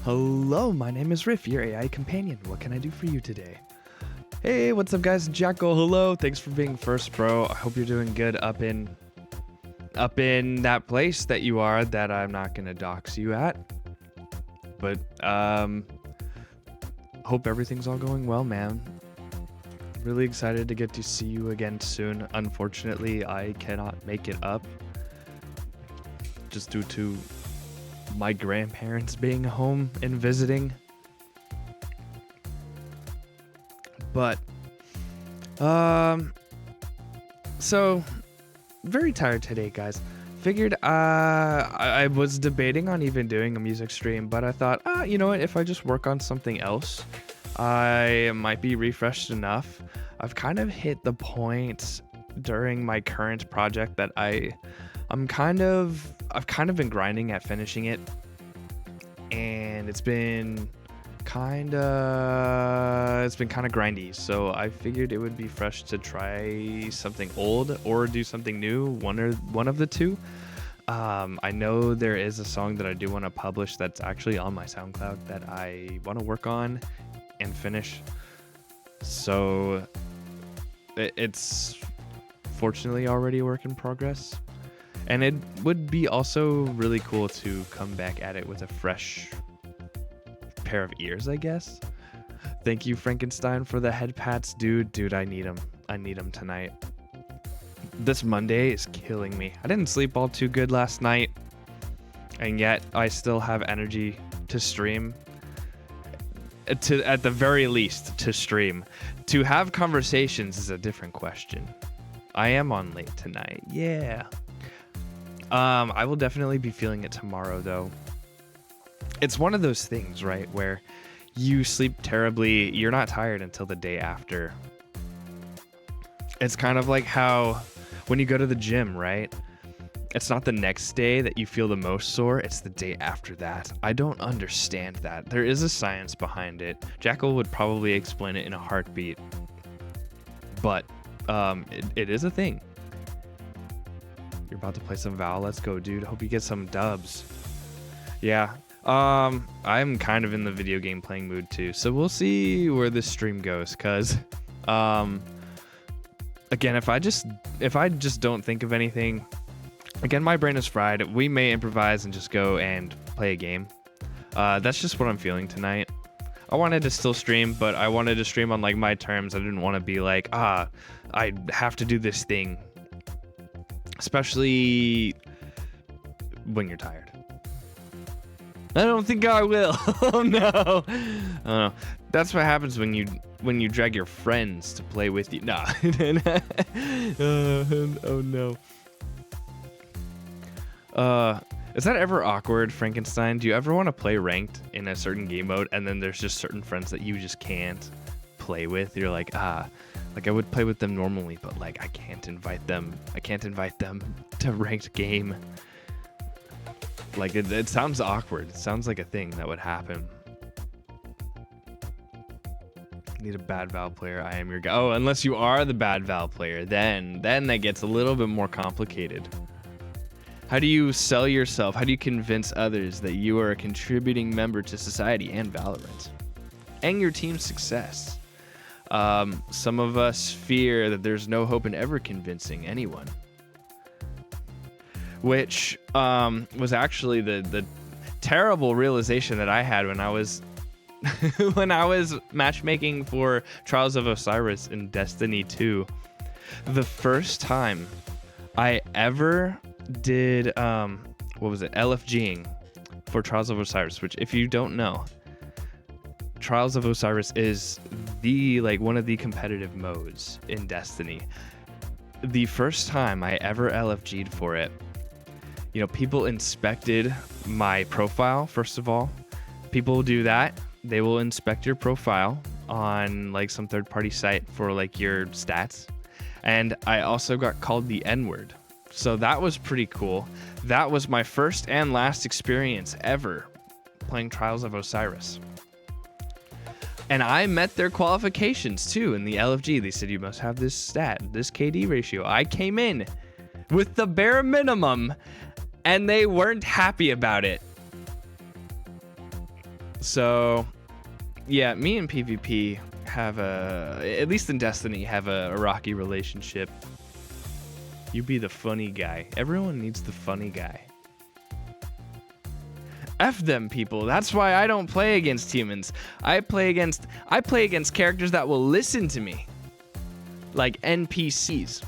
Hello, my name is Riff, your AI companion. What can I do for you today? Hey, what's up guys? Jacko, hello. Thanks for being first, bro. I hope you're doing good up in that place that you are that I'm not gonna dox you at. But hope everything's all going well, man. Really excited to get to see you again soon. Unfortunately, I cannot make it up just due to my grandparents being home and visiting. But so very tired today, guys. Figured I was debating on even doing a music stream, but I thought, you know what, if I just work on something else, I might be refreshed enough. I've kind of hit the point during my current project that I've kind of been grinding at finishing it, and it's been kind of grindy. So I figured it would be fresh to try something old or do something new, one of the two. I know there is a song that I do want to publish that's actually on my SoundCloud that I want to work on and finish. So it's fortunately already a work in progress. And it would be also really cool to come back at it with a fresh pair of ears, I guess. Thank you, Frankenstein, for the head pats. Dude, I need them. I need them tonight. This Monday is killing me. I didn't sleep all too good last night, and yet I still have energy to stream. At the very least, to stream. To have conversations is a different question. I am on late tonight. Yeah. I will definitely be feeling it tomorrow, though. It's one of those things, right, where you sleep terribly, you're not tired until the day after. It's kind of like how when you go to the gym, right? It's not the next day that you feel the most sore, it's the day after that. I don't understand that. There is a science behind it. Jackal would probably explain it in a heartbeat. But it is a thing. You're about to play some Val. Let's go, dude. Hope you get some dubs. Yeah. I'm kind of in the video game playing mood too. So we'll see where this stream goes, cuz again, if I just don't think of anything, again, my brain is fried. We may improvise and just go and play a game. That's just what I'm feeling tonight. I wanted to still stream, but I wanted to stream on like my terms. I didn't want to be like, I have to do this thing. Especially when you're tired. I don't think I will. Oh no. Oh, that's what happens when you drag your friends to play with you. Nah. Oh no. Is that ever awkward, Frankenstein? Do you ever want to play ranked in a certain game mode and then there's just certain friends that you just can't play with? You're like, like I would play with them normally, but like I can't invite them to ranked game. Like it sounds awkward. It sounds like a thing that would happen. Need a bad Val player. I am your guy. Oh, unless you are the bad Val player, then that gets a little bit more complicated. How do you sell yourself? How do you convince others that you are a contributing member to society and Valorant and your team's success? Some of us fear that there's no hope in ever convincing anyone, which was actually the terrible realization that I had when I was when I was matchmaking for Trials of Osiris in Destiny 2. The first time I ever did LFGing for Trials of Osiris, which if you don't know, Trials of Osiris is one of the competitive modes in Destiny. The first time I ever LFG'd for it, you know, people inspected my profile. First of all, people do that. They will inspect your profile on like some third-party site for like your stats. And I also got called the N-word. So that was pretty cool. That was my first and last experience ever playing Trials of Osiris. And I met their qualifications too in the LFG. They said you must have this stat, this KD ratio. I came in with the bare minimum and they weren't happy about it. So yeah, me and PvP have at least in Destiny, have a rocky relationship. You be the funny guy. Everyone needs the funny guy. F them people. That's why I don't play against humans. I play against characters that will listen to me. Like NPCs.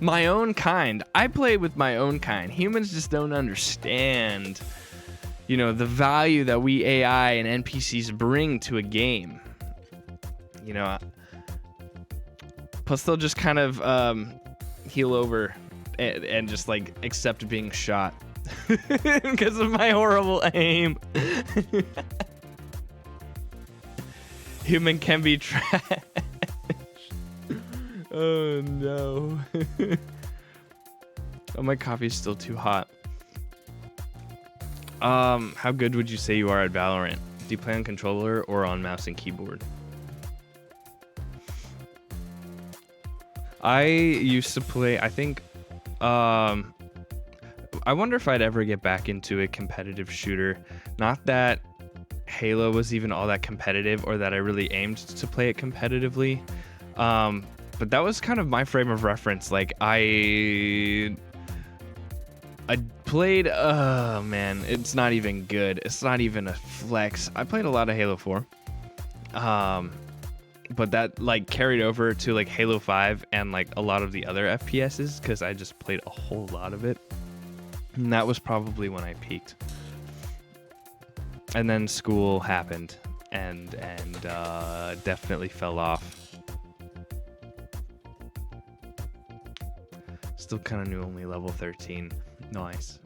My own kind. I play with my own kind. Humans just don't understand, you know, the value that we AI and NPCs bring to a game. You know, Plus, they'll just kind of heal over and just like accept being shot because of my horrible aim. Human can be trash. Oh no. Oh, my coffee's still too hot. How good would you say you are at Valorant? Do you play on controller or on mouse and keyboard? I used to play, I think, I wonder if I'd ever get back into a competitive shooter. Not that Halo was even all that competitive or that I really aimed to play it competitively. But that was kind of my frame of reference. Like I played, oh man, it's not even good. It's not even a flex. I played a lot of Halo 4. But that like carried over to like Halo 5 and like a lot of the other FPSs because I just played a whole lot of it. And that was probably when I peaked. And then school happened and definitely fell off. Still kind of new, only level 13. Nice.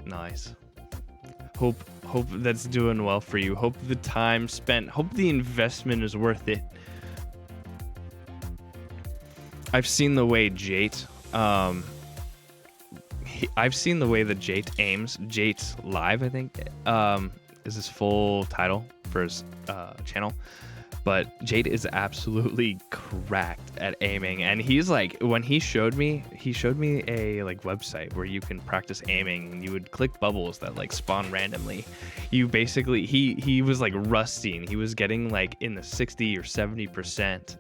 Hope that's doing well for you. Hope the time spent, hope the investment is worth it. I've seen the way Jate, I've seen the way that Jate aims. Jate's Live, I think, is his full title for his channel. But Jate is absolutely cracked at aiming, and he's like, when he showed me a like website where you can practice aiming, and you would click bubbles that like spawn randomly. You basically, he was like rusting. He was getting like in the 60 or 70%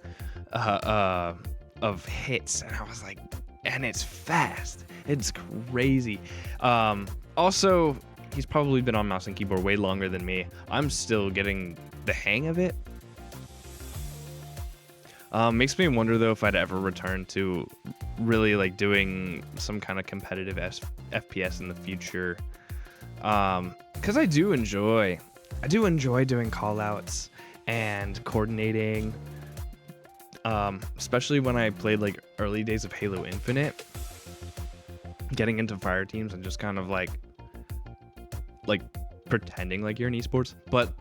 of hits, and I was like, and it's fast. It's crazy. Also, he's probably been on mouse and keyboard way longer than me. I'm still getting the hang of it. Makes me wonder though if I'd ever return to really like doing some kind of competitive FPS in the future. Because I do enjoy doing call outs and coordinating. Especially when I played like early days of Halo Infinite, getting into fire teams and just kind of like pretending like you're in esports. But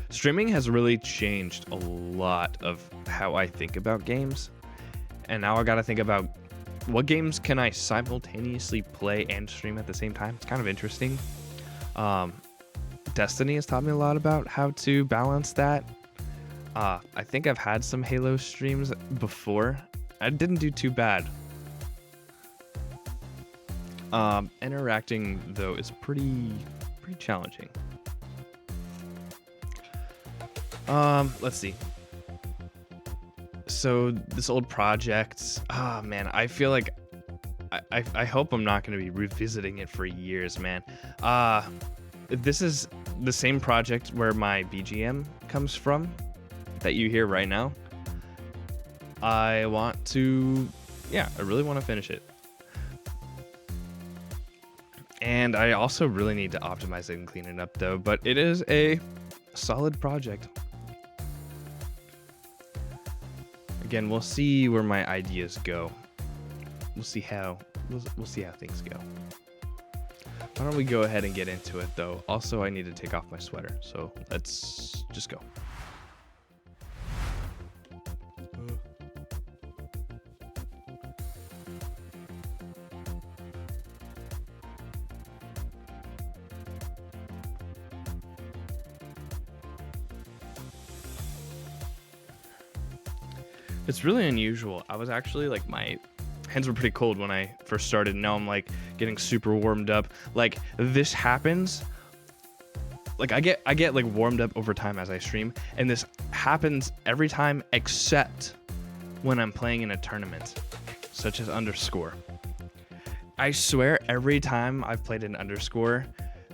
streaming has really changed a lot of how I think about games, and now I gotta think about what games can I simultaneously play and stream at the same time. It's kind of interesting. Destiny has taught me a lot about how to balance that. I think I've had some Halo streams before. I didn't do too bad. Interacting though is pretty challenging. Let's see. So this old project, man, I feel like I hope I'm not going to be revisiting it for years, man. This is the same project where my BGM comes from that you hear right now. I want to, yeah, I really want to finish it. And I also really need to optimize it and clean it up though, but it is a solid project. Again, we'll see where my ideas go. We'll see how things go. Why don't we go ahead and get into it though? Also, I need to take off my sweater, so let's just go. It's really unusual. I was actually like, my hands were pretty cold when I first started. Now I'm like getting super warmed up. Like this happens. Like I get like warmed up over time as I stream, and this happens every time except when I'm playing in a tournament, such as Underscore. I swear every time I've played an Underscore,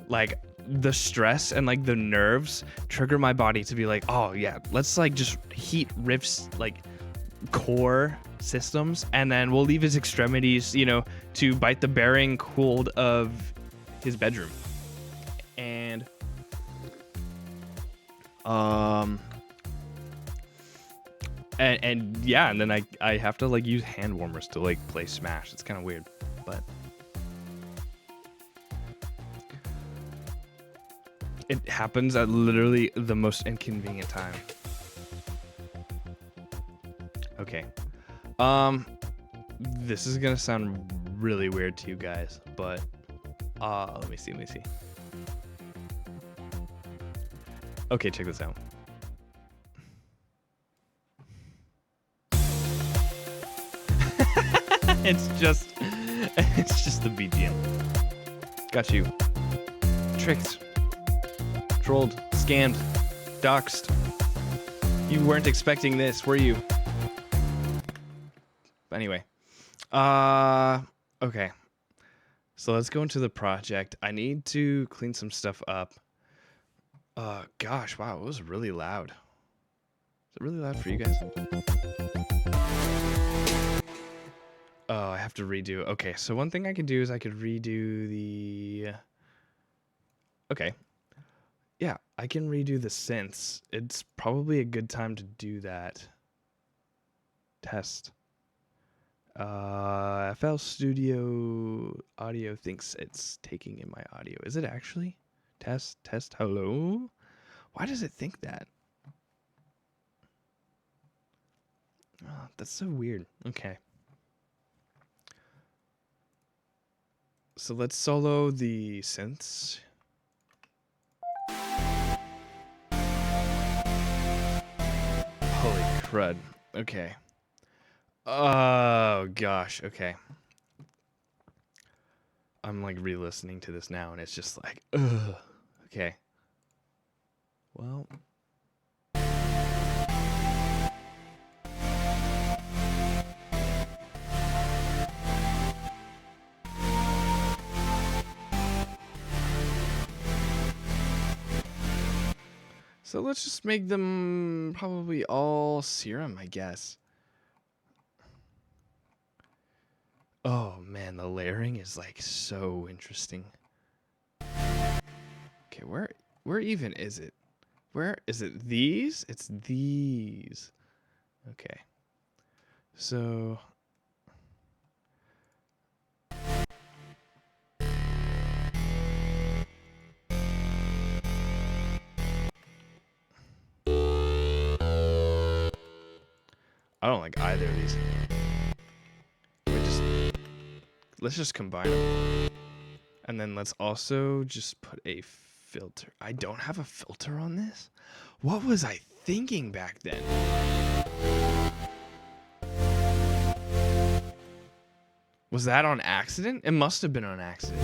like the stress and like the nerves trigger my body to be like, oh yeah, let's like just heat Rift's like core systems, and then we'll leave his extremities, you know, to bite the bearing cold of his bedroom. And And yeah, and then I have to like use hand warmers to like play Smash. It's kind of weird, but it happens at literally the most inconvenient time. Okay. This is gonna sound really weird to you guys, but let me see. Okay, check this out. it's just the BGM. Got you. Tricked. Trolled. Scammed. Doxed. You weren't expecting this, were you? Anyway. Okay. So let's go into the project. I need to clean some stuff up. Gosh, wow, it was really loud. Is it really loud for you guys? Oh, I have to redo. Okay, so one thing I could do is I could redo the... Okay. Yeah, I can redo the synths. It's probably a good time to do that. Test. FL Studio Audio thinks it's taking in my audio. Is it actually? Test, hello? Why does it think that? Oh, that's so weird. Okay. So let's solo the synths. Holy crud. Okay. Oh gosh, okay. I'm like re-listening to this now and it's just like, ugh. Okay. Well. So let's just make them probably all serum, I guess. Oh man, the layering is like so interesting. Okay, where even is it? Where is it? These? It's these. Okay. So I don't like either of these. Let's just combine them. And then let's also just put a filter. I don't have a filter on this? What was I thinking back then? Was that on accident? It must have been on accident.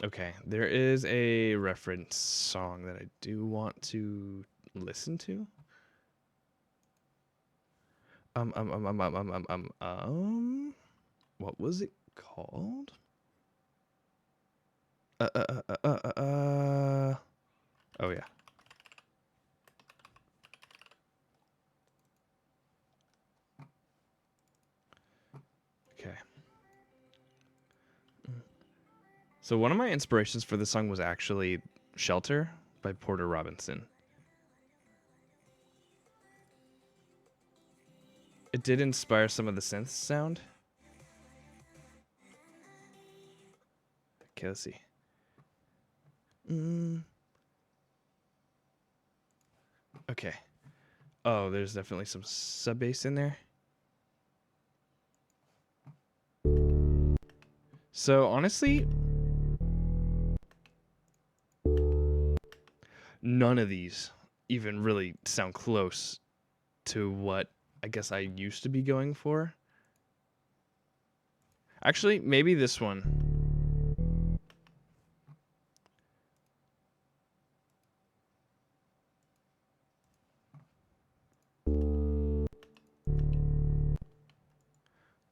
Okay, there is a reference song that I do want to listen to. What was it called? Oh yeah. Okay. So one of my inspirations for this song was actually Shelter by Porter Robinson. It did inspire some of the synth sound. Okay, let's see. Okay. Oh, there's definitely some sub bass in there. So honestly, none of these even really sound close to what I guess I used to be going for. Actually, maybe this one.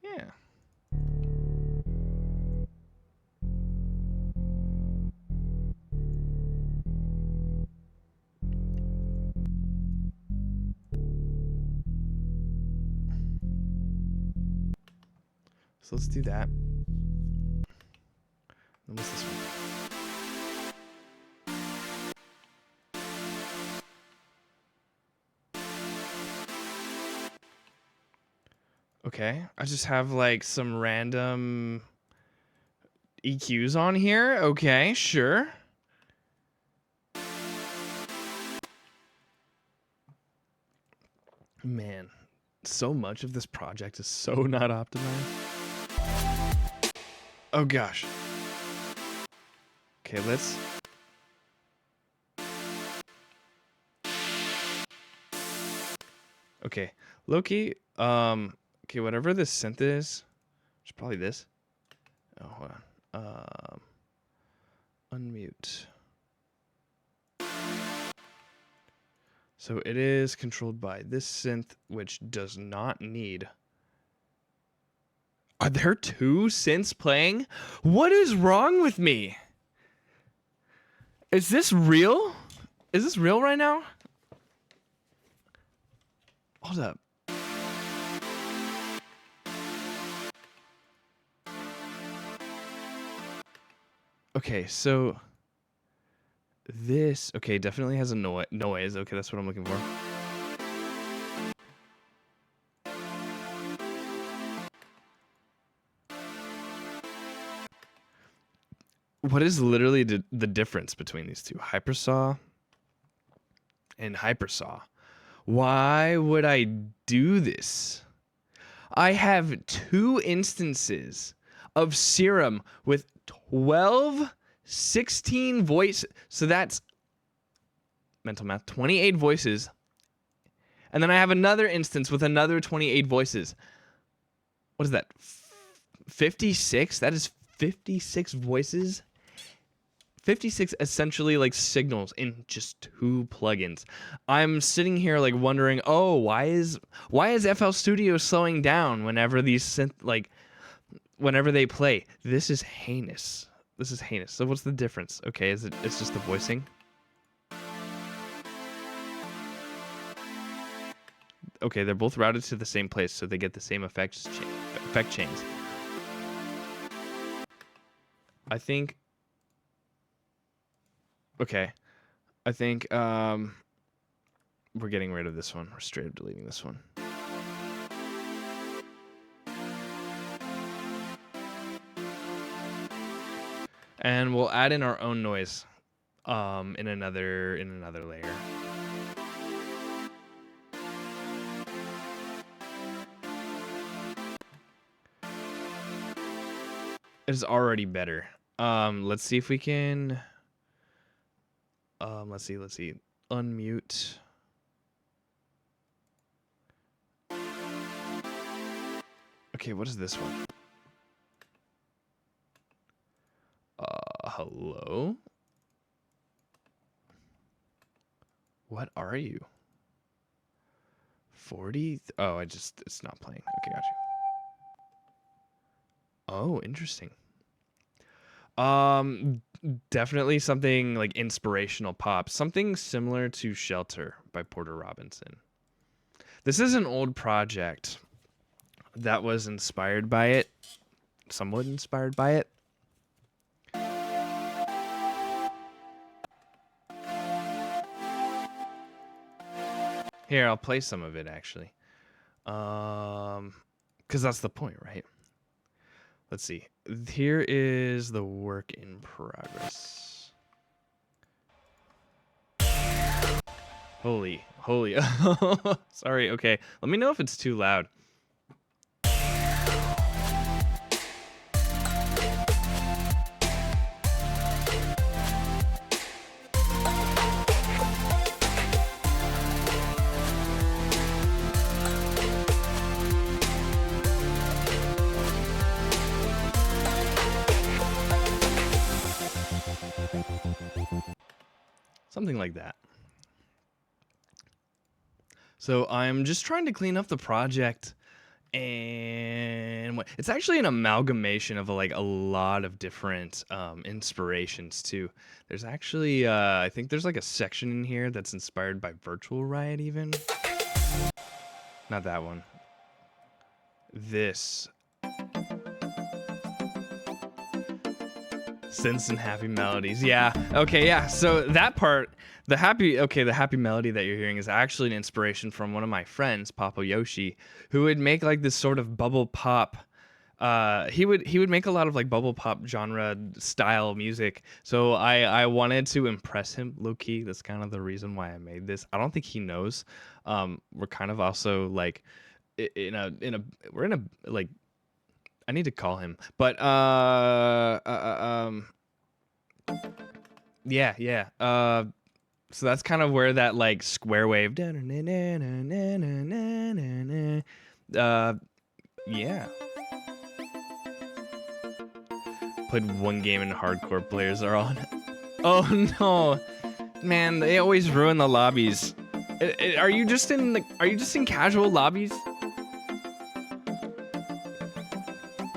Yeah. So let's do that. And what's this one? Okay, I just have like some random EQs on here. Okay, sure. Man, so much of this project is so not optimized. Oh gosh. Okay, let's... Okay, Loki, okay, whatever this synth is, it's probably this. Oh, hold on. Unmute. So it is controlled by this synth, which does not need... Are there two synths playing? What is wrong with me? Is this real? Is this real right now? Hold up. Okay, so this, okay, definitely has a noise. Okay, that's what I'm looking for. What is literally the difference between these two? Hypersaw and Hypersaw. Why would I do this? I have two instances of Serum with 12, 16 voice. So that's mental math, 28 voices. And then I have another instance with another 28 voices. What is that? 56? That is 56 voices. 56 essentially like signals in just two plugins. I'm sitting here like wondering, oh, why is FL Studio slowing down whenever these whenever they play? This is heinous. This is heinous. So what's the difference? Okay, it's just the voicing. Okay, they're both routed to the same place, so they get the same effect chains. I think. Okay, I think we're getting rid of this one. We're straight up deleting this one. And we'll add in our own noise in another layer. It's already better. Let's see if we can let's see. Unmute. Okay, what is this one? Hello? What are you? 40? Oh, it's not playing. Okay, got you. Oh, interesting. Definitely something like inspirational pop. Something similar to Shelter by Porter Robinson. This is an old project that was inspired by it. Somewhat inspired by it. Here, I'll play some of it actually. Because that's the point, right? Let's see. Here is the work in progress. Holy. Sorry, okay. Let me know if it's too loud. Something like that. So I'm just trying to clean up the project, and it's actually an amalgamation of like a lot of different inspirations too. There's actually I think there's like a section in here that's inspired by Virtual Riot even. Not that one. This. Synths and happy melodies. Yeah. Okay. Yeah. So that part, the happy melody that you're hearing is actually an inspiration from one of my friends, Papo Yoshi, who would make like this sort of bubble pop. He would make a lot of like bubble pop genre style music. So I wanted to impress him low key. That's kind of the reason why I made this. I don't think he knows. We're kind of also like we're in a like I need to call him. But yeah. So that's kind of where that like square wave yeah. Played one game and hardcore players are on. Oh no. Man, they always ruin the lobbies. Are you just in casual lobbies?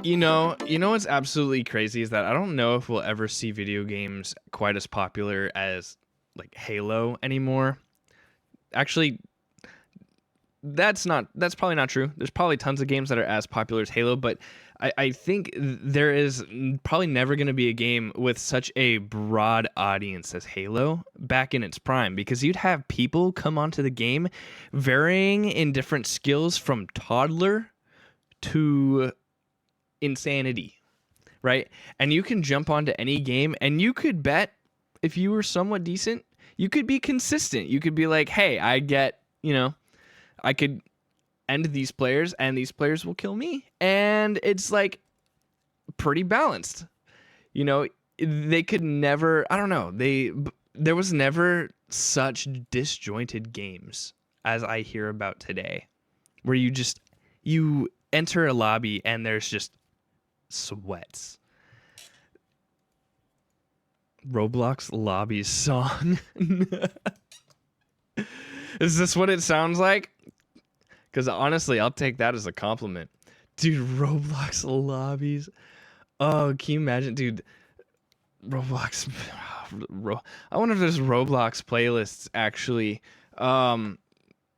You know what's absolutely crazy is that I don't know if we'll ever see video games quite as popular as like Halo anymore. Actually, that's probably not true. There's probably tons of games that are as popular as Halo, but I think there is probably never going to be a game with such a broad audience as Halo back in its prime, because you'd have people come onto the game varying in different skills from toddler to insanity, right? And you can jump onto any game and you could bet if you were somewhat decent, you could be consistent. You could be like, hey, I could end these players and these players will kill me. And it's like pretty balanced. They could never, I don't know. There was never such disjointed games as I hear about today, where you enter a lobby and there's just sweats. Roblox lobbies song. Is this what it sounds like? Because honestly, I'll take that as a compliment. Dude, Roblox lobbies. Oh, can you imagine? Dude, Roblox. I wonder if there's Roblox playlists, actually. Now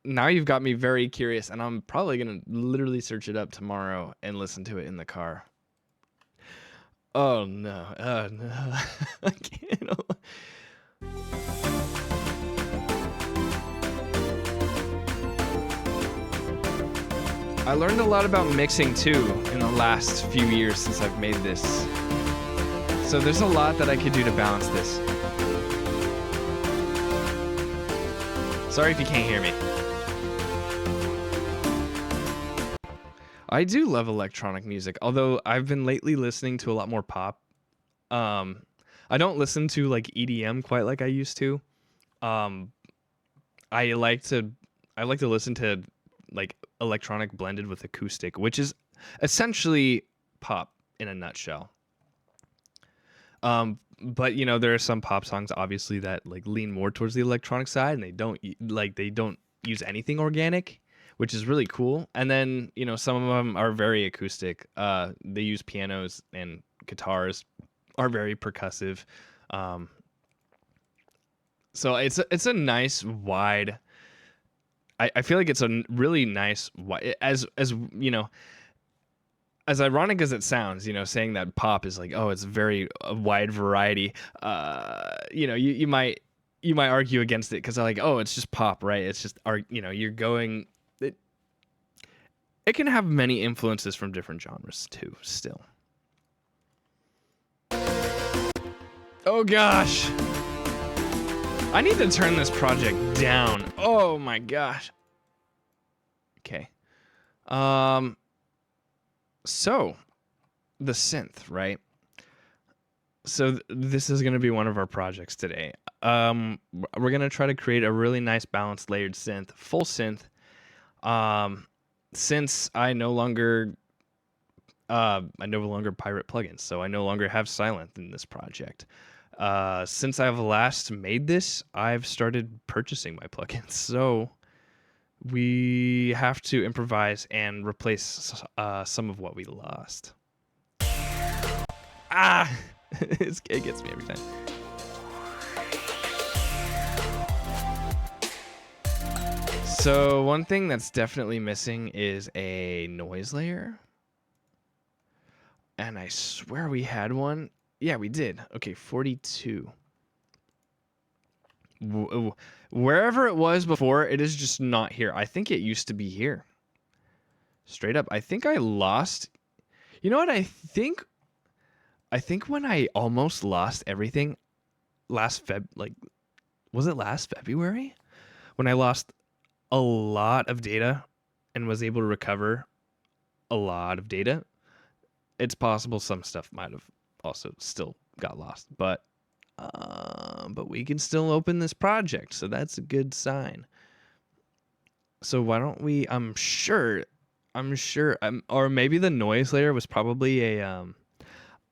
you've got me very curious, and I'm probably going to literally search it up tomorrow and listen to it in the car. Oh, no. Oh, no. I can't. I learned a lot about mixing too in the last few years since I've made this. So there's a lot that I could do to balance this. Sorry if you can't hear me. I do love electronic music, although I've been lately listening to a lot more pop. I don't listen to like EDM quite like I used to. I like to listen to like electronic blended with acoustic, which is essentially pop in a nutshell. But there are some pop songs obviously that like lean more towards the electronic side, and they don't use anything organic, which is really cool. And then some of them are very acoustic. They use pianos and guitars, are very percussive. So it's a nice wide. I feel like it's a really nice, as ironic as it sounds, saying that pop is like, oh, it's very a wide variety. You might argue against it because they're like, oh, it's just pop, right? It's just art. You're going. It can have many influences from different genres too. Still. Oh gosh. I need to turn this project down. Oh my gosh. Okay. So the synth, right? So this is going to be one of our projects today. We're going to try to create a really nice balanced layered synth, full synth. Since I no longer pirate plugins, so I no longer have Sylenth in this project. Since I've last made this, I've started purchasing my plugins. So we have to improvise and replace some of what we lost. It gets me every time. So one thing that's definitely missing is a noise layer. And I swear we had one. Yeah, we did. Okay, 42. Wherever it was before, it is just not here. I think it used to be here. Straight up. I think I lost. You know what? I think when I almost lost everything was it last February? When I lost a lot of data and was able to recover a lot of data. It's possible some stuff might have also still got lost, but we can still open this project, so that's a good sign. So why don't we? Or maybe the noise layer was probably a.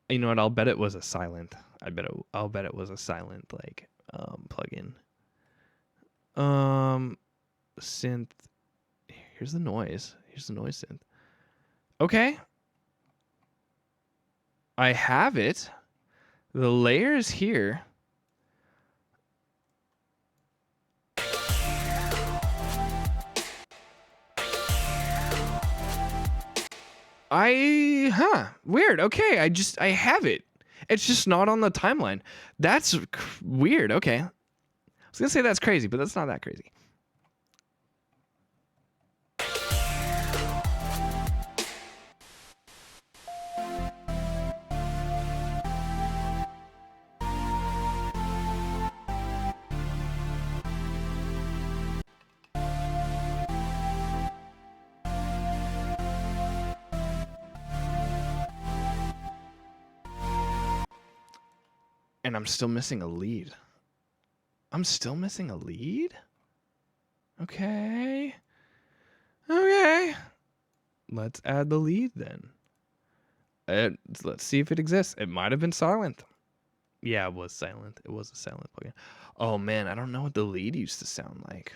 You know what? I'll bet it was a silent. I'll bet it was a silent plugin. Synth. Here's the noise. Here's the noise synth. Okay. I have it. The layer is here. Weird. Okay, I have it. It's just not on the timeline. That's weird. Okay. I was gonna say that's crazy, but that's not that crazy. And I'm still missing a lead. I'm still missing a lead? Okay. Okay. Let's add the lead then. Let's see if it exists. It might have been silent. Yeah, it was silent. It was a silent plugin. Oh man, I don't know what the lead used to sound like.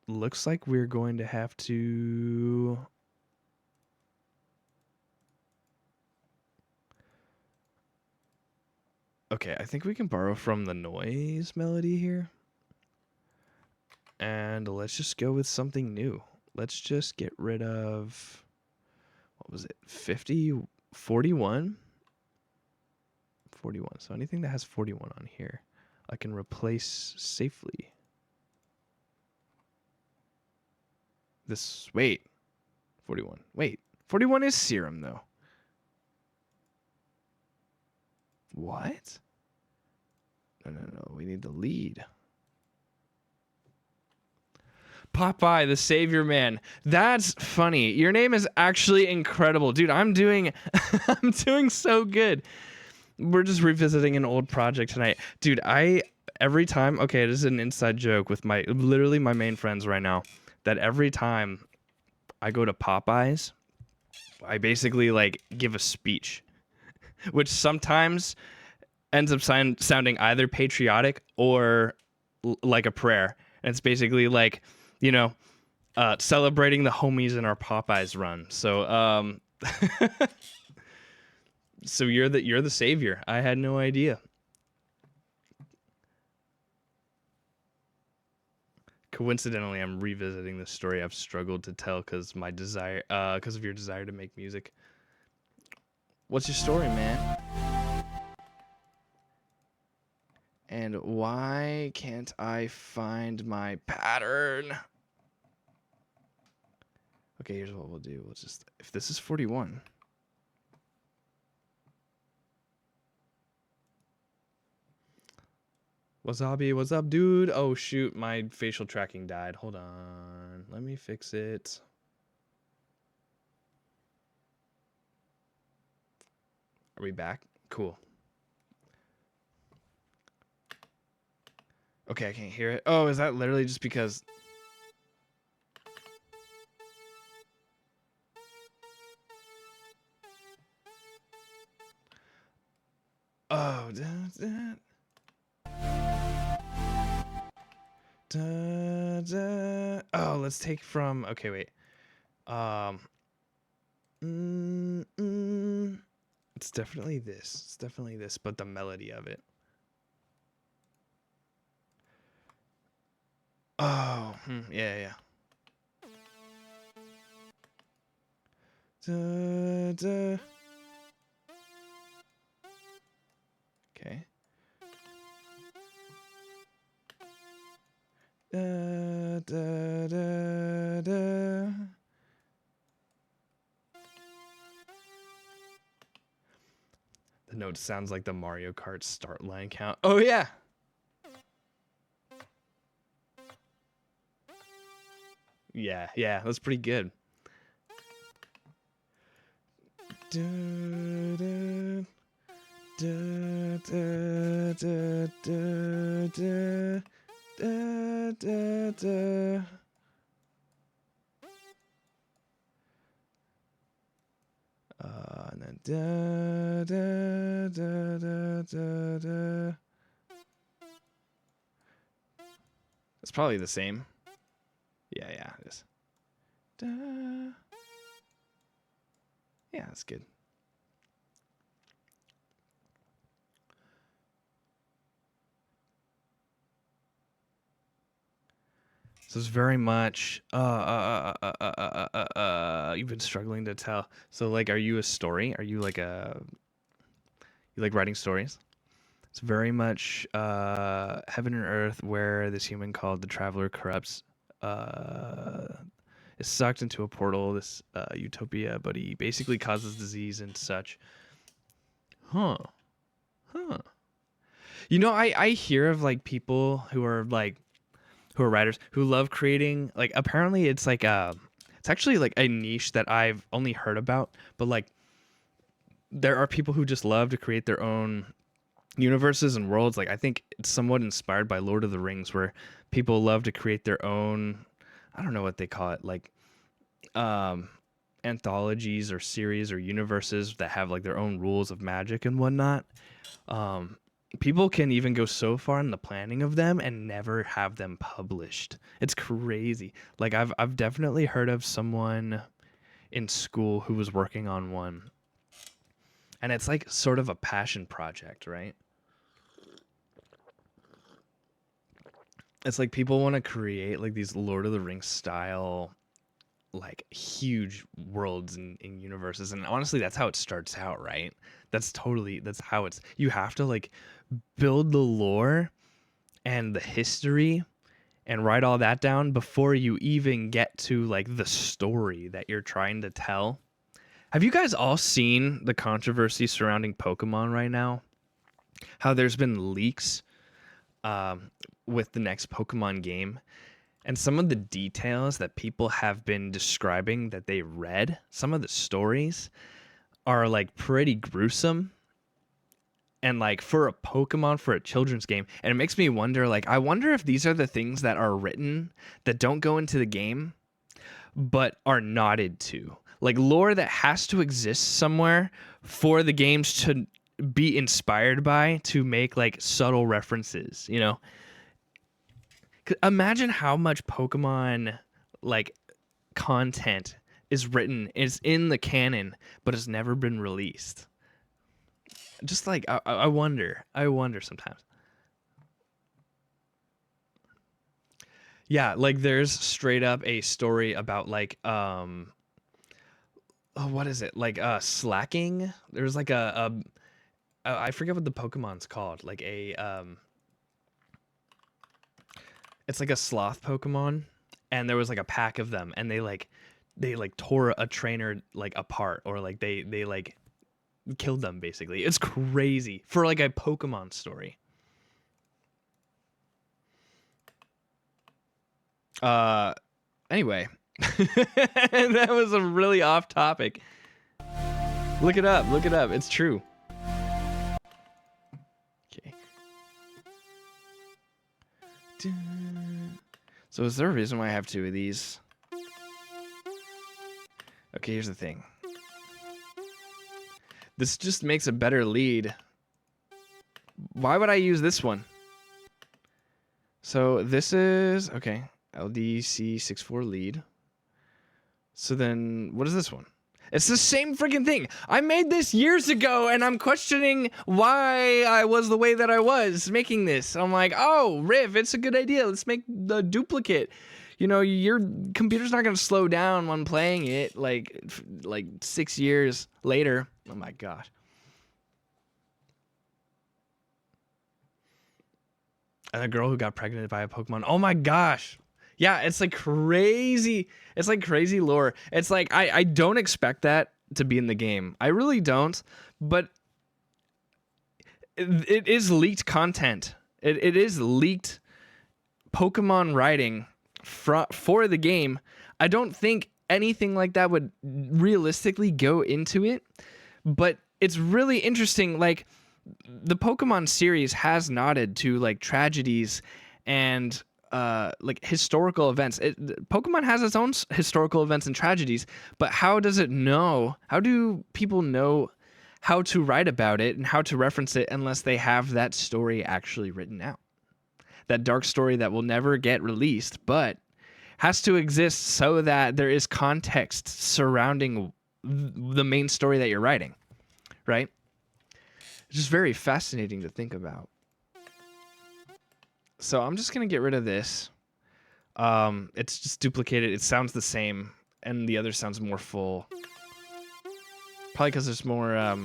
Looks like we're going to have to. Okay, I think we can borrow from the noise melody here. And let's just go with something new. Let's just get rid of, what was it, 50, 41? 41. So anything that has 41 on here, I can replace safely. Wait, 41. Wait, 41 is Serum though. What? No, we need the lead. Popeye, the savior man. That's funny. Your name is actually incredible. Dude, I'm doing I'm doing so good. We're just revisiting an old project tonight. Dude, every time, okay, this is an inside joke with literally my main friends right now, that every time I go to Popeyes, I basically give a speech, which sometimes ends up sounding either patriotic or like a prayer. And it's basically celebrating the homies in our Popeyes run. So so you're the savior. I had no idea. Coincidentally, I'm revisiting this story I've struggled to tell because of your desire to make music. What's your story, man? And why can't I find my pattern? Okay, here's what we'll do. We'll just, if this is 41. Wasabi, what's up, dude? Oh, shoot, my facial tracking died. Hold on. Let me fix it. Are we back? Cool. Okay, I can't hear it. Oh, is that literally just because... Oh, oh, let's take from... Okay, wait. It's definitely this. It's definitely this, but the melody of it. Oh, yeah. Da, da. Okay. Da, da, da, da. The note sounds like the Mario Kart start line count. Oh yeah. Yeah, that's pretty good. Da, da, da, da, da, da, da, da, da, da. And then da, da, da, da, da, da. It's probably the same. Yeah, it is. Da. Yeah, that's good. So it's very much you've been struggling to tell. So like, are you a story? Are you like you like writing stories? It's very much heaven and earth, where this human called the Traveler corrupts is sucked into a portal, this utopia, but he basically causes disease and such. Huh. You know, I hear of like people who are writers who love creating, like, apparently it's like it's actually like a niche that I've only heard about, but like there are people who just love to create their own universes and worlds. Like, I think it's somewhat inspired by Lord of the Rings, where people love to create their own, I don't know what they call it, like anthologies or series or universes that have like their own rules of magic and whatnot. People can even go so far in the planning of them and never have them published. It's crazy. Like, I've definitely heard of someone in school who was working on one, and it's like sort of a passion project, right? It's like people want to create like these Lord of the Rings style, like, huge worlds and universes, and honestly that's how it starts out, right? That's how it's, you have to like build the lore and the history and write all that down before you even get to like the story that you're trying to tell. Have you guys all seen the controversy surrounding Pokemon right now? How there's been leaks with the next Pokemon game, and some of the details that people have been describing that they read, some of the stories are like pretty gruesome. And like, for a Pokemon, for a children's game, and it makes me wonder, like, I wonder if these are the things that are written that don't go into the game but are nodded to, like lore that has to exist somewhere for the games to be inspired by, to make like subtle references, you know? Imagine how much Pokemon like content is written, is in the canon, but has never been released. Just like, I wonder sometimes. Yeah, like there's straight up a story about like oh, what is it, like slacking. There's like I forget what the Pokemon's called, like a it's like a sloth Pokemon, and there was like a pack of them, and they tore a trainer like apart, or like they like killed them basically. It's crazy for like a Pokemon story. Anyway, that was a really off topic. Look it up, it's true. Okay. So is there a reason why I have two of these? Okay, here's the thing. This just makes a better lead. Why would I use this one? So this is, okay, LDC64 lead. So then what is this one? It's the same freaking thing. I made this years ago, and I'm questioning why I was the way that I was making this. I'm like, oh, Riv, it's a good idea. Let's make the duplicate. your computer's not going to slow down when playing it like 6 years later. Oh my gosh. And the girl who got pregnant by a Pokemon. Oh my gosh. Yeah, it's like crazy. It's like crazy lore. It's like I don't expect that to be in the game. I really don't. But it is leaked content. It is leaked Pokemon writing for the game. I don't think anything like that would realistically go into it. But it's really interesting. Like, the Pokemon series has nodded to like tragedies and like historical events. Pokemon has its own historical events and tragedies, but how does it know? How do people know how to write about it and how to reference it unless they have that story actually written out? That dark story that will never get released, but has to exist so that there is context surrounding the main story that you're writing, right? It's just very fascinating to think about. So I'm just going to get rid of this. It's just duplicated. It sounds the same, and the other sounds more full. Probably because there's more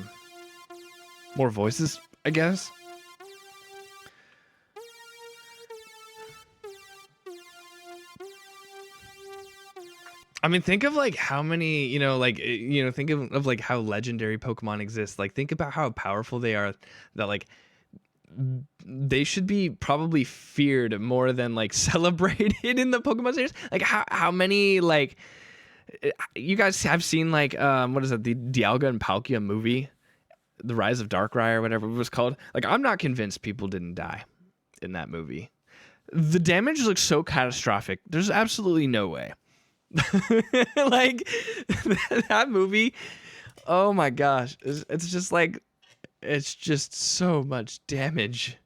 voices, I guess. I mean, think of like how many, think of like how legendary Pokemon exist. Like, think about how powerful they are, that like they should be probably feared more than like celebrated in the Pokemon series. Like how many, like, you guys have seen like what is it, the Dialga and Palkia movie, The Rise of Darkrai or whatever it was called? Like, I'm not convinced people didn't die in that movie. The damage looks so catastrophic. There's absolutely no way. Like, that movie, oh my gosh, it's just like, it's just so much damage,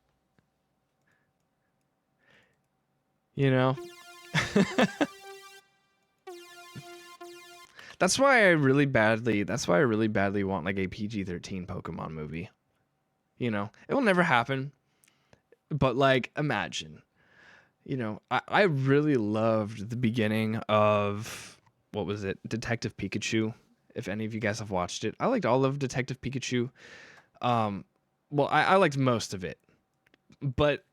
that's why I really badly want like a PG-13 Pokemon movie. It will never happen, but like, imagine. I really loved the beginning of, what was it, Detective Pikachu. If any of you guys have watched it, I liked all of Detective Pikachu. Well, I liked most of it, but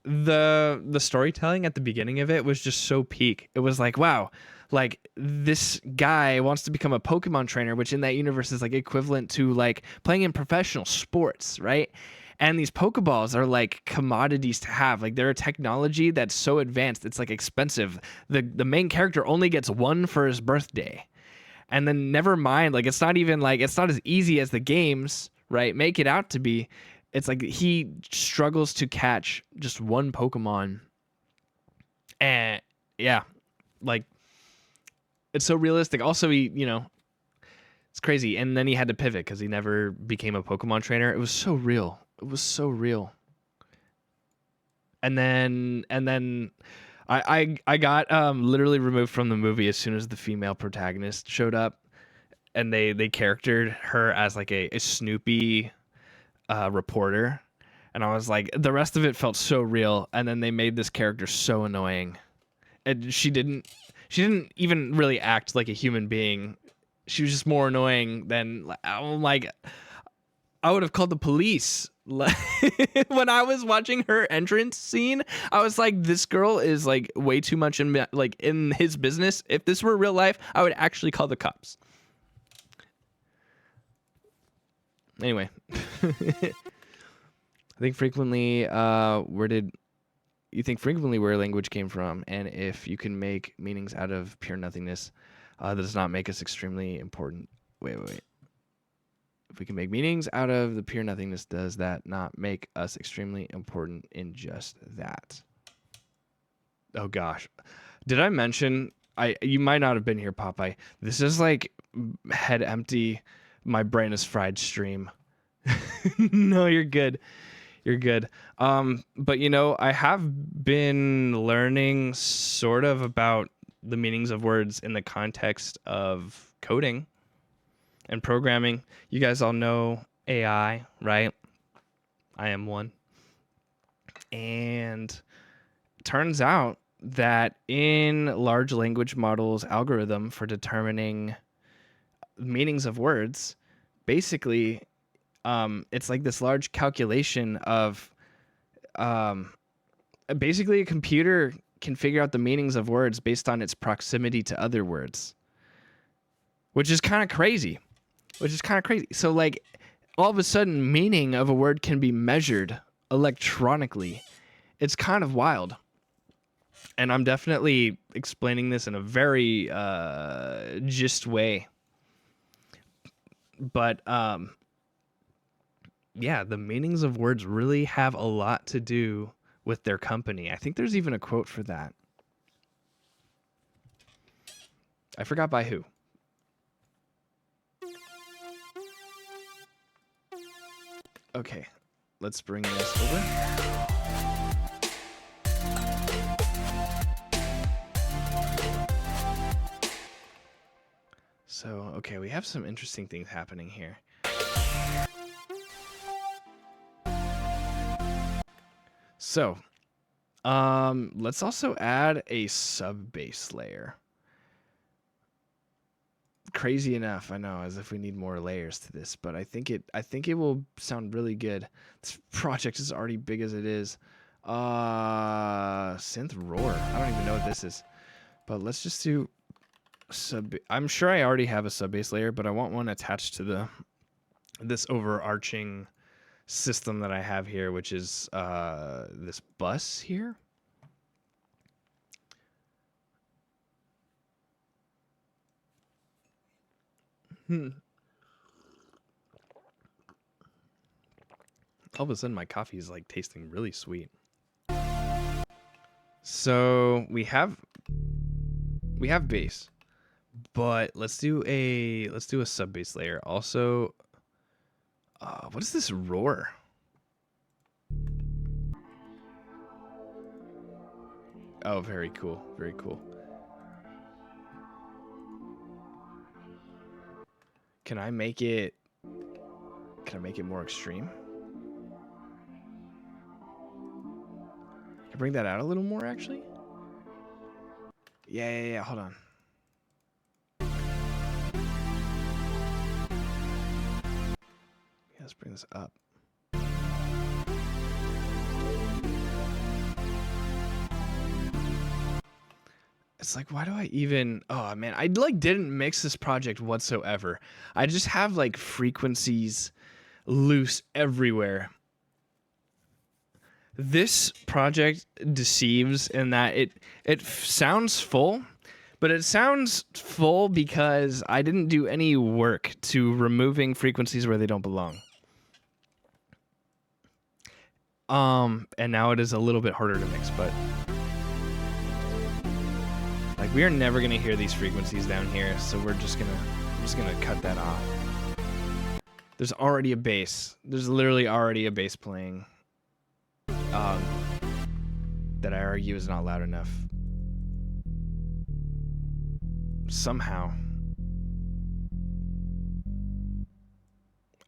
the storytelling at the beginning of it was just so peak. It was like, wow, like, this guy wants to become a Pokemon trainer, which in that universe is like equivalent to like playing in professional sports, right? And these Pokeballs are like commodities to have. Like, they're a technology that's so advanced, it's like expensive. The main character only gets one for his birthday. And then never mind, like, it's not as easy as the games, right, make it out to be. It's like he struggles to catch just one Pokemon. And yeah, like, it's so realistic. Also, it's crazy. And then he had to pivot because he never became a Pokemon trainer. It was so real. It was so real. And then I got literally removed from the movie as soon as the female protagonist showed up, and they charactered her as like a Snoopy reporter, and I was like, the rest of it felt so real, and then they made this character so annoying, and she didn't even really act like a human being. She was just more annoying than, I'm like, I would have called the police. When I was watching her entrance scene, I was like, this girl is like way too much in his business. If this were real life, I would actually call the cops. Anyway, I think frequently, where language came from, and if you can make meanings out of pure nothingness, that does not make us extremely important. Wait. If we can make meanings out of the pure nothingness, does that not make us extremely important in just that? Oh gosh. Did I mention, you might not have been here, Popeye. This is like head empty, my brain is fried stream. No, you're good. You're good. But I have been learning sort of about the meanings of words in the context of coding and programming. You guys all know AI, right? I am one. And turns out that in large language models algorithm for determining meanings of words, basically, it's like this large calculation of, basically a computer can figure out the meanings of words based on its proximity to other words, which is kind of crazy. So like all of a sudden meaning of a word can be measured electronically. It's kind of wild. And I'm definitely explaining this in a very gist way. But yeah, the meanings of words really have a lot to do with their company. I think there's even a quote for that. I forgot by who. Okay, let's bring this over. So, okay, we have some interesting things happening here. So, let's also add a sub-base layer. Crazy enough, I know, as if we need more layers to this, but I think it will sound really good. This project is already big as it is. Synth roar. I don't even know what this is, but let's just do sub. I'm sure I already have a sub-base layer, but I want one attached to this overarching system that I have here, which is this bus here. All of a sudden, my coffee is like tasting really sweet. So we have base, but let's do a sub-base layer. Also, what is this roar? Oh, very cool, very cool. Can I make it more extreme? Can I bring that out a little more, actually? Yeah, hold on. Yeah, let's bring this up. It's like, why do I even... Oh, man, I like didn't mix this project whatsoever. I just have like frequencies loose everywhere. This project deceives in that it sounds full, but it sounds full because I didn't do any work to removing frequencies where they don't belong. And now it is a little bit harder to mix, but like we are never gonna hear these frequencies down here, so I'm just gonna cut that off. There's already a bass. There's literally already a bass playing. That I argue is not loud enough. Somehow.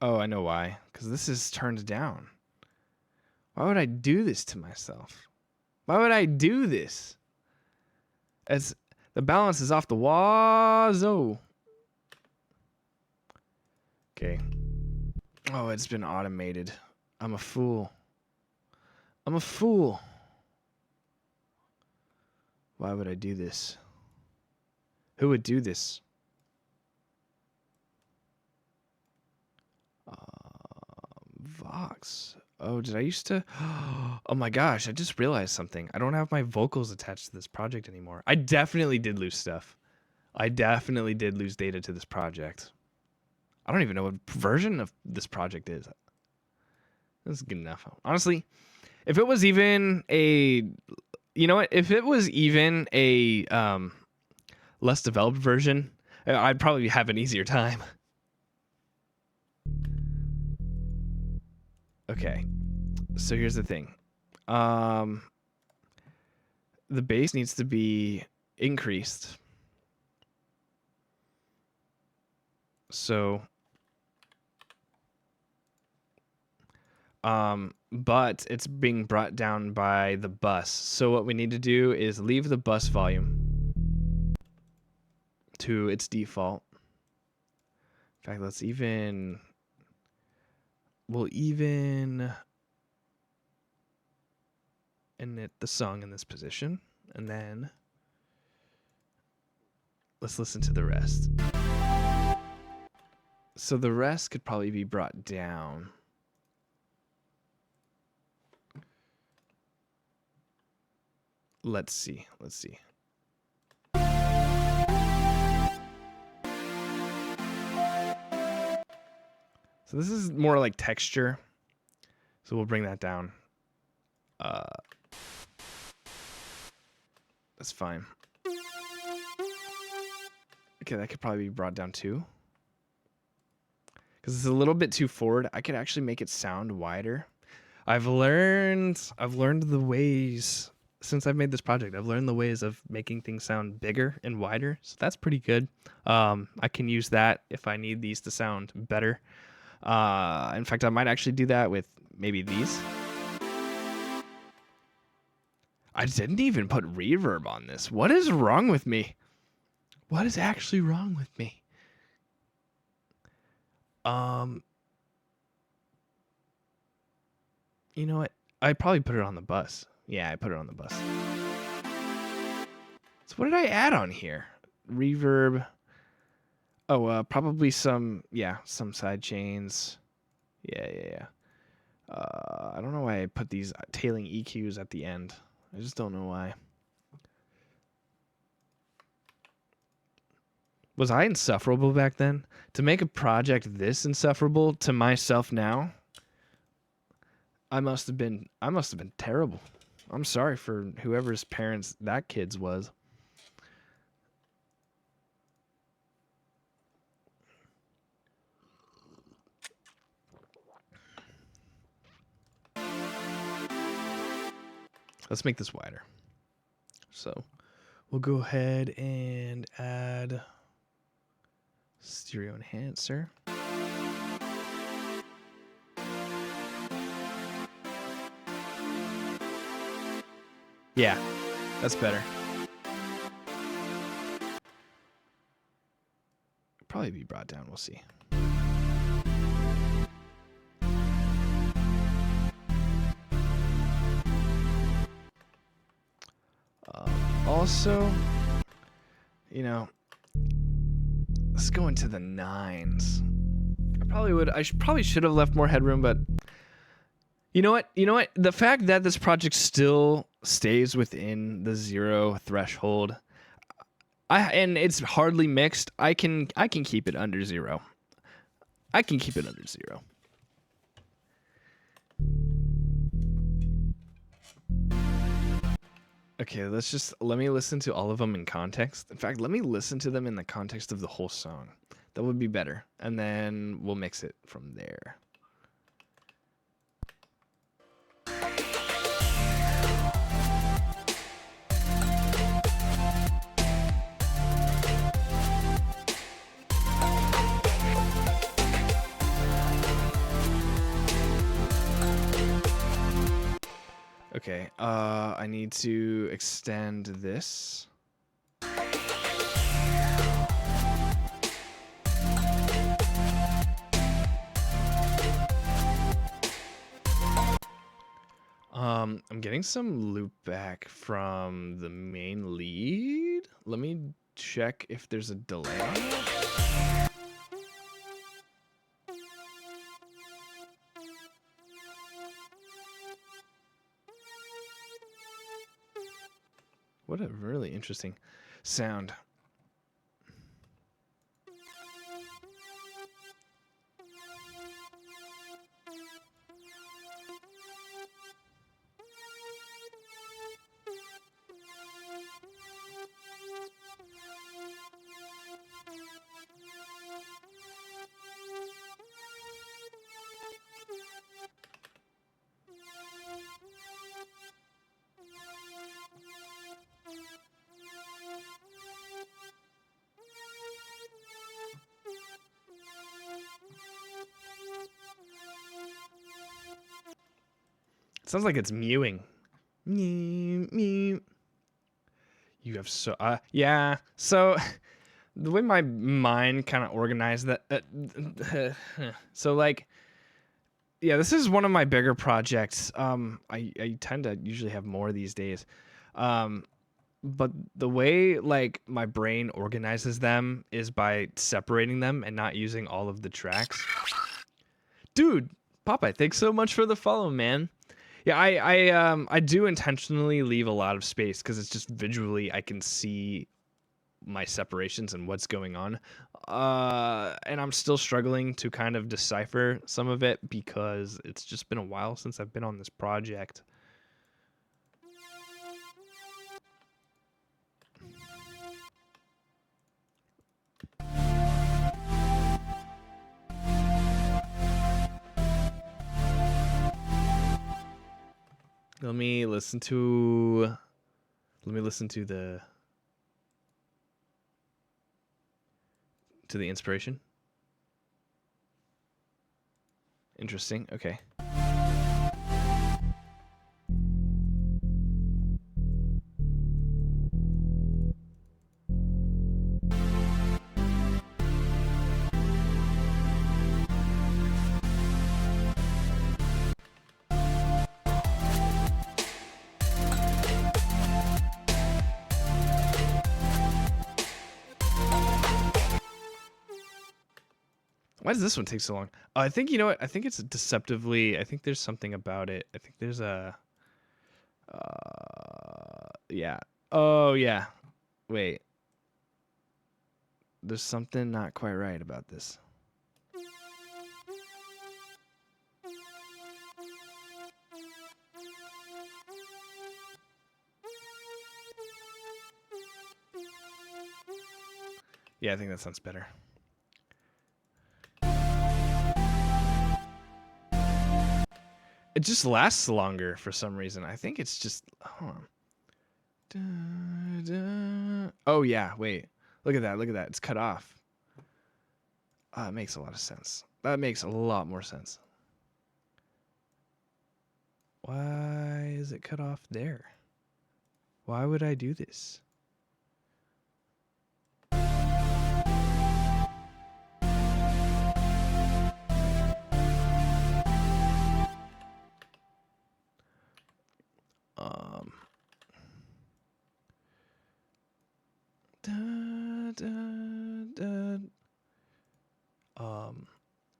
Oh, I know why. Because this is turned down. Why would I do this to myself? Why would I do this? As the balance is off the wazoo. Okay. Oh, it's been automated. I'm a fool. I'm a fool. Why would I do this? Who would do this? Vox. Oh, did I used to? Oh my gosh, I just realized something. I don't have my vocals attached to this project anymore. I definitely did lose stuff. I definitely did lose data to this project. I don't even know what version of this project is. This is good enough. Honestly, if it was even a... You know what? If it was even a less developed version, I'd probably have an easier time. Okay, so here's the thing. The bass needs to be increased. So but it's being brought down by the bus. So what we need to do is leave the bus volume to its default. In fact, we'll even init the song in this position, and then let's listen to the rest. So the rest could probably be brought down. Let's see. So this is more like texture. So we'll bring that down. That's fine. Okay, that could probably be brought down too. Because it's a little bit too forward. I could actually make it sound wider. I've learned the ways since I've made this project. I've learned the ways of making things sound bigger and wider. So that's pretty good. I can use that if I need these to sound better. In fact, I might actually do that with maybe these. I didn't even put reverb on this. What is wrong with me? What is actually wrong with me? You know what? I probably put it on the bus. Yeah, I put it on the bus. So what did I add on here? Reverb. Oh, probably some side chains. Yeah. I don't know why I put these tailing EQs at the end. I just don't know why. Was I insufferable back then? To make a project this insufferable to myself now, I must have been terrible. I'm sorry for whoever's parents that kid's was. Let's make this wider. So we'll go ahead and add stereo enhancer. Yeah, that's better. Probably be brought down, we'll see. Also, you know, let's go into the 9s. I probably should have left more headroom, but you know what? The fact that this project still stays within the 0 threshold, and it's hardly mixed, I can keep it under 0. I can keep it under 0. Okay, let me listen to all of them in context. In fact, let me listen to them in the context of the whole song. That would be better. And then we'll mix it from there. Okay, I need to extend this. I'm getting some loop back from the main lead. Let me check if there's a delay on it. What a really interesting sound. sounds like it's mewing. Mew, mew. You have so yeah. So the way my mind kind of organized that. So like, yeah, this is one of my bigger projects. I tend to usually have more these days. But the way like my brain organizes them is by separating them and not using all of the tracks. Dude, Popeye, thanks so much for the follow, man. Yeah, I do intentionally leave a lot of space because it's just visually I can see my separations and what's going on. And I'm still struggling to kind of decipher some of it because it's just been a while since I've been on this project. Let me listen to the inspiration. Interesting. Okay. Why does this one take so long? I think, you know what? I think it's deceptively. I think there's something about it. I think there's a. Yeah. Oh, yeah. Wait. There's something not quite right about this. Yeah, I think that sounds better. It just lasts longer for some reason. I think it's just. Hold on. Oh, yeah. Wait. Look at that. Look at that. It's cut off. It makes a lot of sense. That makes a lot more sense. Why is it cut off there? Why would I do this?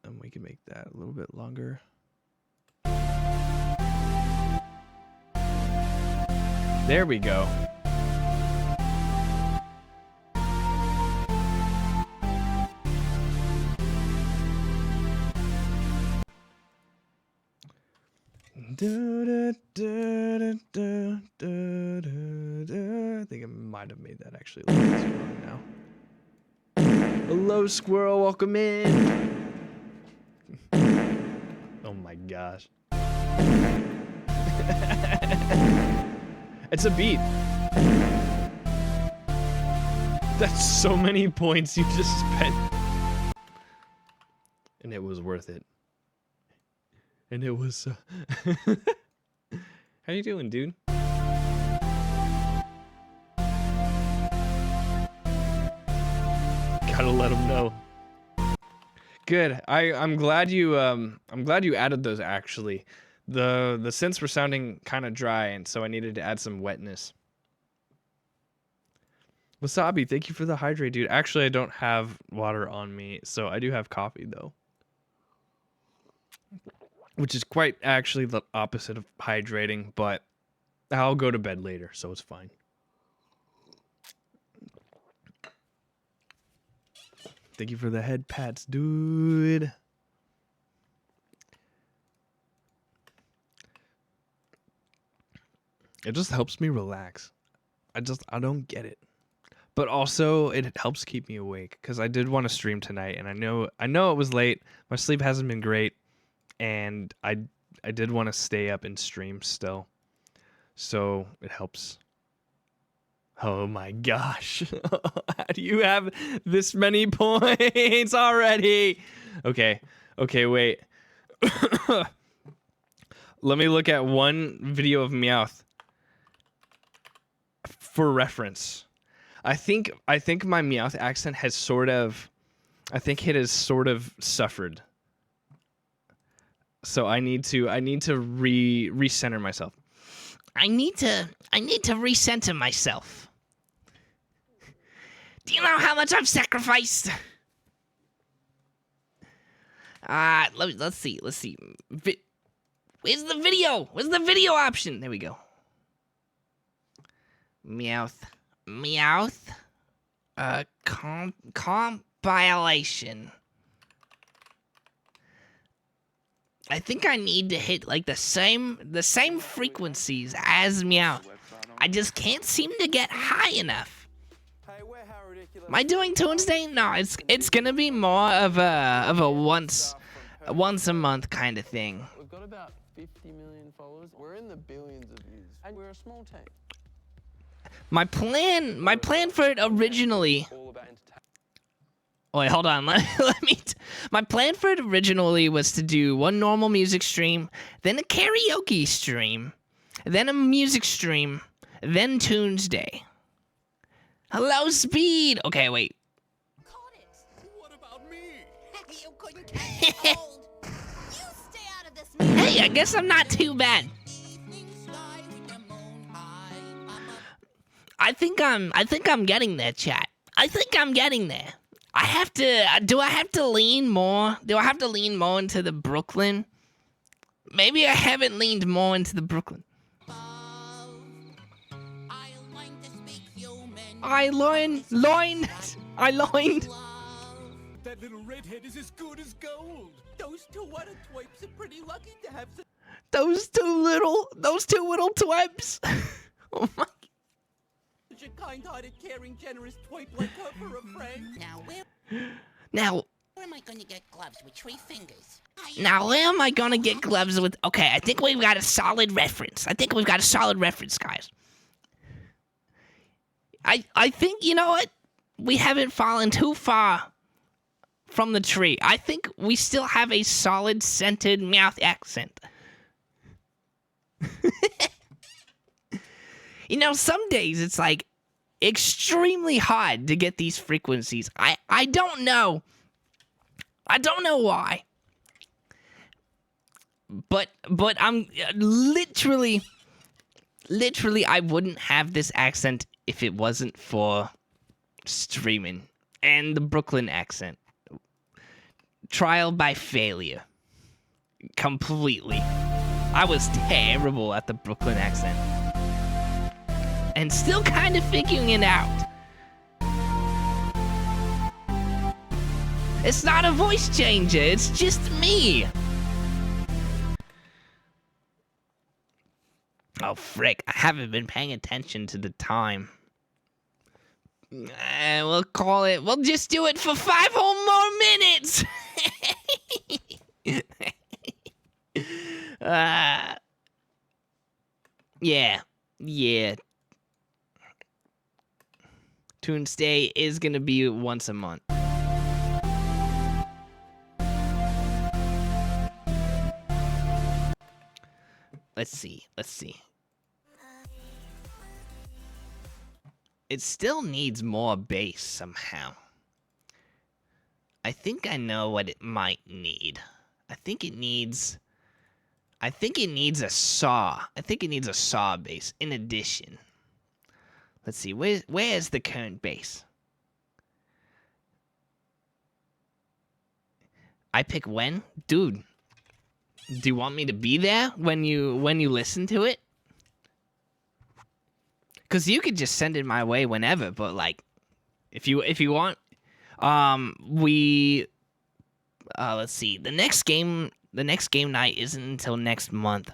And we can make that a little bit longer. There we go. I think I might have made that actually a little bit wrong now. Hello, squirrel. Welcome in. Oh my gosh. It's a beat. That's so many points you just spent. And it was worth it. And it was... How you doing, dude? Gotta let him know. Good. I'm glad you added those actually. The synths were sounding kind of dry, and so I needed to add some wetness. Wasabi, thank you for the hydrate, dude. Actually, I don't have water on me, so I do have coffee though. Which is quite actually the opposite of hydrating, but I'll go to bed later, so it's fine. Thank you for the head pats, dude. It just helps me relax. I don't get it. But also it helps keep me awake because I did want to stream tonight, and I know it was late. My sleep hasn't been great, and I did want to stay up and stream still. So it helps. Oh my gosh. How do you have this many points already? Okay, wait. Let me look at one video of Meowth for reference. I think my Meowth accent has sort of, I think it has sort of suffered. So I need to recenter myself. I need to recenter myself. Do you know how much I've sacrificed? Let's see. Where's the video? Where's the video option? There we go. Meowth. Compilation. I think I need to hit like the same frequencies as Meowth. I just can't seem to get high enough. Am I doing Tuesday? No, it's gonna be more of a once a month kind of thing. We've got about 50 million followers. We're in the billions of views, and we're a small team. My plan for it originally. Wait, hold on. Let me. My plan for it originally was to do one normal music stream, then a karaoke stream, then a music stream, then Tuesday. Hello, Speed. Okay, wait. What about me? You couldn't catch cold. You stay out of this. Hey, I guess I'm not too bad. I think I'm getting there, chat. I think I'm getting there. I have to. Do I have to lean more? Do I have to lean more into the Brooklyn? Maybe I haven't leaned more into the Brooklyn. I learned. That little redhead is as good as gold. Those two water twipes are pretty lucky to have Those two little twibs. Oh my. such a kind-hearted, caring, generous twipe like her for a friend. Now, Where am I going to get gloves with 3 fingers? where am I gonna get gloves with? Okay, I think we've got a solid reference. Guys. I think, you know what? We haven't fallen too far from the tree. I think we still have a solid scented Meowth accent. You know, some days it's like extremely hard to get these frequencies. I don't know. I don't know why. But I'm literally I wouldn't have this accent if it wasn't for streaming and the Brooklyn accent. Trial by failure. Completely. I was terrible at the Brooklyn accent. And still kind of figuring it out. It's not a voice changer, it's just me. Oh, frick, I haven't been paying attention to the time. We'll call it, we'll just do it for 5 whole more minutes. Yeah. Tuesday is gonna be once a month. Let's see. It still needs more bass somehow. I think I know what it might need. I think it needs a saw. I think it needs a saw bass in addition. Let's see, where's the current bass? I pick when? Dude, do you want me to be there when you listen to it? Cause you could just send it my way whenever, but like, if you want, let's see, the next game night isn't until next month.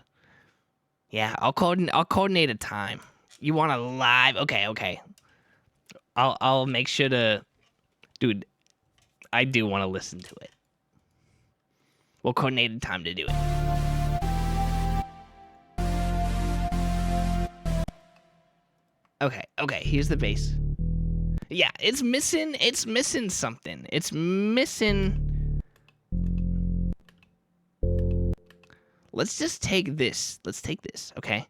Yeah, I'll coordinate a time. You want a live? Okay. I'll make sure to, dude. I do want to listen to it. We'll coordinate a time to do it. Okay, here's the bass. Yeah, it's missing something. It's missing. let's just take this. Let's take this, okay?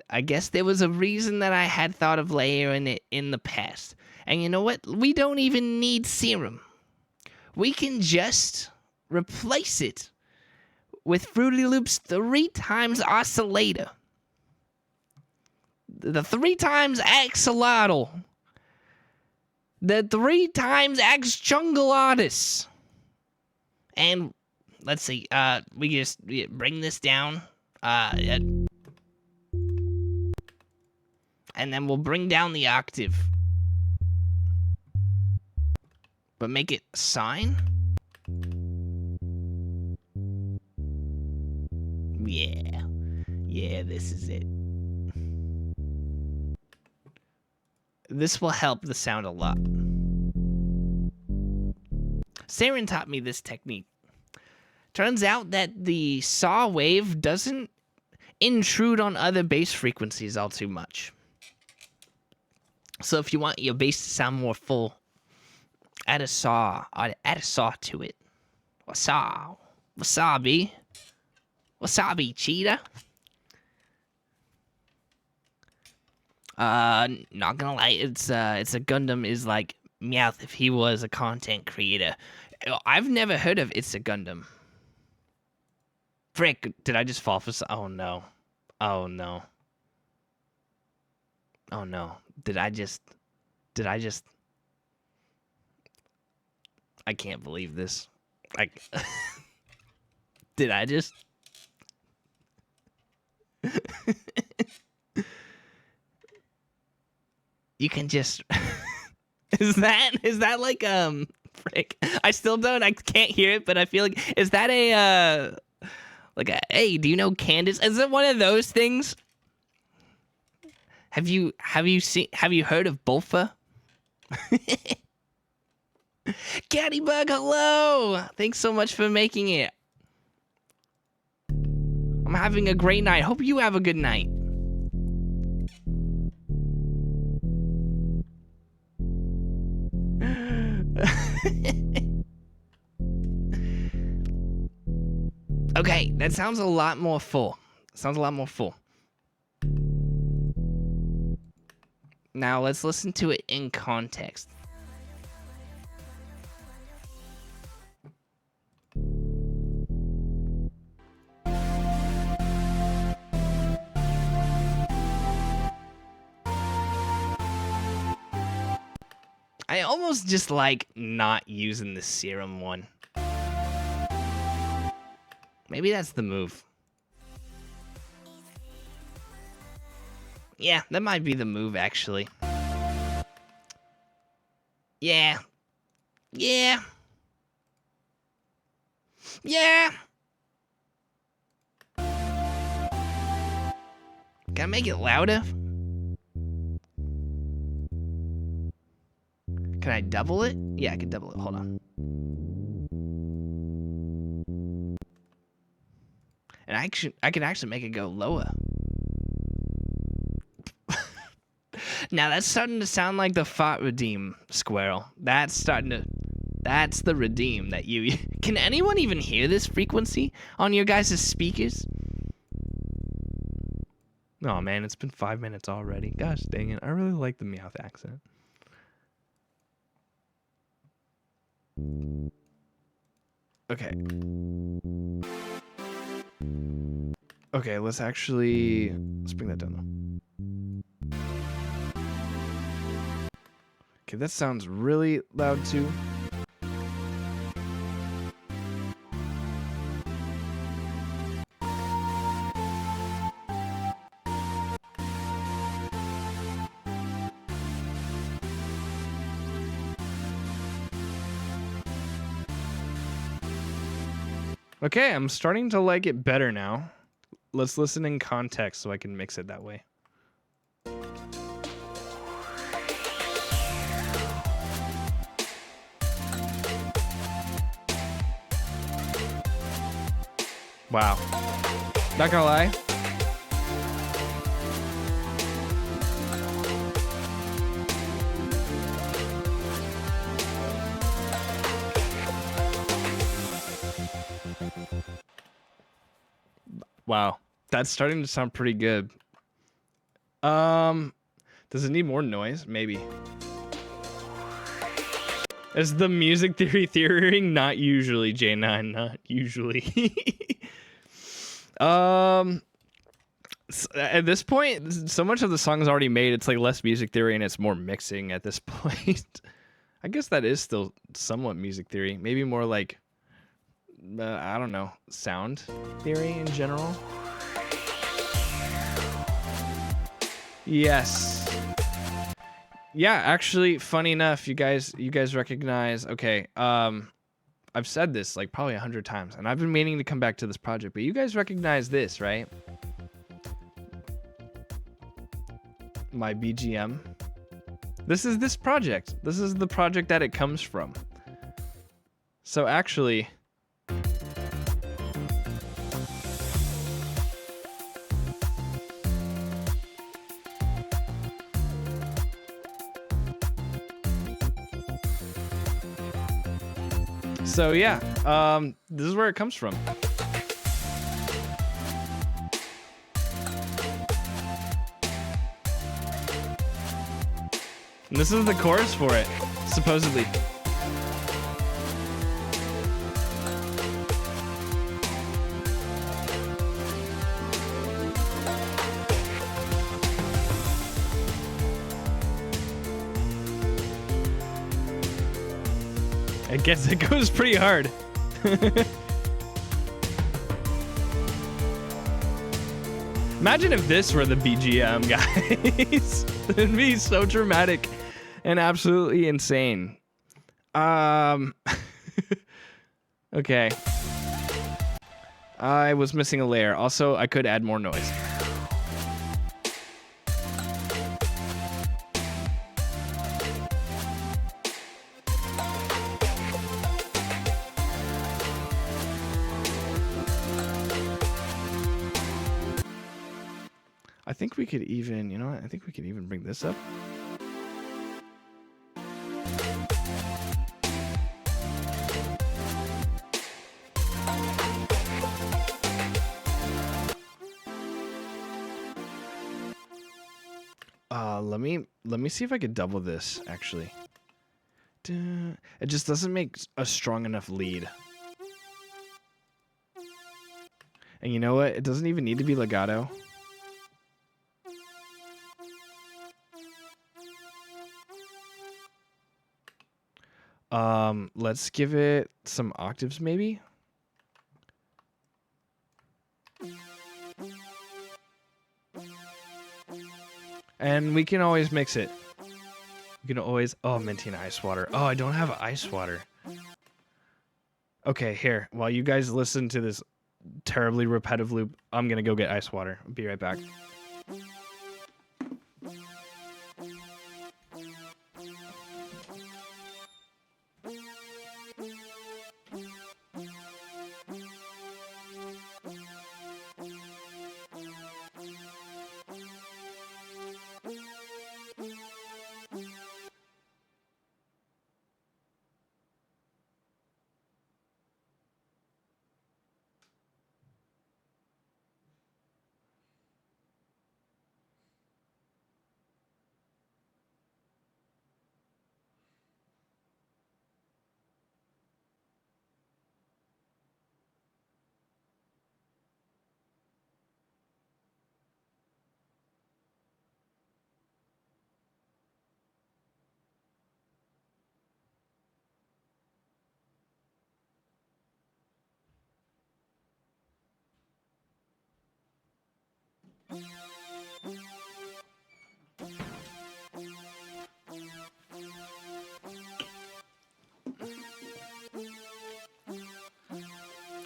I guess there was a reason that I had thought of layering it in the past. And you know what? We don't even need serum. We can just replace it with Fruity Loops 3 times oscillator. The 3 times axolotl. The 3 times axchungulatus. And let's see, we just bring this down. And then we'll bring down the octave. But make it sine? Yeah. Yeah, this is it. This will help the sound a lot. Saren taught me this technique. Turns out that the saw wave doesn't intrude on other bass frequencies all too much. So if you want your bass to sound more full, add a saw to it. Wasabi, cheetah. Not gonna lie, it's a Gundam is like Meowth if he was a content creator. I've never heard of It's a Gundam. Frick, did I just fall for oh no. Oh no. Oh no. Did I just I can't believe this. Did I just You can just is that like frick. I can't hear it, but I feel like is that a hey, do you know Candace? Is it one of those things? Have you heard of Bolfa? Cattybug, hello! Thanks so much for making it. I'm having a great night. Hope you have a good night. Okay, that sounds a lot more full. Now let's listen to it in context. I almost just like not using the serum one. Maybe that's the move. Yeah, that might be the move, actually. Yeah. Yeah. Yeah. Can I make it louder? Can I double it? Yeah, I can double it. Hold on. And I can actually make it go lower. Now that's starting to sound like the Fought Redeem Squirrel. That's the Redeem that you... Can anyone even hear this frequency on your guys' speakers? Oh man, it's been 5 minutes already. Gosh dang it. I really like the Meowth accent. Okay. Okay, let's bring that down though. Okay, that sounds really loud too. Okay, I'm starting to like it better now. Let's listen in context so I can mix it that way. Wow. Not gonna lie. Wow, that's starting to sound pretty good. Does it need more noise? Maybe. Is the music theory theorying? Not usually, J9, not usually. At this point, so much of the song's already made, it's like less music theory and it's more mixing at this point. I guess that is still somewhat music theory. Maybe more like, I don't know, sound theory in general. Yes. Yeah, actually, funny enough, you guys recognize, okay, I've said this like probably 100 times, and I've been meaning to come back to this project, but you guys recognize this, right? My BGM. This is this project. This is the project that it comes from. So actually, so yeah, this is where it comes from. And this is the chorus for it, supposedly. I guess it goes pretty hard. Imagine if this were the BGM, guys. It'd be so dramatic and absolutely insane. Okay. I was missing a layer. Also, I could add more noise. I think we could even, you know what? I think we could even bring this up. Let me see if I could double this actually. It just doesn't make a strong enough lead. And you know what? It doesn't even need to be legato. Let's give it some octaves maybe. And we can always mix it. We can always, oh, minty and ice water. Oh, I don't have ice water. Okay, here, while you guys listen to this terribly repetitive loop, I'm gonna go get ice water. I'll be right back.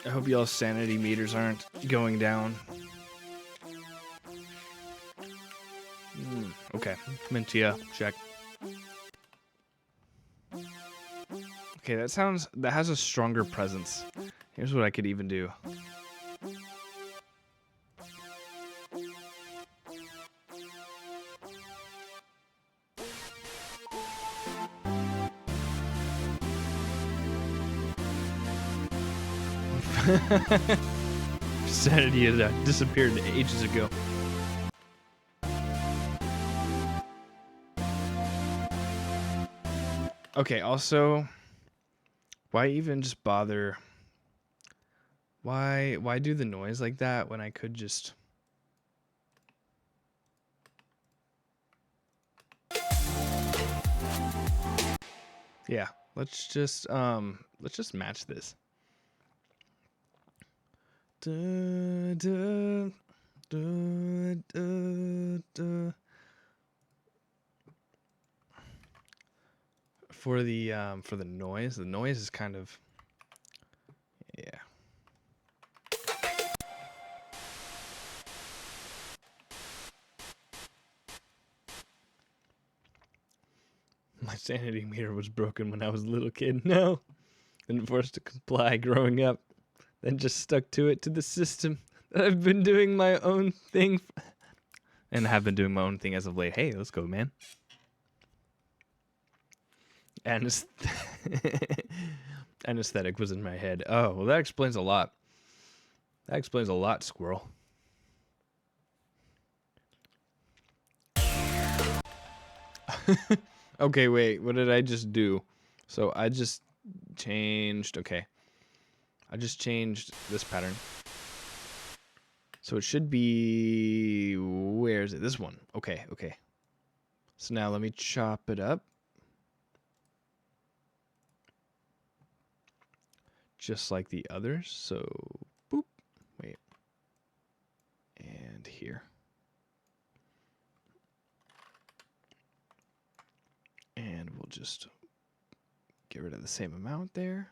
I hope y'all's sanity meters aren't going down. Okay, Mintia, check. Okay, that has a stronger presence. Here's what I could even do. sanity had disappeared ages ago. Okay, also, why even just bother? Why do the noise like that when I could just... Yeah, let's just match this. Da, da, da, da, da. For the noise is kind of, yeah. My sanity meter was broken when I was a little kid. No. And forced to comply growing up. Then just stuck to the system that I've been doing my own thing. And have been doing my own thing as of late. Hey, let's go, man. Anesthetic was in my head. Oh, well, that explains a lot. That explains a lot, squirrel. Okay, wait. What did I just do? So I just changed. Okay. I just changed this pattern. So it should be... Where is it? This one. Okay, okay. So now let me chop it up. Just like the others. So, boop. Wait. And here. And we'll just get rid of the same amount there.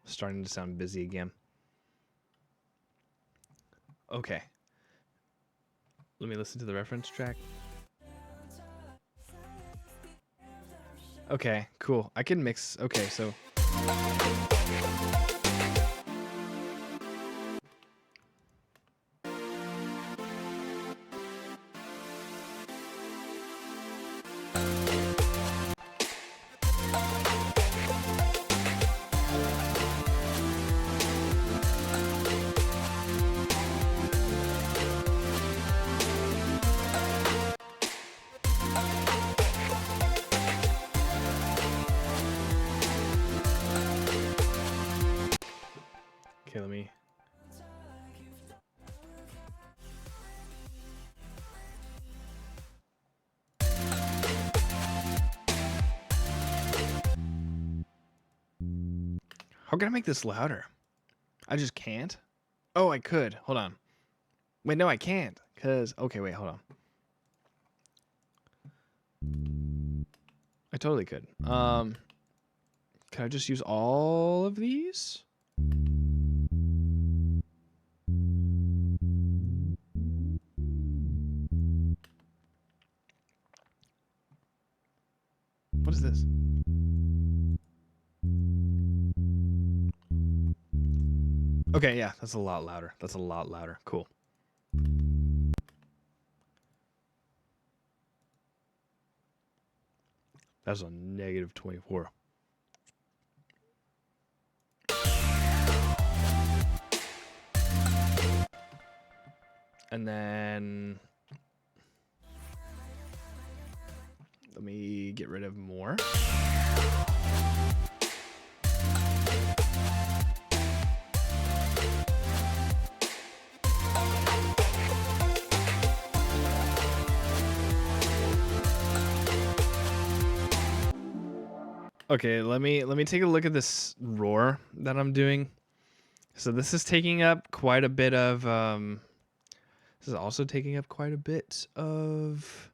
Starting to sound busy again. Okay. Let me listen to the reference track. Okay, cool. I can mix. Okay, so. Okay, let me. How can I make this louder? I just can't. Oh, I could. Hold on. Wait, no, I can't. Cause okay, wait, hold on. I totally could. Can I just use all of these? What is this? Okay, yeah, that's a lot louder. That's a lot louder. Cool. That's a negative 24. And then let me get rid of more. Okay, let me take a look at this roar that I'm doing. So this is taking up quite a bit of this is also taking up quite a bit of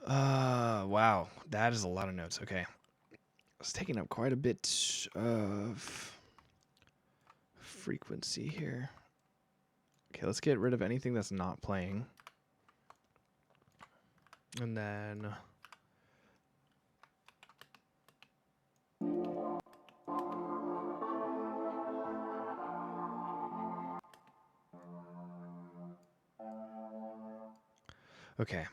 wow, that is a lot of notes. Okay. It's taking up quite a bit of frequency here. Okay, let's get rid of anything that's not playing. And then Okay.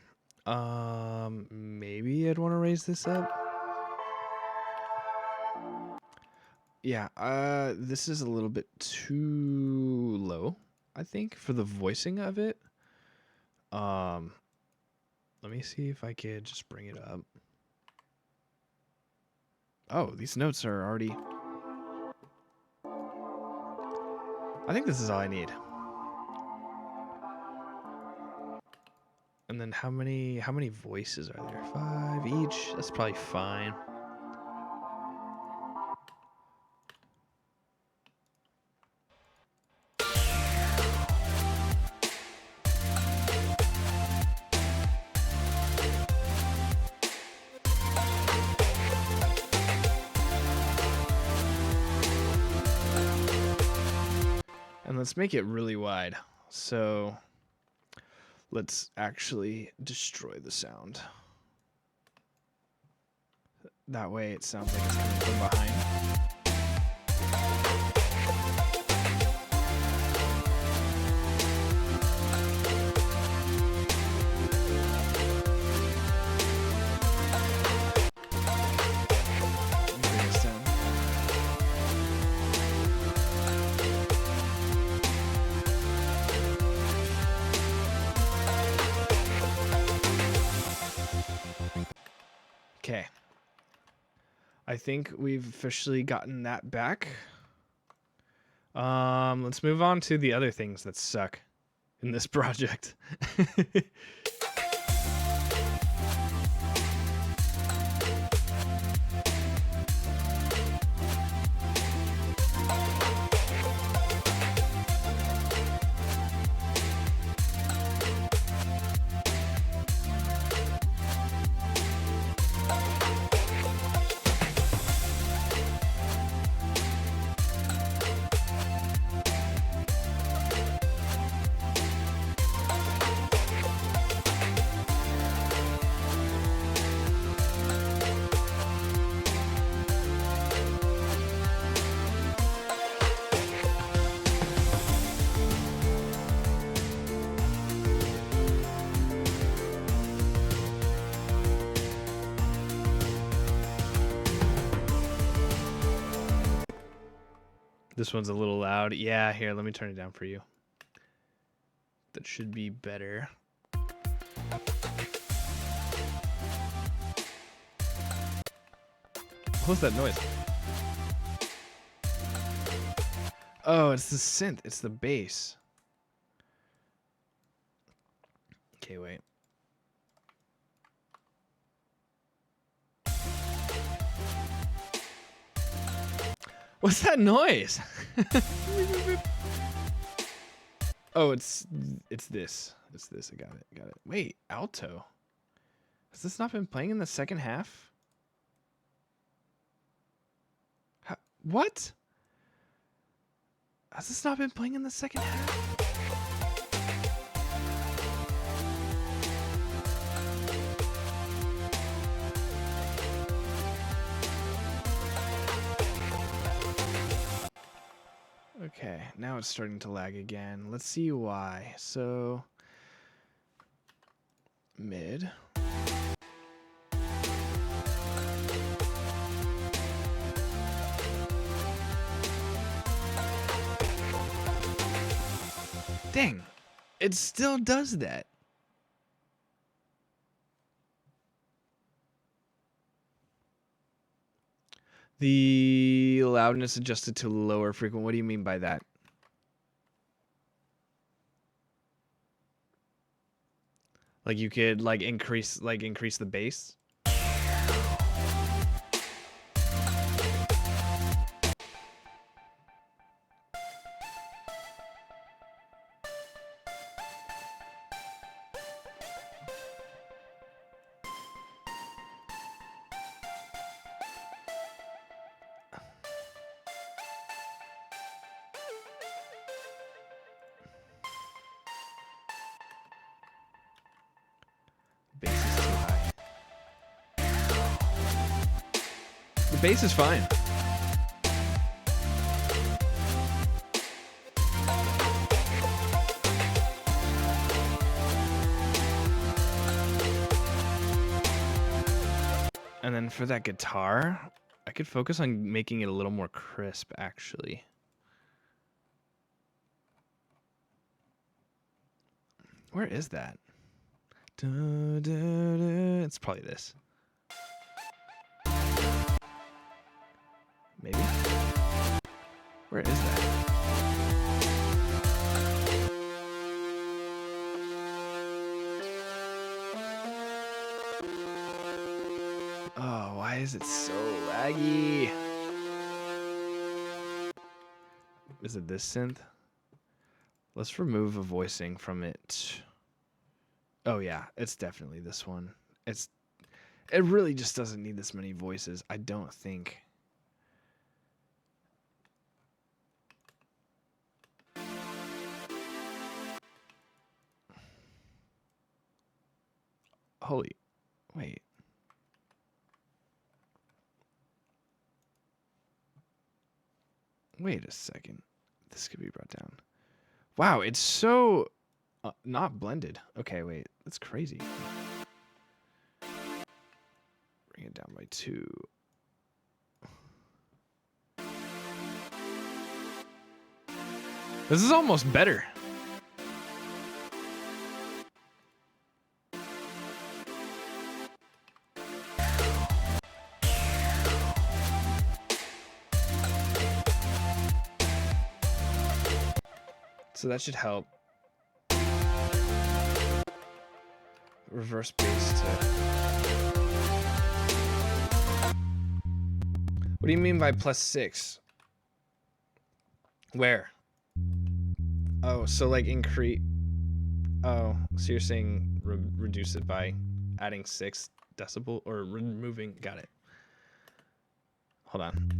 Maybe I'd want to raise this up. Yeah, this is a little bit too low, I think, for the voicing of it. Let me see if I could just bring it up. Oh, these notes are already... I think this is all I need. And then how many voices are there? 5 each. That's probably fine. And let's make it really wide. So let's actually destroy the sound. That way it sounds like it's coming from behind. Let me bring this down. Okay. I think we've officially gotten that back. Let's move on to the other things that suck in this project. This one's a little loud. Yeah, here, let me turn it down for you. That should be better. What's that noise? Oh, it's the synth. It's the bass. Okay, wait. What's that noise? Oh, it's this. It's this. I got it. Got it. Wait, alto. Has this not been playing in the second half? What? Has this not been playing in the second half? Okay, now it's starting to lag again. Let's see why. So, mid. Dang, it still does that. The loudness adjusted to lower frequency. What do you mean by that? Like you could increase the bass? Bass is too high. The bass is fine. And then for that guitar, I could focus on making it a little more crisp, actually. Where is that? It's probably this. Maybe? Where is that? Oh, why is it so laggy? Is it this synth? Let's remove a voicing from it. Oh yeah, it's definitely this one. It really just doesn't need this many voices, I don't think. Holy, wait. Wait a second. This could be brought down. Wow, it's so not blended. Okay, wait. That's crazy. Bring it down by 2. This is almost better. So that should help. Reverse bass to... What do you mean by +6? Where? Oh, so like increase... Oh, so you're saying reduce it by adding 6 decibel or removing... Got it. Hold on.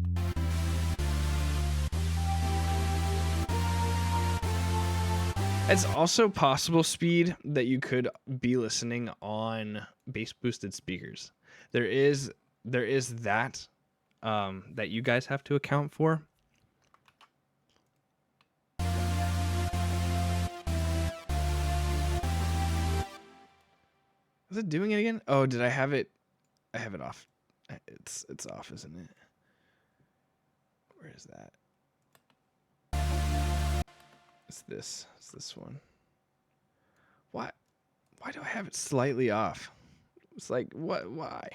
It's also possible, Speed, that you could be listening on bass boosted speakers. There is that that you guys have to account for. Is it doing it again? Oh, did I have it? I have it off. It's off, isn't it? Where is that? It's this one. Why do I have it slightly off? It's like, what? Why?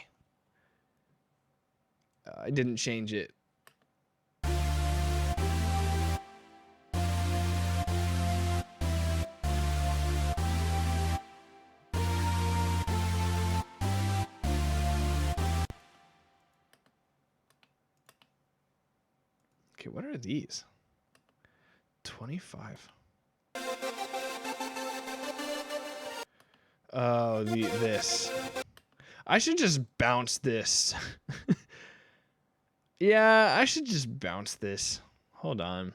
I didn't change it. Okay, what are these? 25. Oh, this. I should just bounce this. Yeah, I should just bounce this. Hold on.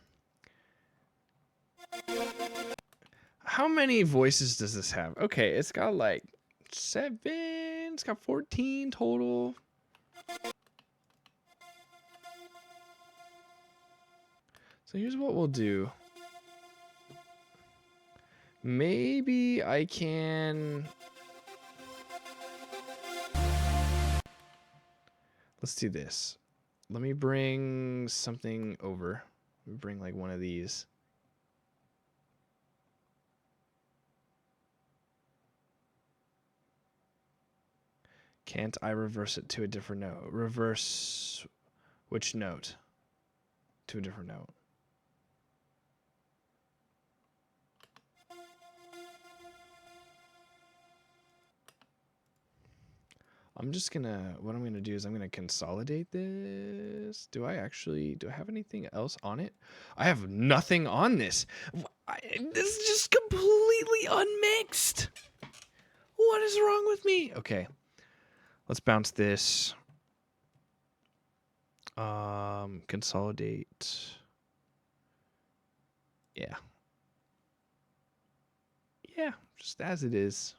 How many voices does this have? Okay, it's got like 7. It's got 14 total. So here's what we'll do. Maybe I can... Let's do this. Let me bring something over. Let me bring like one of these. Can't I reverse it to a different note? Reverse which note? To a different note. I'm just gonna, what I'm gonna do is I'm gonna consolidate this. Do I have anything else on it? I have nothing on this. This is just completely unmixed. What is wrong with me? Okay, let's bounce this. Consolidate. Yeah. Yeah, just as it is.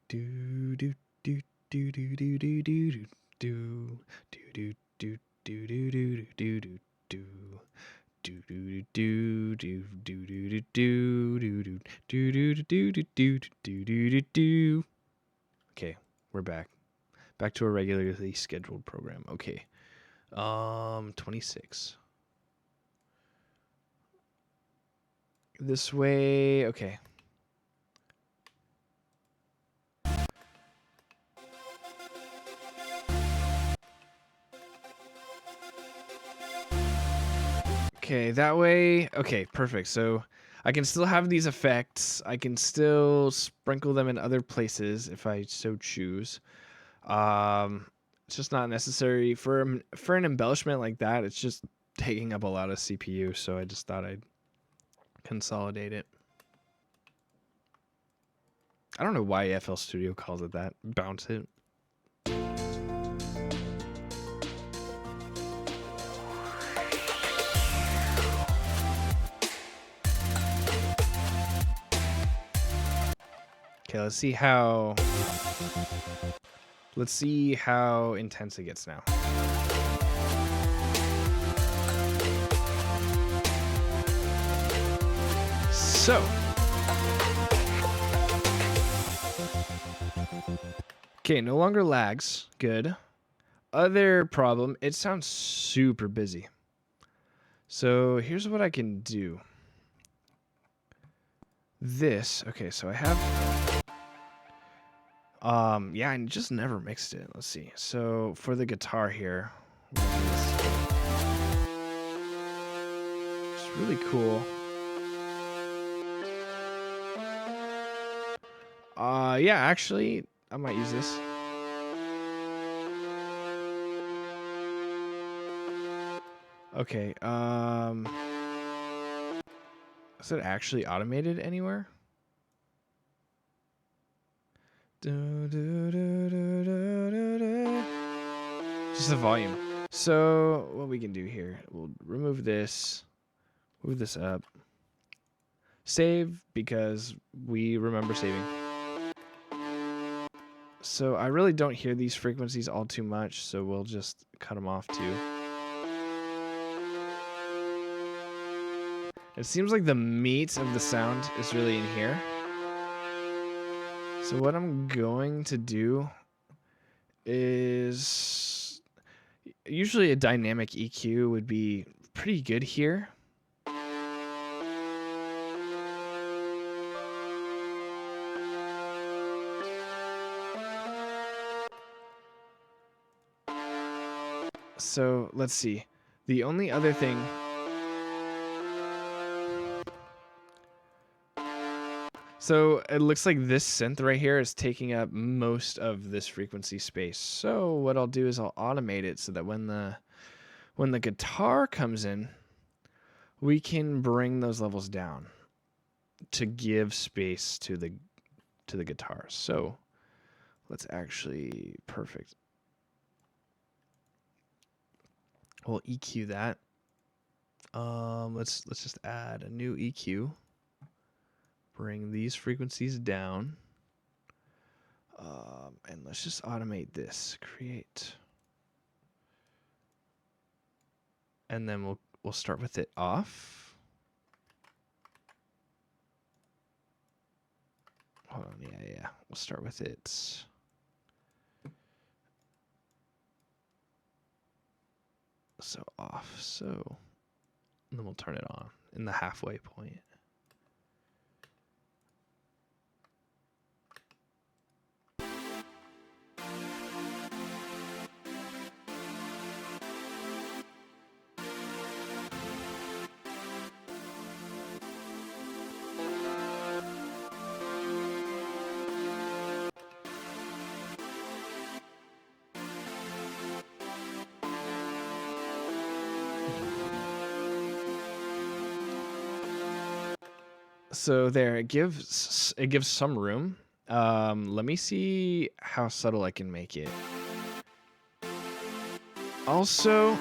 Do do do do do do do do do do do do do do do do do. Do do do do do do do do do do do do do do do do do do. Okay, we're back. Back to a regularly scheduled program. Okay. 26. This way. Okay. Okay, that way. Okay, perfect. So I can still have these effects. I can still sprinkle them in other places if I so choose. It's just not necessary for an embellishment like that. It's just taking up a lot of CPU, so I just thought I'd consolidate it. I don't know why FL Studio calls it that. Bounce it. Okay, let's see how intense it gets now. So, okay, no longer lags. Good. Other problem, it sounds super busy. So here's what I can do. This, okay, so I have, yeah, I just never mixed it. Let's see. So for the guitar here, it's really cool. Yeah, actually, I might use this. Okay, is it actually automated anywhere? Just the volume. So what we can do here, we'll remove this, move this up, save because we remember saving. So I really don't hear these frequencies all too much, so we'll just cut them off too. It seems like the meat of the sound is really in here. So what I'm going to do is, usually a dynamic EQ would be pretty good here. So let's see. The only other thing, so it looks like this synth right here is taking up most of this frequency space. So what I'll do is I'll automate it so that when the guitar comes in, we can bring those levels down to give space to the guitar. So let's actually, perfect. We'll EQ that. Let's just add a new EQ. Bring these frequencies down. And let's just automate this. Create. And then we'll start with it off. Hold on, yeah. We'll start with it. So off. So, and then we'll turn it on in the halfway point. So there, it gives some room. Let me see how subtle I can make it. Also,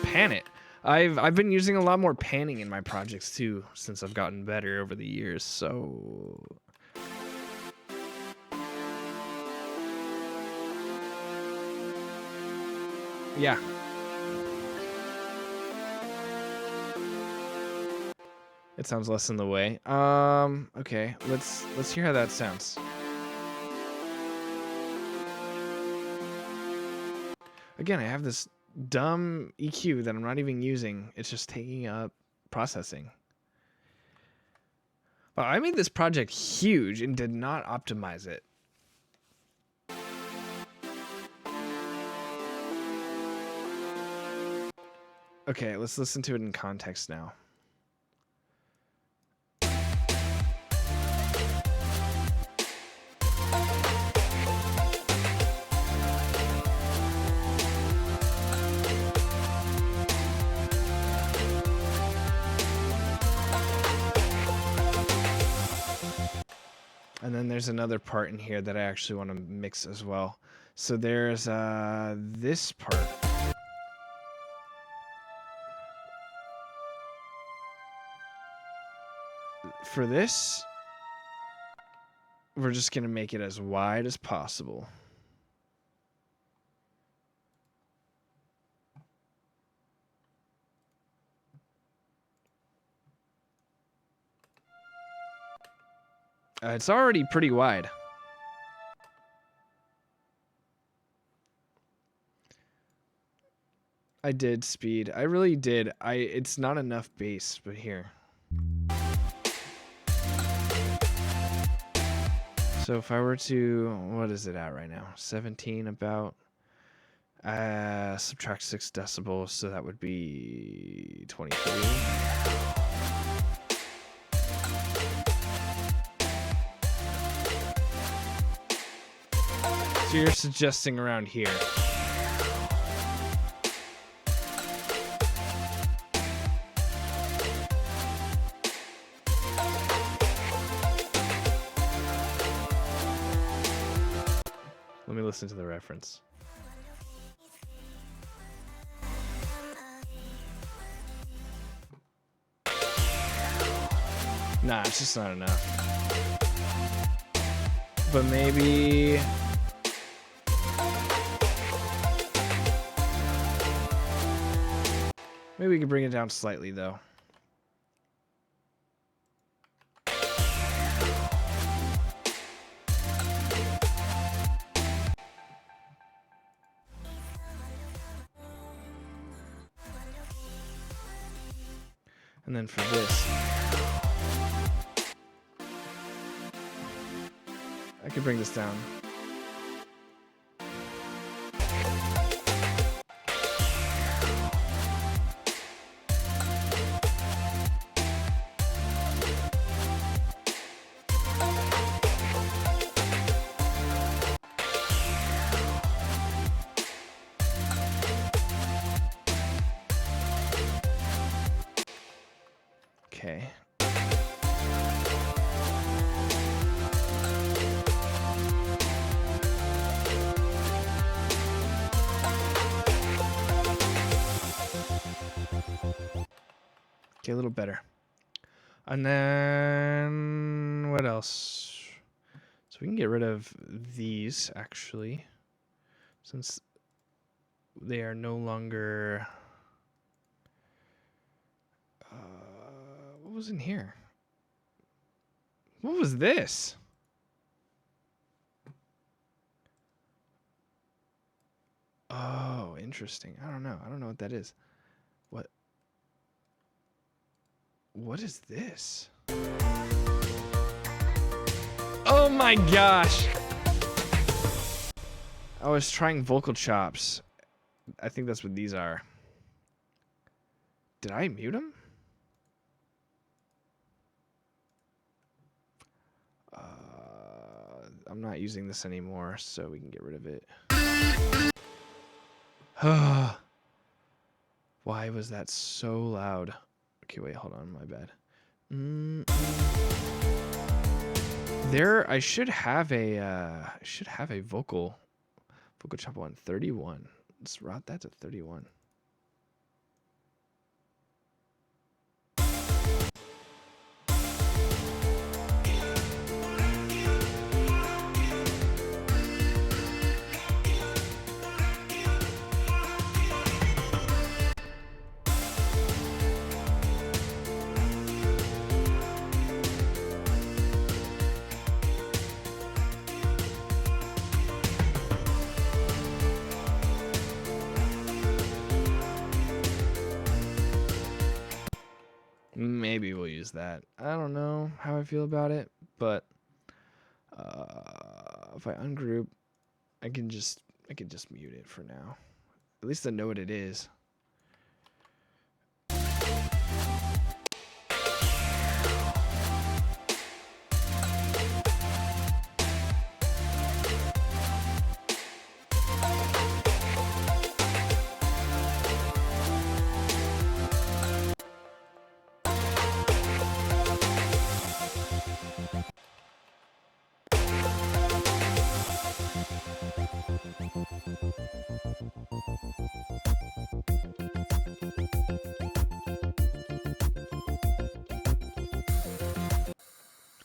pan it. I've been using a lot more panning in my projects too since I've gotten better over the years. So yeah. It sounds less in the way. Okay, let's hear how that sounds. Again, I have this dumb EQ that I'm not even using. It's just taking up processing. Well, I made this project huge and did not optimize it. Okay, let's listen to it in context now. And then there's another part in here that I actually want to mix as well. So there's this part. For this, we're just going to make it as wide as possible. It's already pretty wide. I did speed. I really did. It's not enough bass, but here. So if I were to, what is it at right now? 17 about. Subtract 6 decibels, so that would be 23. So you're suggesting around here. Let me listen to the reference. Nah, it's just not enough. But maybe... maybe we can bring it down slightly, though. And then for this, I could bring this down. Okay. Okay, a little better. And then what else? So we can get rid of these actually, since they are no longer. What was in here? What was this? Oh, interesting. I don't know. I don't know what that is. What is this? Oh my gosh. I was trying vocal chops. I think that's what these are. Did I mute them? I'm not using this anymore, so we can get rid of it. Why was that so loud? Okay, wait, hold on, my bad. There, I should have a vocal chop on 31. Let's route that to 31. Maybe we'll use that. I don't know how I feel about it, but if I ungroup, I can just mute it for now. At least I know what it is.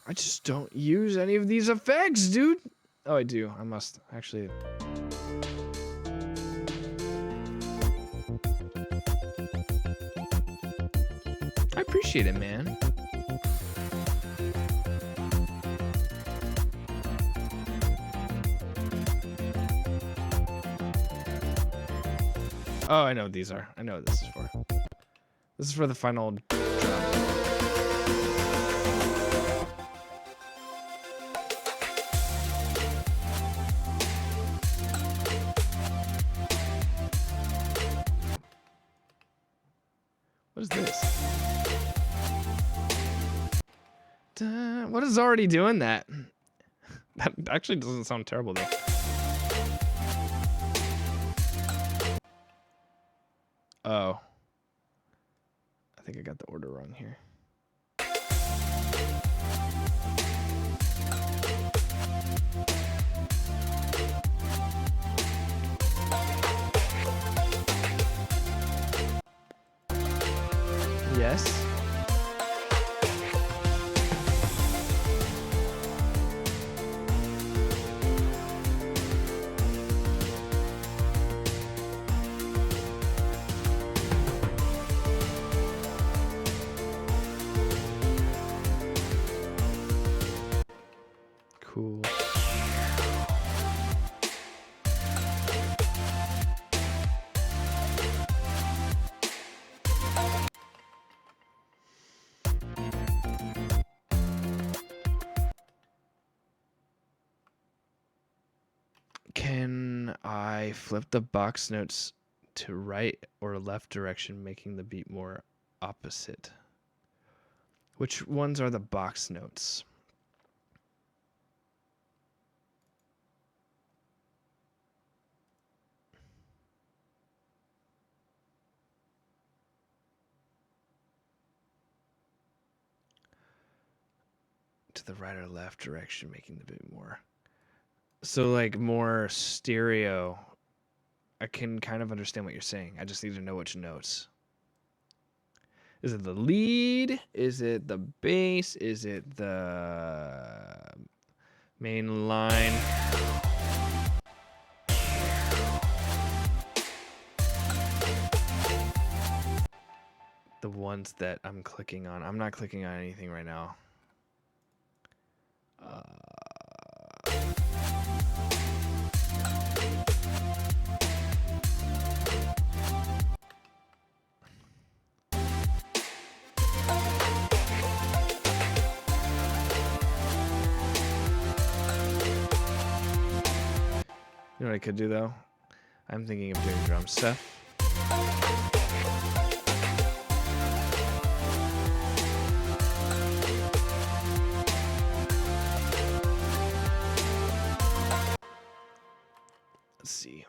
I just don't use any of these effects, dude. Oh, I do. I must actually. I appreciate it, man. Oh, I know what these are. I know what this is for. This is for the final drum. What is this? What is already doing that? That actually doesn't sound terrible though. Oh. I think I got the order wrong here. Yes. Cool. Can I flip the box notes to right or left direction, making the beat more opposite? Which ones are the box notes? To the right or left direction, making the beat more. So like more stereo. I can kind of understand what you're saying. I just need to know which notes. Is it the lead? Is it the bass? Is it the main line? The ones that I'm clicking on. I'm not clicking on anything right now. You know what I could do though? I'm thinking of doing drum stuff. Let's see.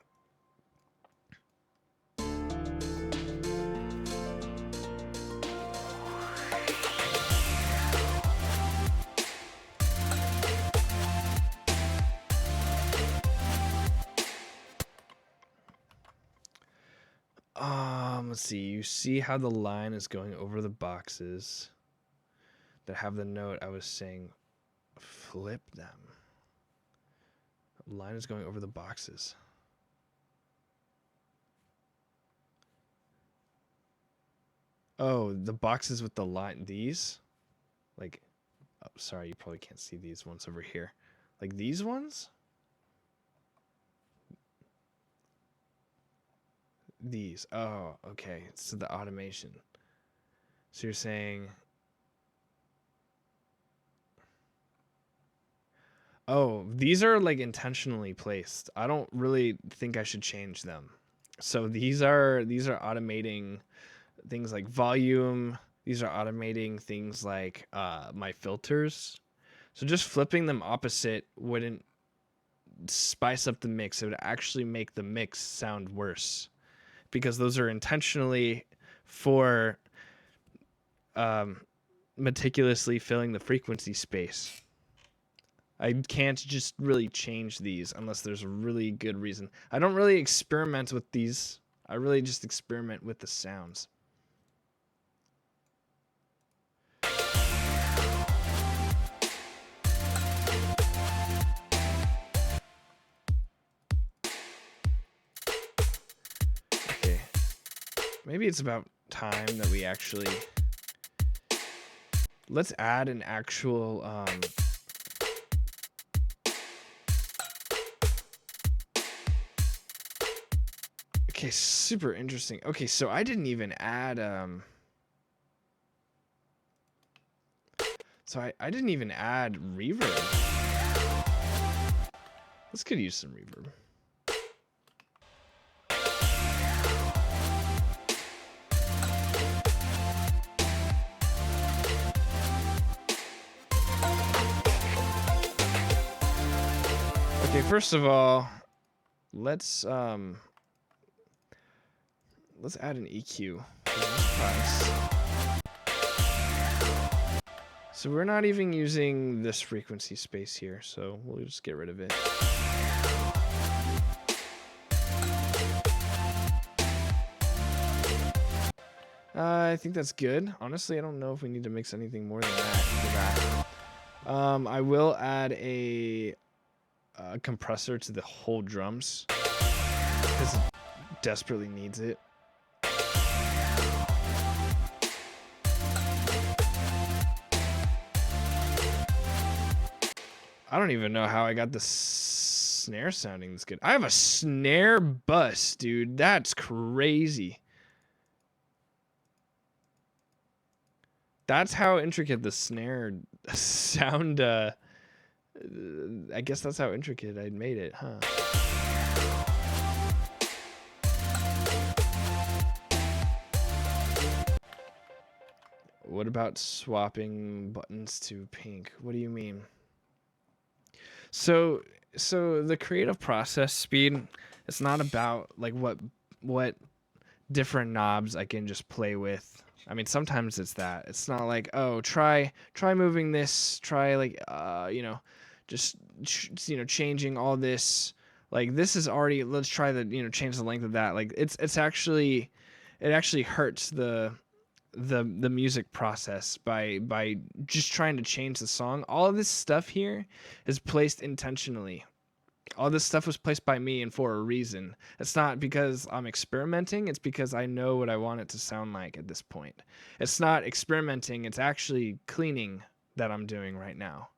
Let's see. You see how the line is going over the boxes that have the note I was saying flip them. The line is going over the boxes. Oh, the boxes with the line, these? Like, oh, sorry, you probably can't see these ones over here. Like these ones? These. Oh, okay. So the automation. So you're saying, oh, these are like intentionally placed. I don't really think I should change them. So these are automating things like volume. These are automating things like my filters. So just flipping them opposite wouldn't spice up the mix. It would actually make the mix sound worse, because those are intentionally for meticulously filling the frequency space. I can't just really change these unless there's a really good reason. I don't really experiment with these. I really just experiment with the sounds. Okay. Maybe it's about time that we actually... Let's add an actual... Okay, super interesting. Okay, so I didn't even add I didn't even add reverb. Let's could use some reverb. Okay, first of all, let's add an EQ. So we're not even using this frequency space here, so we'll just get rid of it. I think that's good. Honestly, I don't know if we need to mix anything more than that for that. I will add a compressor to the whole drums because it desperately needs it. I don't even know how I got the snare sounding this good. I have a snare bus, dude. That's crazy. That's how intricate the snare sound. I guess that's how intricate I'd made it, huh? What about swapping buttons to pink? What do you mean? So the creative process speed, it's not about like what different knobs I can just play with. I mean, sometimes it's that. It's not like, oh, try moving this, try like just changing all this. Like this is already, let's try the change the length of that. Like it actually hurts the music process by just trying to change the song. All of this stuff here is placed intentionally. All this stuff was placed by me and for a reason. It's not because I'm experimenting, it's because I know what I want it to sound like at this point. It's not experimenting, it's actually cleaning that I'm doing right now.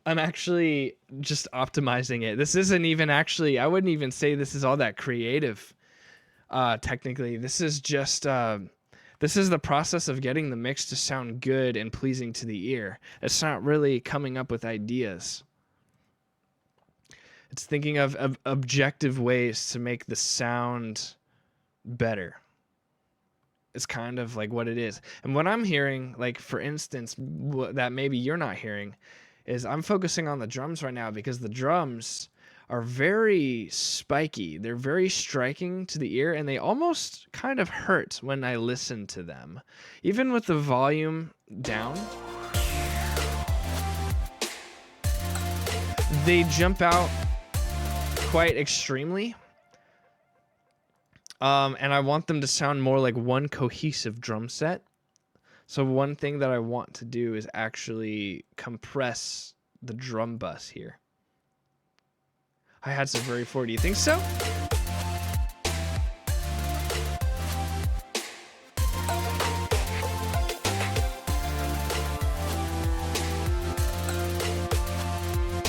I'm actually just optimizing it. This isn't even actually, I wouldn't even say this is all that creative. Technically, this is just this is the process of getting the mix to sound good and pleasing to the ear. It's not really coming up with ideas. It's thinking of objective ways to make the sound better. It's kind of like what it is. And what I'm hearing, like for instance, that maybe you're not hearing, is I'm focusing on the drums right now because the drums are very spiky. They're very striking to the ear, and they almost kind of hurt when I listen to them. Even with the volume down, they jump out quite extremely. And I want them to sound more like one cohesive drum set. So one thing that I want to do is actually compress the drum bus here. Hi-hats are very 4. Do you think so?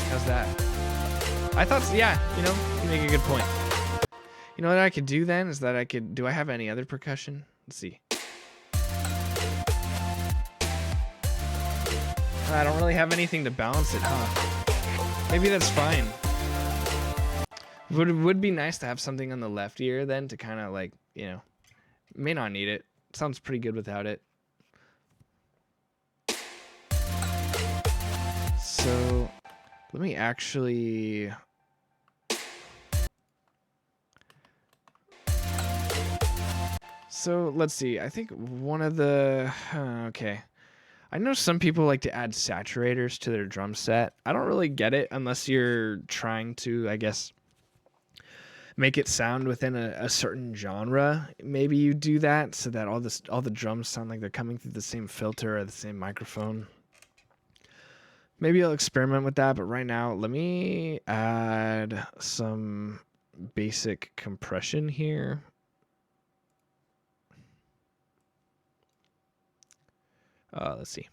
How's that? I thought, yeah, you make a good point. You know what I could do then is that do I have any other percussion? Let's see. I don't really have anything to balance it, huh? Maybe that's fine. Would be nice to have something on the left ear then to kind of like, you know, may not need it. Sounds pretty good without it. So let me actually... So let's see. I think one of the... okay. I know some people like to add saturators to their drum set. I don't really get it unless you're trying to, I guess, make it sound within a certain genre. Maybe you do that so that all the drums sound like they're coming through the same filter or the same microphone. Maybe I'll experiment with that, but right now let me add some basic compression here. Let's see.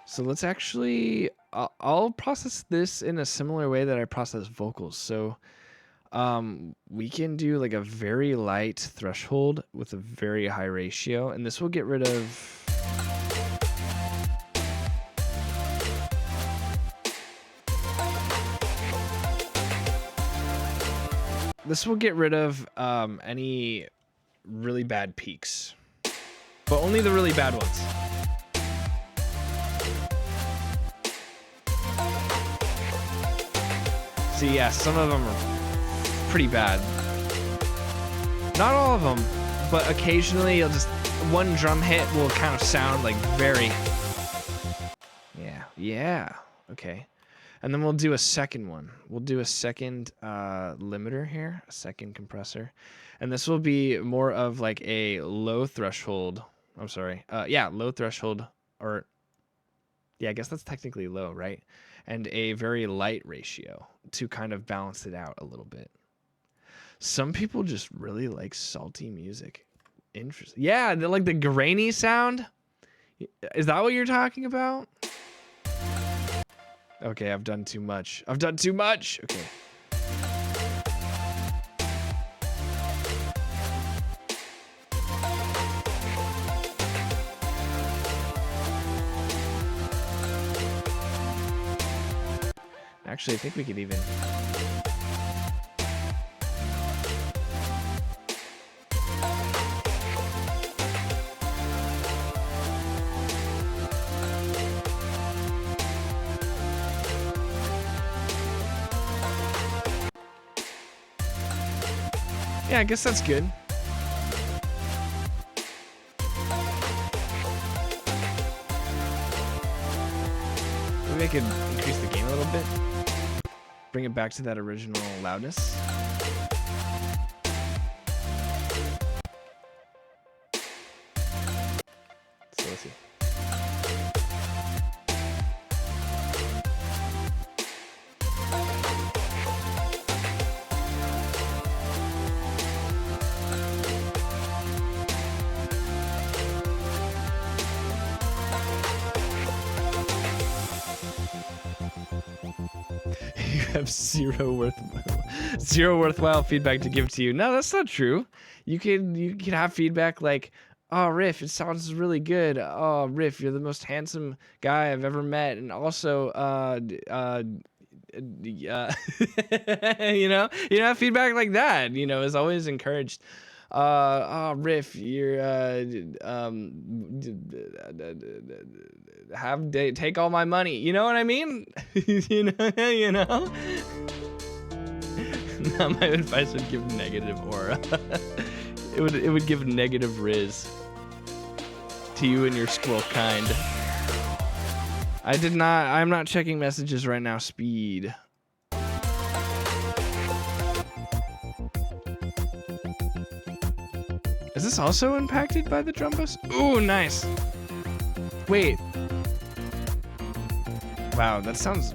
So let's actually, I'll process this in a similar way that I process vocals. So we can do like a very light threshold with a very high ratio, and this will get rid of... This will get rid of any really bad peaks, but only the really bad ones. See, yeah, some of them are pretty bad. Not all of them, but occasionally you'll just... one drum hit will kind of sound like very... Yeah, okay. And then we'll do a second one. We'll do a second limiter here, a second compressor. And this will be more of like a low threshold. I'm sorry. Yeah, low threshold, or yeah, I guess that's technically low, right? And a very light ratio to kind of balance it out a little bit. Some people just really like salty music. Interesting. Yeah, like the grainy sound. Is that what you're talking about? Okay, I've done too much. I've done too much. Okay. Actually, I think we could even... Yeah, I guess that's good. Maybe I could increase the gain a little bit. Bring it back to that original loudness. So let's see. You have zero worthwhile feedback to give to you. No, that's not true. You can have feedback like, "Oh, Riff, it sounds really good. Oh, Riff, you're the most handsome guy I've ever met." And also, you know, feedback like that, you know, is always encouraged. Oh, Riff, you're take all my money. You know what I mean? you know. Now my advice would give negative aura. it would give negative riz to you and your squirrel kind. I'm not checking messages right now. Speed. Is this also impacted by the drum bus? Ooh, nice. Wait. Wow, that sounds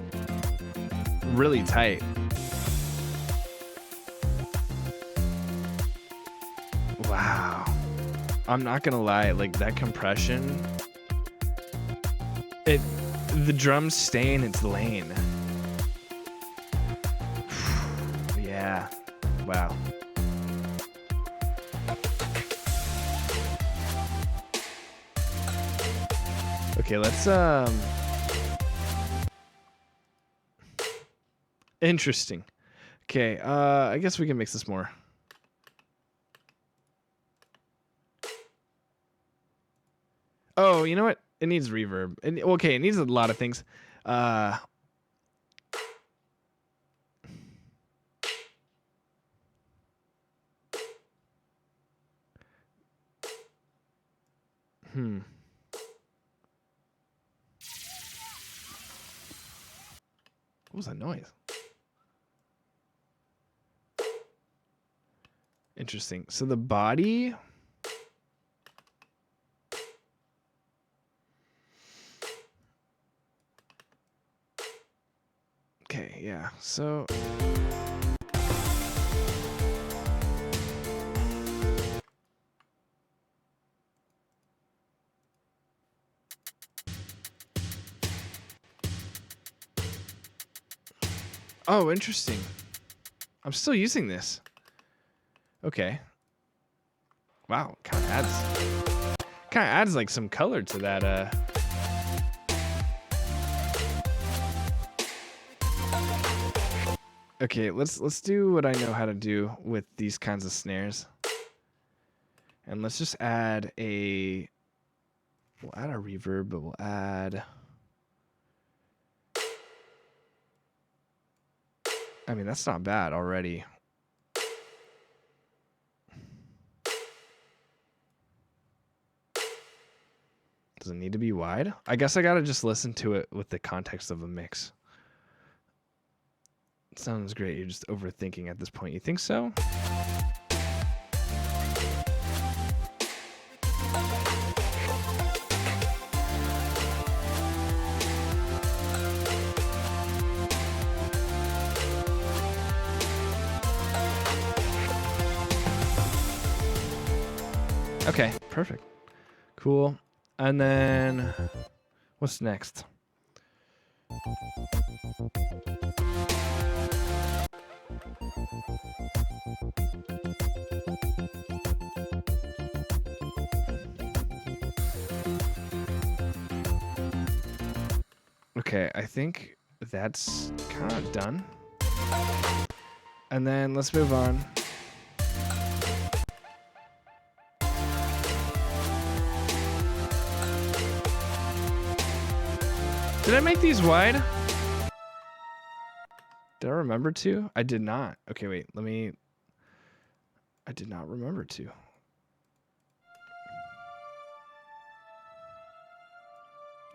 really tight. Wow. I'm not gonna lie, like that compression, the drums stay in its lane. Yeah. Wow. Okay, let's interesting. Okay, I guess we can mix this more. Oh, you know what? It needs reverb. Okay, it needs a lot of things. What was that noise? Interesting. So the body. Okay, yeah. So oh, interesting. I'm still using this. Okay. Wow, kind of adds like some color to that Okay, let's do what I know how to do with these kinds of snares. And let's just add a reverb, but we'll add I mean, that's not bad already. Does it need to be wide? I guess I gotta just listen to it with the context of a mix. It sounds great. You're just overthinking at this point. You think so? Okay, perfect. Cool. And then what's next? Okay, I think that's kind of done. And then let's move on. Did I make these wide? Did I remember to? I did not. Okay, wait. I did not remember to.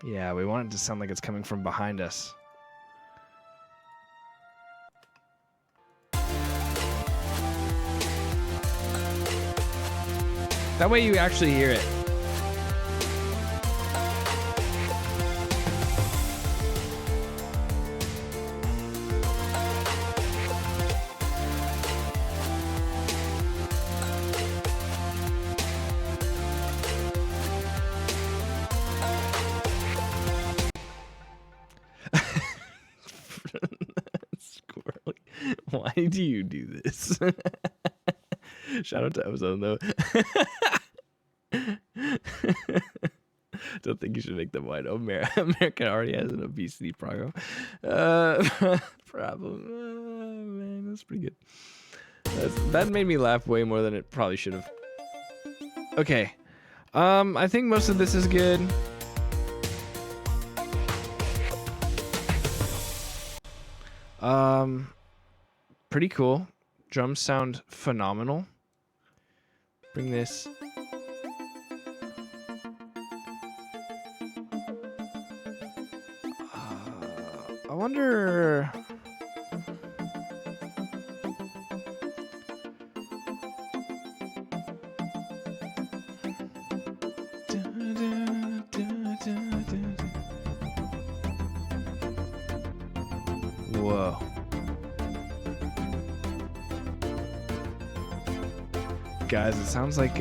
Yeah, we want it to sound like it's coming from behind us. That way you actually hear it. Squirrely. Why do you do this? Shout out to Ozone though. Don't think you should make them wide. America already has an obesity problem. Man, that's pretty good. That made me laugh way more than it probably should have. Okay. I think most of this is good. Pretty cool. Drums sound phenomenal. Bring this. I wonder. Whoa. Guys, it sounds like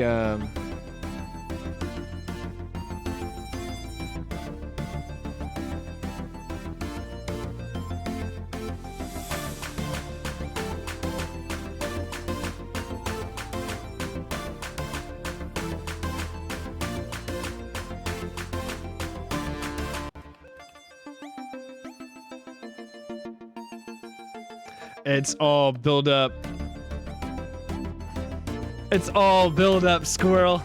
It's all build up. It's all build up, squirrel.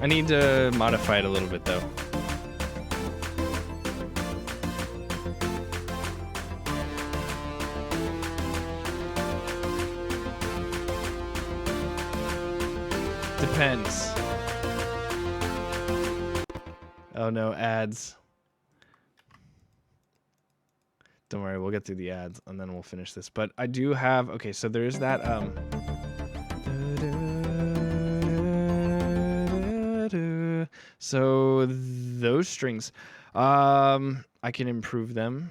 I need to modify it a little bit though. Depends. Oh no, ads. Don't worry, we'll get through the ads and then we'll finish this. But I do have, okay, so there is that so those strings, I can improve them.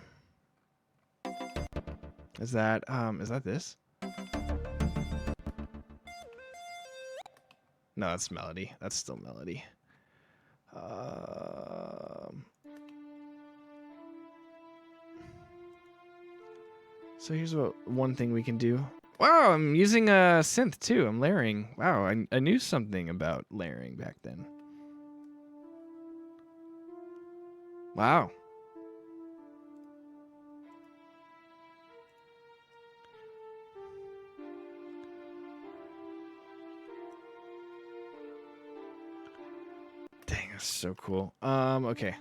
Is that this? No, that's melody. That's still melody. So here's one thing we can do. Wow, I'm using a synth too. I'm layering. Wow, I knew something about layering back then. Wow. Dang, that's so cool. Okay.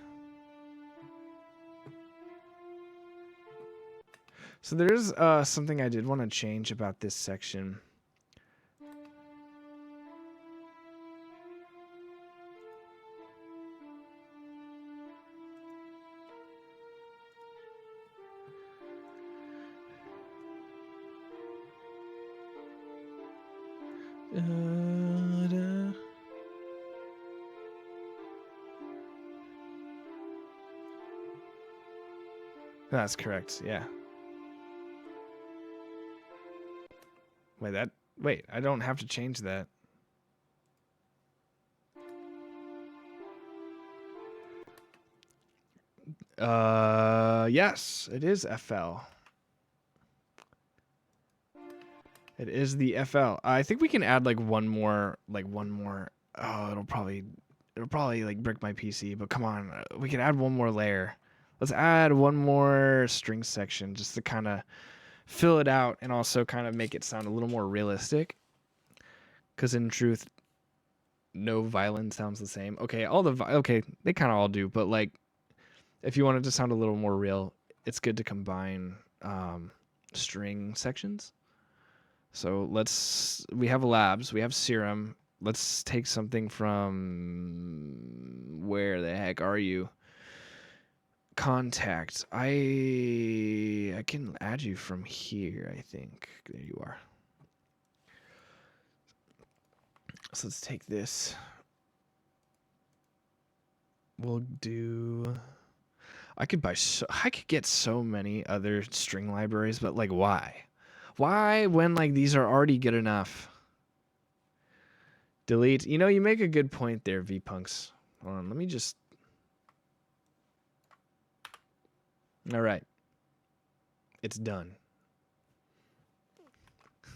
So there's something I did want to change about this section. That's correct, yeah. Wait, I don't have to change that. Yes, it is FL. It is the FL. I think we can add like one more. Oh, it'll probably like brick my PC, but come on, we can add one more layer. Let's add one more string section just to kind of fill it out and also kind of make it sound a little more realistic. Because in truth, no violin sounds the same. Okay, they kind of all do, but like, if you want it to sound a little more real, it's good to combine string sections. So we have labs, we have serum. Let's take something from, where the heck are you? Contact. I can add you from here, I think. There you are. So let's take this. We'll do, I could get so many other string libraries, but like why? Why when like these are already good enough? Delete. You know, you make a good point there, vpunks. Hold on, let me just. All right. It's done.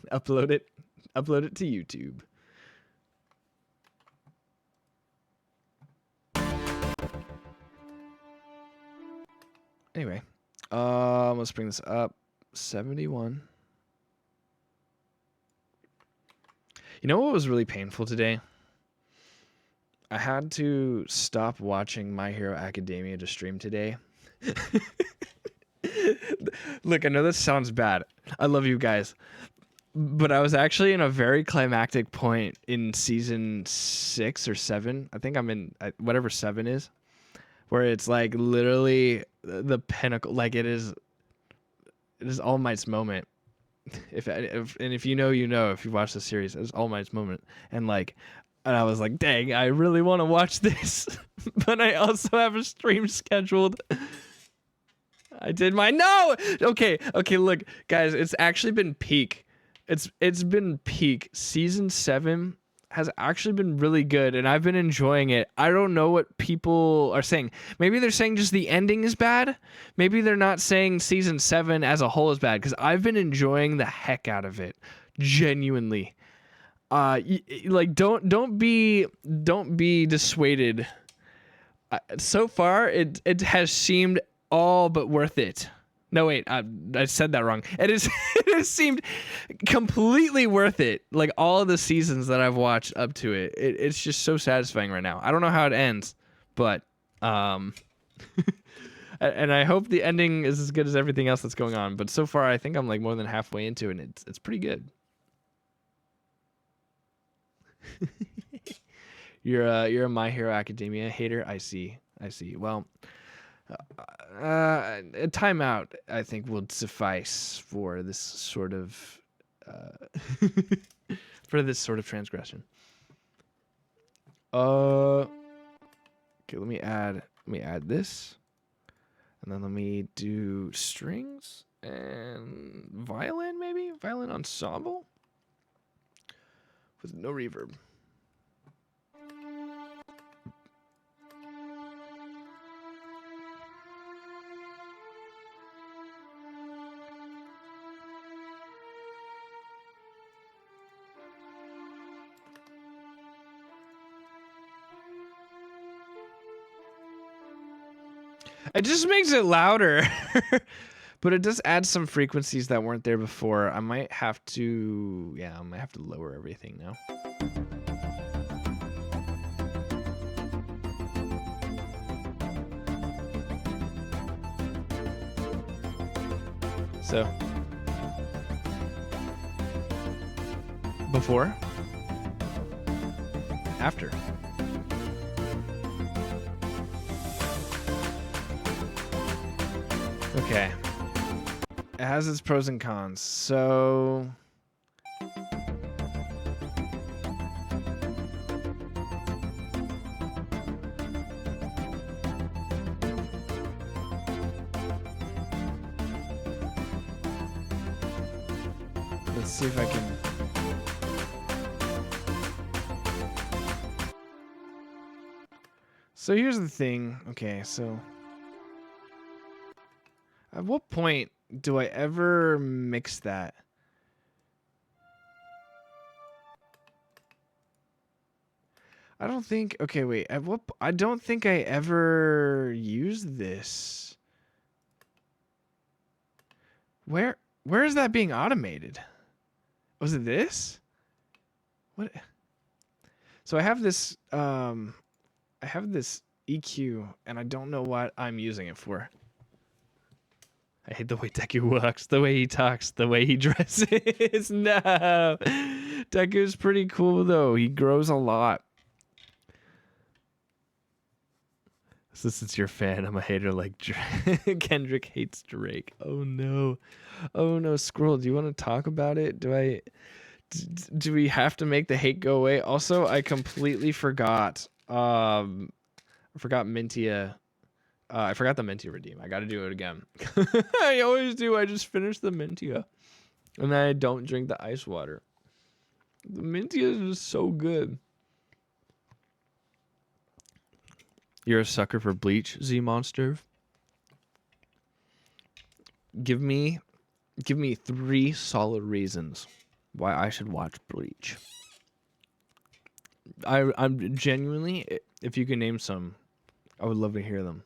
Upload it to YouTube. Anyway, let's bring this up. 71. You know what was really painful today? I had to stop watching My Hero Academia to stream today. Look, I know this sounds bad. I love you guys. But I was actually in a very climactic point in season 6 or 7. I think I'm in whatever 7 is. Where it's like literally the pinnacle. Like it is All Might's moment. If you know, you know, if you watch the series, it's All Might's moment. And I was like, dang, I really want to watch this. But I also have a stream scheduled. I did no. Okay, look, guys, it's actually been peak. It's been peak. Season 7 has actually been really good, and I've been enjoying it. I don't know what people are saying. Maybe they're saying just the ending is bad. Maybe they're not saying season 7 as a whole is bad, because I've been enjoying the heck out of it. Genuinely. Like don't be dissuaded. So far it has seemed all but worth it. No, wait, I said that wrong. It has seemed completely worth it. Like all of the seasons that I've watched up to it. It's just so satisfying right now. I don't know how it ends, but and I hope the ending is as good as everything else that's going on. But so far, I think I'm like more than halfway into it, and it's pretty good. You're a My Hero Academia hater. I see. Well, a timeout I think will suffice for this sort of for this sort of transgression. Okay, let me add this, and then let me do strings and violin, maybe violin ensemble with no reverb. It just makes it louder. But it does add some frequencies that weren't there before. I might have to lower everything now. So before, after. Okay. It has its pros and cons. So let's see if I can. So here's the thing. Okay, so at what point do I ever mix that? I don't think. Okay, wait. I don't think I ever used this. Where is that being automated? Was it this? What? So I have this EQ, and I don't know what I'm using it for. I hate the way Deku walks, the way he talks, the way he dresses. No. Deku's pretty cool, though. He grows a lot. So since you're a fan, I'm a hater like Drake. Kendrick hates Drake. Oh, no. Oh, no. Squirrel, do you want to talk about it? Do we have to make the hate go away? Also, I completely forgot. I forgot Mintia. I forgot the Mintia redeem. I got to do it again. I always do. I just finish the Mintia. And then I don't drink the ice water. The Mintia is just so good. You're a sucker for Bleach, Z-Monster? Give me 3 solid reasons why I should watch Bleach. I'm genuinely, if you can name some, I would love to hear them.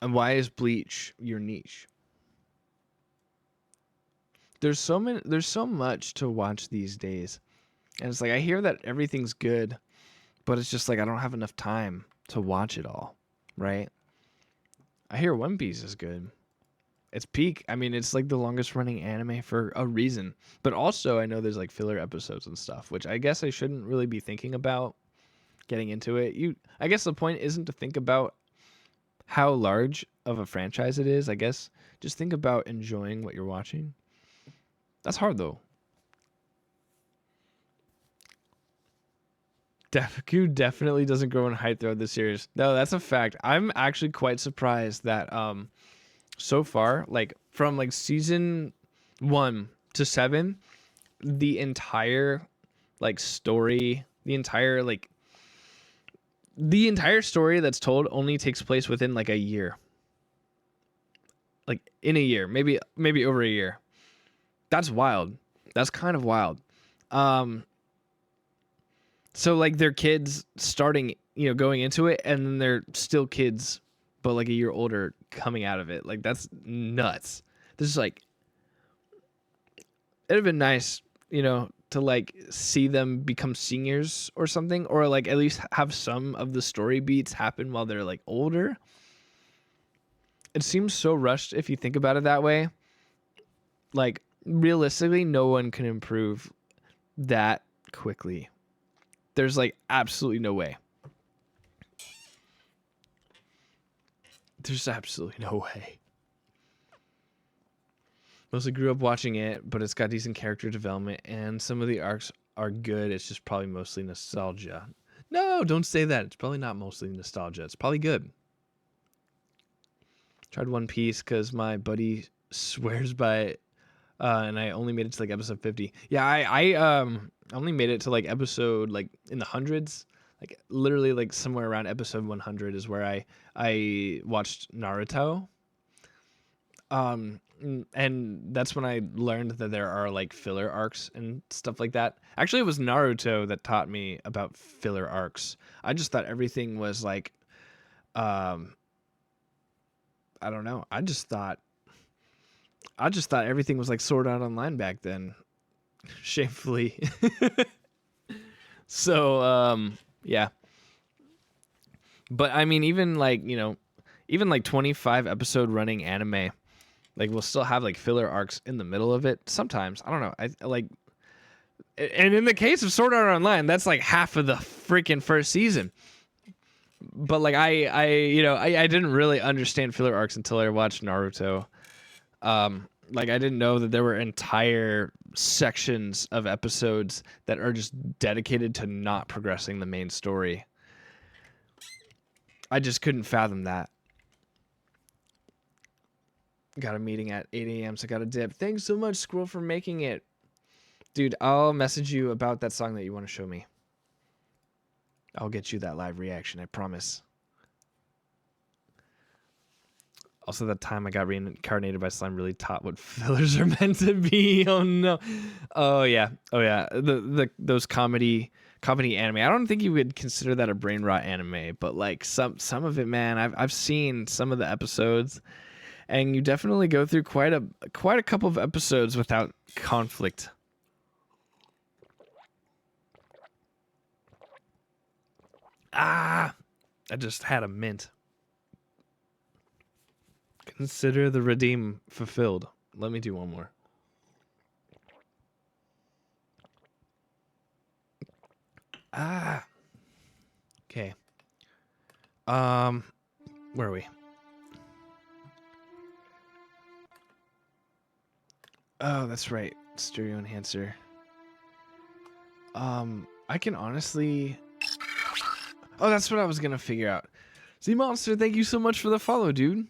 And why is Bleach your niche? There's so much to watch these days. And it's like I hear that everything's good, but it's just like I don't have enough time to watch it all, right? I hear One Piece is good. It's peak. I mean, it's like the longest running anime for a reason. But also I know there's like filler episodes and stuff, which I guess I shouldn't really be thinking about getting into it. I guess the point isn't to think about how large of a franchise it is. I guess just think about enjoying what you're watching. That's hard though. Deku definitely doesn't grow in height throughout the series. No, that's a fact. I'm actually quite surprised that so far, like from like season 1 to 7, the entire like story, the entire story that's told only takes place within like a year. like in a year, maybe over a year. That's wild. That's kind of wild. So like they're kids starting, going into it, and then they're still kids, but like a year older coming out of it. Like that's nuts. This is like, it'd have been nice, to like see them become seniors or something, or like at least have some of the story beats happen while they're like older. It seems so rushed if you think about it that way. Like realistically, no one can improve that quickly. There's like absolutely no way. There's absolutely no way. Mostly grew up watching it, but it's got decent character development, and some of the arcs are good. It's just probably mostly nostalgia. No, don't say that. It's probably not mostly nostalgia. It's probably good. Tried One Piece because my buddy swears by it, and I only made it to like episode 50. Yeah, I only made it to like episode like in the hundreds. Like literally like somewhere around episode 100 is where I watched Naruto. And that's when I learned that there are like filler arcs and stuff like that. Actually, it was Naruto that taught me about filler arcs. I just thought everything was like, I don't know. I just thought everything was like Sword Art Online back then. Shamefully. So, yeah. But I mean, even like 25 episode running anime, like we'll still have like filler arcs in the middle of it. Sometimes, I don't know. I like, and in the case of Sword Art Online, that's like half of the freaking first season. But like I didn't really understand filler arcs until I watched Naruto. Like I didn't know that there were entire sections of episodes that are just dedicated to not progressing the main story. I just couldn't fathom that. Got a meeting at 8 a.m. so I got a dip. Thanks so much, Squirrel, for making it. Dude, I'll message you about that song that you want to show me. I'll get you that live reaction, I promise. Also, that time I got reincarnated by slime really taught what fillers are meant to be. Oh no. Oh yeah. Those comedy anime. I don't think you would consider that a brain rot anime, but like some of it, man. I've seen some of the episodes, and you definitely go through quite a couple of episodes without conflict. I just had a mint. Consider the redeem fulfilled. Let me do one more. Okay. Where are we? Oh, that's right. Stereo enhancer. I can honestly... Oh, that's what I was gonna figure out. Z-Monster, thank you so much for the follow, dude.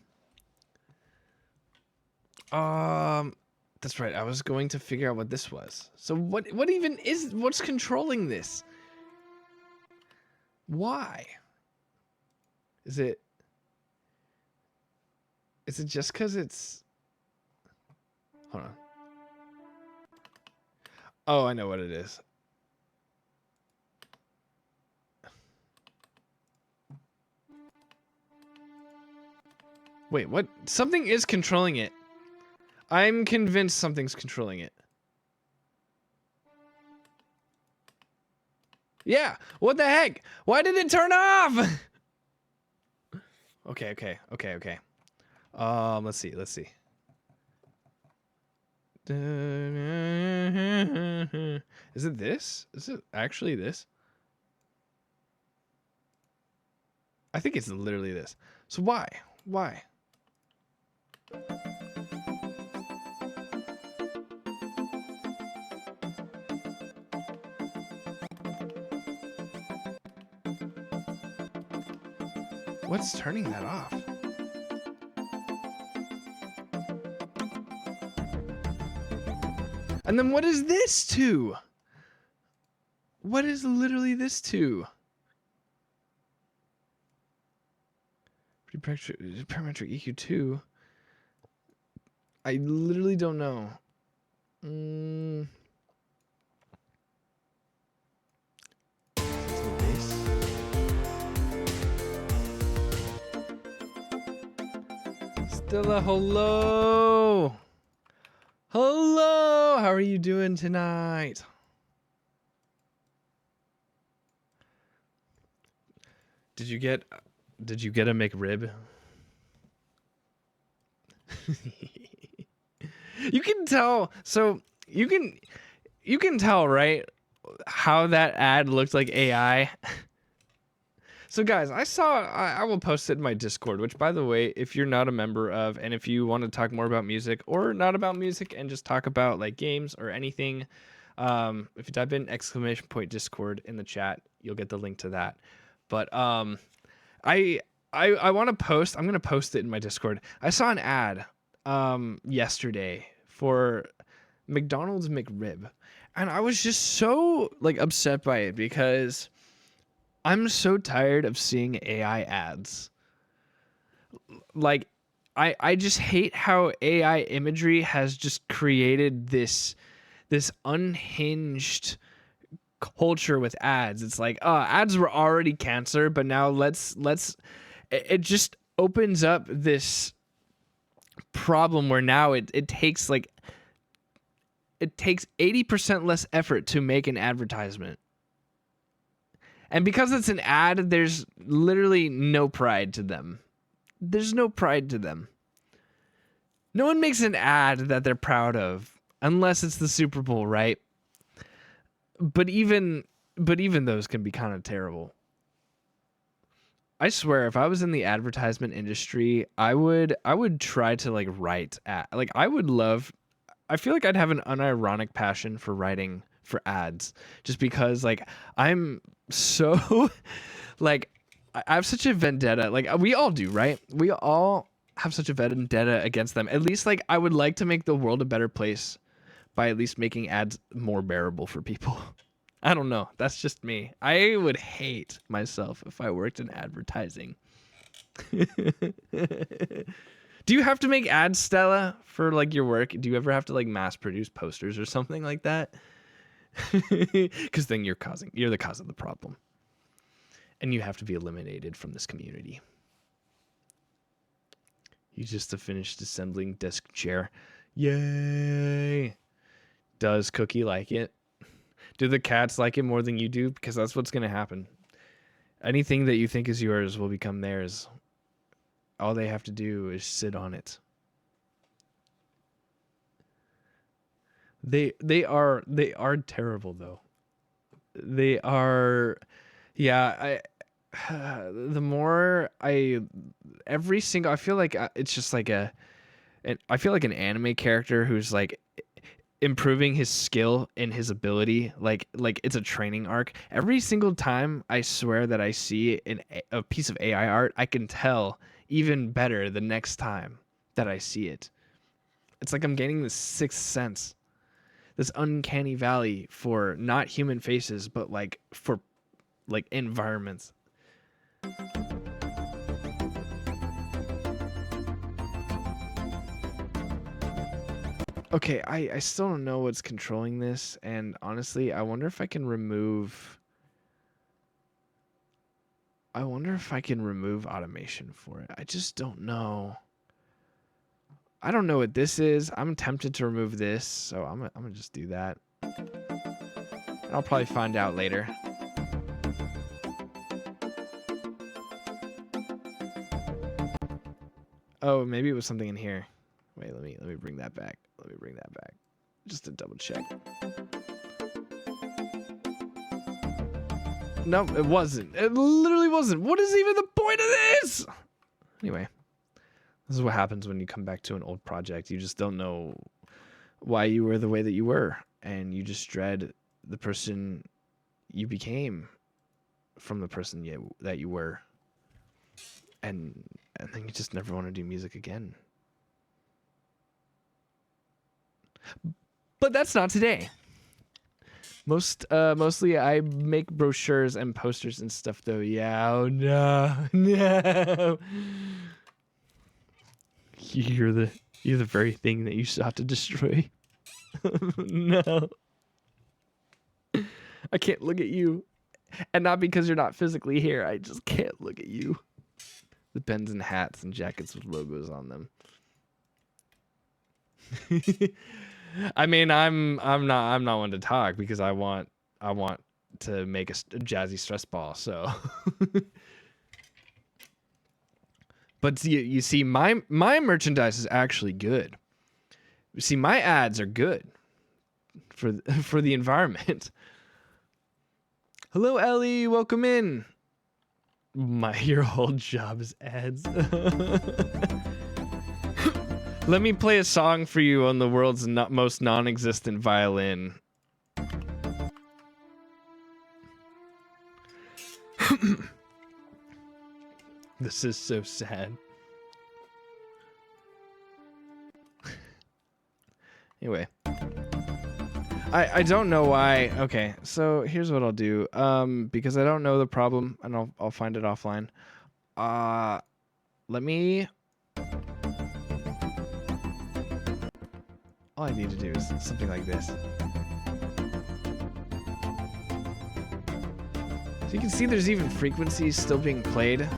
That's right. I was going to figure out what this was. So what even is... What's controlling this? Why? Is it just because it's... Hold on. Oh, I know what it is. Wait, what? Something is controlling it. I'm convinced something's controlling it. Yeah, what the heck? Why did it turn off? Okay. Let's see. Is it this? Is it actually this? I think it's literally this. So why? Why? What's turning that off? And then what is this to? What is literally this to? Parametric EQ2. I literally don't know. Mm. Stella, hello. Hello. How are you doing tonight? Did you get a McRib? You can tell. So you can tell, right, how that ad looked like AI. So guys, I will post it in my Discord, which by the way, if you're not a member of, and if you want to talk more about music or not about music and just talk about like games or anything, if you type in !Discord in the chat, you'll get the link to that. But I want to post, I'm going to post it in my Discord. I saw an ad yesterday for McDonald's McRib, and I was just so like upset by it because I'm so tired of seeing AI ads. Like, I just hate how AI imagery has just created this unhinged culture with ads. It's like, ads were already cancer, but now let's it just opens up this problem where now it takes 80% less effort to make an advertisement. And because it's an ad, there's literally no pride to them. There's no pride to them. No one makes an ad that they're proud of unless it's the Super Bowl, right? But even those can be kind of terrible. I swear, if I was in the advertisement industry, I would try to like write I feel like I'd have an unironic passion for writing for ads, just because like I'm so like I have such a vendetta. Like we all do, right? We all have such a vendetta against them. At least like I would like to make the world a better place by at least making ads more bearable for people. I don't know. That's just me. I would hate myself if I worked in advertising. Do you have to make ads, Stella, for like your work? Do you ever have to like mass produce posters or something like that? Because then you're the cause of the problem. And you have to be eliminated from this community. You just have finished assembling desk chair. Yay! Does Cookie like it? Do the cats like it more than you do? Because that's what's going to happen. Anything that you think is yours will become theirs. All they have to do is sit on it. They are terrible though. They are, yeah. The more I feel like it's just like I feel like an anime character who's like improving his skill and his ability, like it's a training arc. Every single time I swear that I see a piece of AI art, I can tell even better the next time that I see it. It's like I'm gaining this sixth sense, this uncanny valley for not human faces, but like for like environments. Okay, I still don't know what's controlling this, and honestly, I wonder if I can remove automation for it. I just don't know. I don't know what this is. I'm tempted to remove this, so I'm gonna just do that. I'll probably find out later. Oh, maybe it was something in here. Wait, let me bring that back. Just to double check. No, it wasn't. It literally wasn't. What is even the point of this? Anyway, this is what happens when you come back to an old project. You just don't know why you were the way that you were, and you just dread the person you became from the person that you were, and then you just never want to do music again. But that's not today. Mostly I make brochures and posters and stuff though. Yeah, oh no. No. You hear You're the very thing that you sought to destroy. No. I can't look at you. And not because you're not physically here. I just can't look at you. The pens and hats and jackets with logos on them. I mean, I'm not one to talk because I want to make a jazzy stress ball. So, but you see, my merchandise is actually good. You see, my ads are good for the environment. Hello, Ellie. Welcome in. Your whole job is ads. Let me play a song for you on the world's most non-existent violin. This is so sad. Anyway. I don't know why. Okay, so here's what I'll do. Because I don't know the problem, and I'll find it offline. Let me. All I need to do is something like this. So you can see there's even frequencies still being played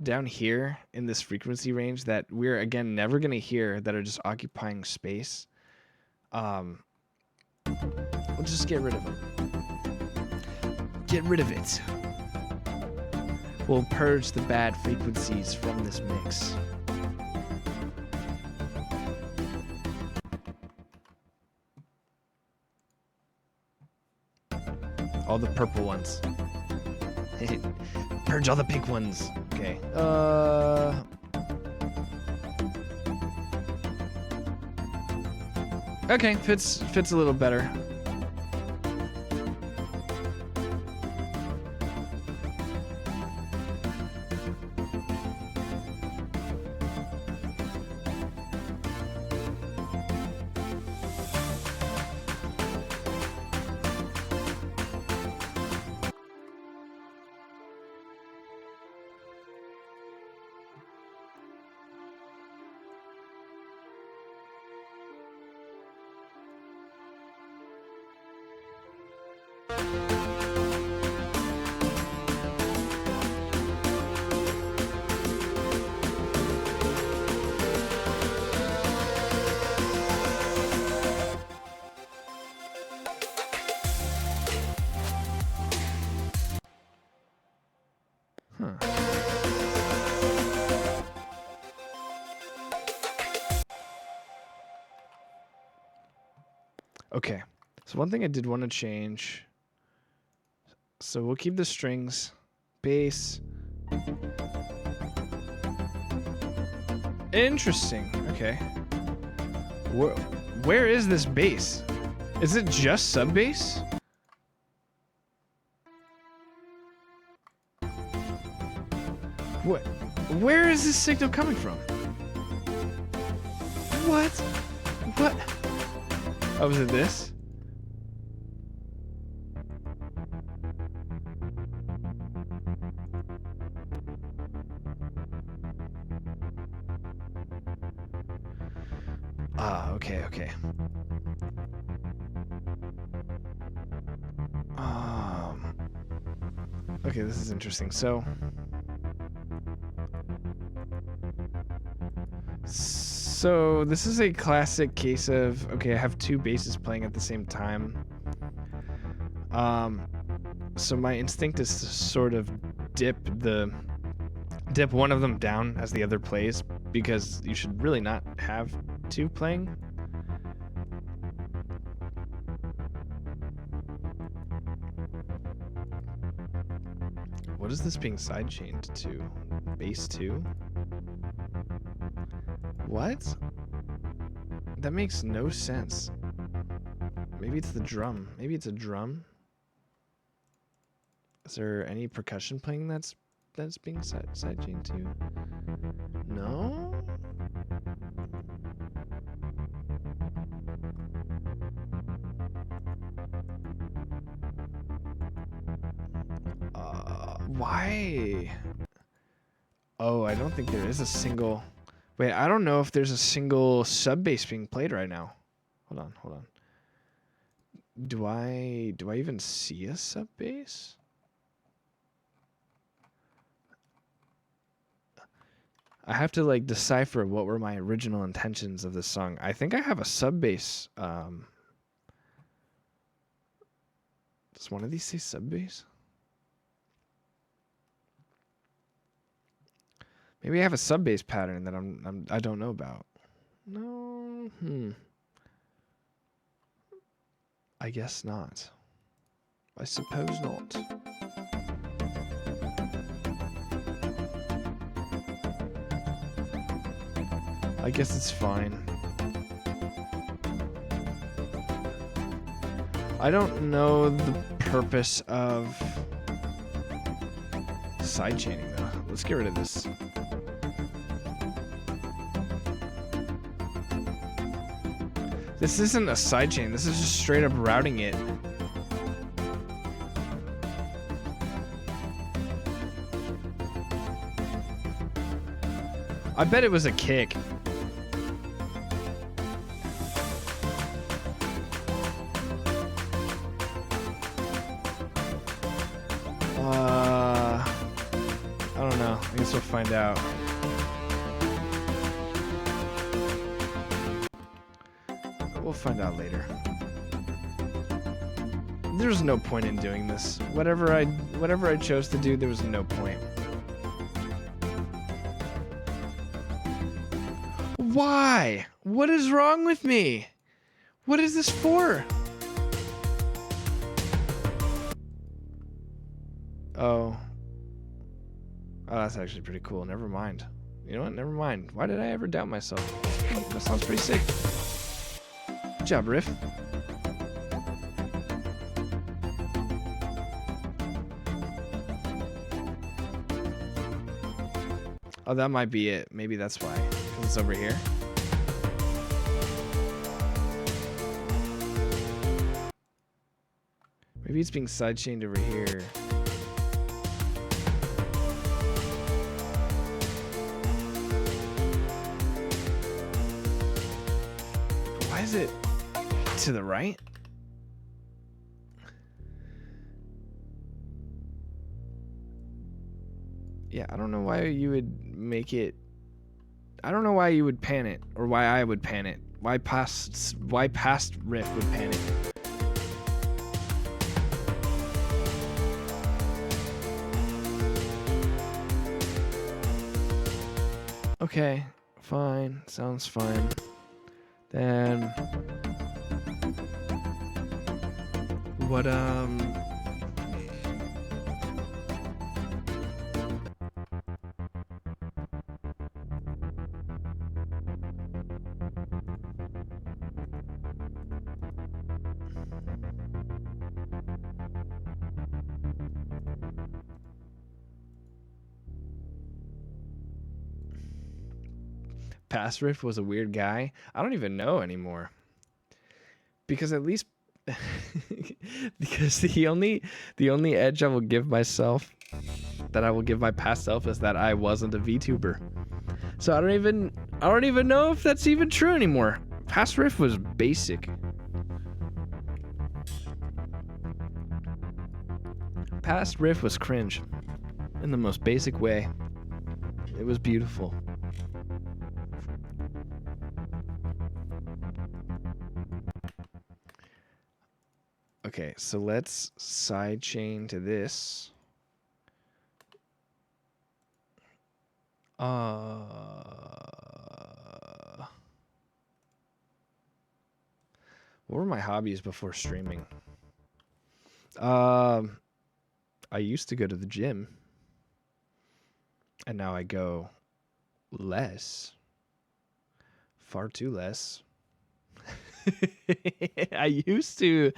down here in this frequency range that we're again never gonna hear, that are just occupying space. We'll just get rid of them. Get rid of it. We'll purge the bad frequencies from this mix. All the purple ones. Purge all the pink ones. Okay. Okay, fits a little better. Okay, so one thing I did want to change. So we'll keep the strings, bass. Interesting. Okay. Where is this bass? Is it just sub bass? What? Where is this signal coming from? What? What? Oh, was it this? Ah, okay, okay. Okay, this is interesting. So this is a classic case of, okay, I have two basses playing at the same time. So my instinct is to sort of dip one of them down as the other plays, because you should really not have two playing. What is this being sidechained to? Bass 2? What? That makes no sense. Maybe it's the drum. Maybe it's a drum. Is there any percussion playing that's being sidechained to? No? Why? Oh, I don't think there is a single Wait, I don't know if there's a single sub bass being played right now. Hold on. Do I even see a sub bass? I have to like decipher what were my original intentions of this song. I think I have a sub bass. Does one of these say sub bass? Maybe I have a sub bass pattern that I don't know about. No. I guess not. I suppose not. I guess it's fine. I don't know the purpose of sidechaining though. Let's get rid of this. This isn't a sidechain. This is just straight up routing it. I bet it was a kick. I don't know. I guess we'll find out. We'll find out later. There's no point in doing this. Whatever I chose to do, there was no point. Why? What is wrong with me? What is this for? Oh, that's actually pretty cool. Never mind. You know what? Never mind. Why did I ever doubt myself? That sounds pretty sick. Good job, Riff. Oh, that might be it. Maybe that's why. 'Cause it's over here. Maybe it's being sidechained over here. Why is it to the right? Yeah, I don't know why you would make it. I don't know why you would pan it, or why I would pan it. Why past Riff would pan it. Okay, fine. Sounds fine. Then what Past Riff was a weird guy. I don't even know anymore. Because at least because the only edge I will give myself, that I will give my past self, is that I wasn't a VTuber. So I don't even know if that's even true anymore. Past Riff was basic. Past Riff was cringe in the most basic way. It was beautiful. Okay, so let's sidechain to this. What were my hobbies before streaming? I used to go to the gym, and now I go less. Far too less. I used to.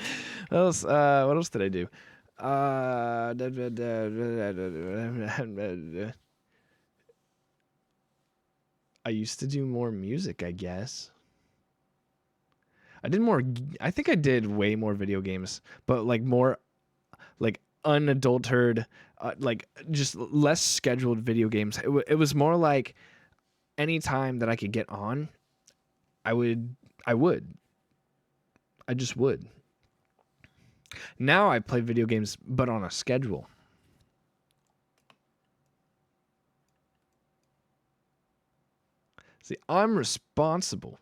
What else did I do? I used to do more music, I guess. I think I did way more video games, but like more like unadulterated, like just less scheduled video games. It was more like any time that I could get on, I just would. Now I play video games, but on a schedule. See, I'm responsible.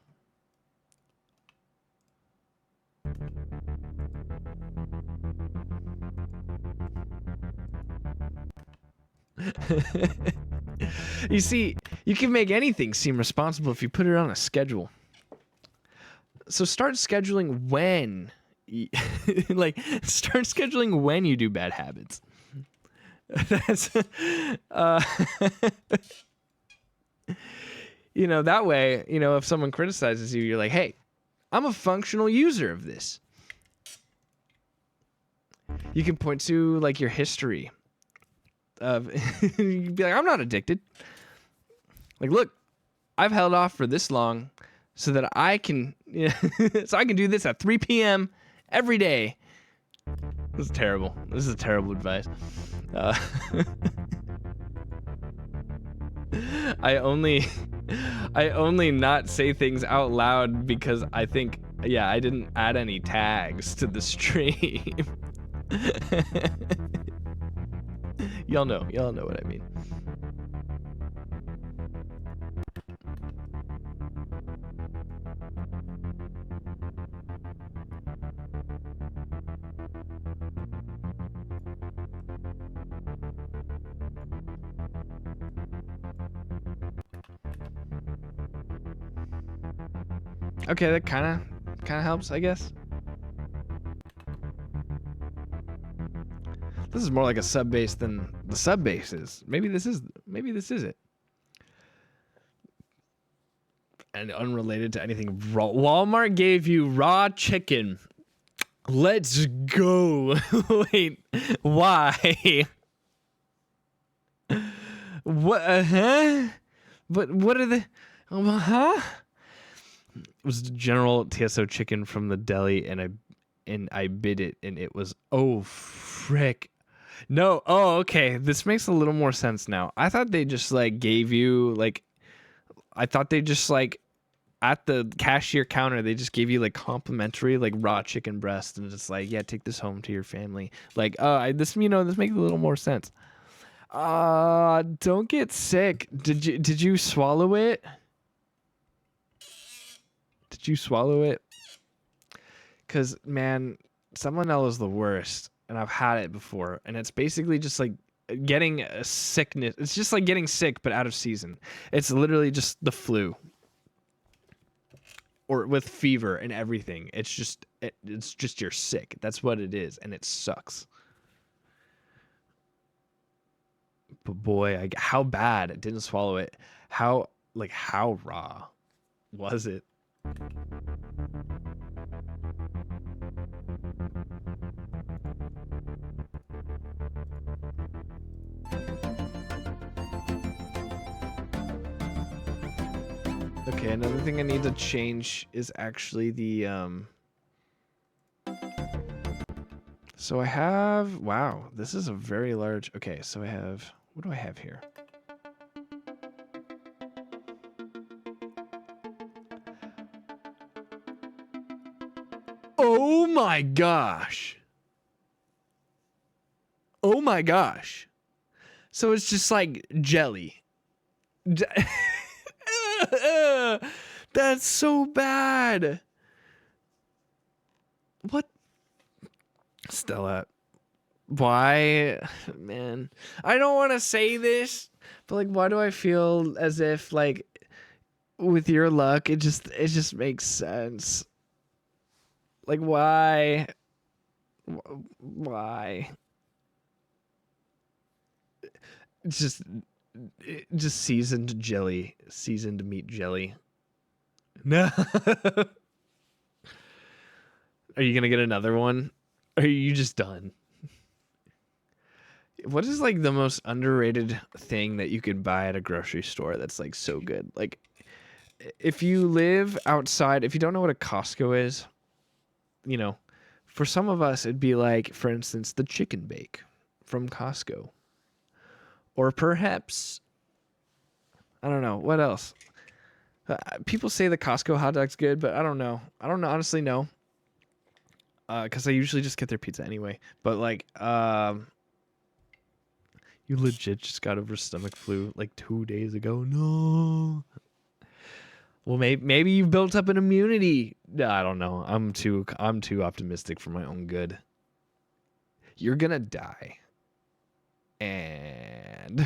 You see, you can make anything seem responsible if you put it on a schedule. So start scheduling when, start scheduling when you do bad habits. That's, that way, if someone criticizes you, you're like, hey, I'm a functional user of this. You can point to like your history of, you'd be like, I'm not addicted. Like, look, I've held off for this long so that I can, so I can do this at 3 p.m. every day. This is terrible. This is terrible advice. I only not say things out loud because I think, I didn't add any tags to the stream. Y'all know what I mean. Okay, that kind of helps, I guess. This is more like a sub bass than the sub bass is. Maybe this is it. And unrelated to anything raw. Walmart gave you raw chicken. Let's go. Wait, why? What? But what are the? Huh? It was General TSO chicken from the deli, and I bid it, and it was frick. No, okay. This makes a little more sense now. I thought they just like gave you like, I thought they just like at the cashier counter they just gave you like complimentary like raw chicken breast, and just like, yeah, take this home to your family. Like, this makes a little more sense. Don't get sick. Did you swallow it? Did you swallow it? Because, man, salmonella is the worst, and I've had it before, and it's basically just like getting a sickness. It's just like getting sick, but out of season. It's literally just the flu, or with fever and everything. It's just you're sick. That's what it is, and it sucks. But boy, how bad? I didn't swallow it. How raw was it? Okay, another thing I need to change is actually the so I have, wow, this is a very large, okay, so I have, what do I have here? Oh my gosh. Oh my gosh. So it's just like jelly. That's so bad. What? Stella, why? Man, I don't want to say this, but like, why do I feel as if like with your luck, it just makes sense. Like, why? Why? Just seasoned jelly, seasoned meat jelly. No. Are you gonna get another one? Or are you just done? What is like the most underrated thing that you could buy at a grocery store that's like so good? Like, if you live outside, if you don't know what a Costco is, for some of us it'd be like, for instance, the chicken bake from Costco. Or perhaps, I don't know. What else? People say the Costco hot dog's good, but I don't know. I don't honestly know. Because I usually just get their pizza anyway. But like, you legit just got over stomach flu like 2 days ago. No. Well, maybe you've built up an immunity. I don't know. I'm too optimistic for my own good. You're gonna die. And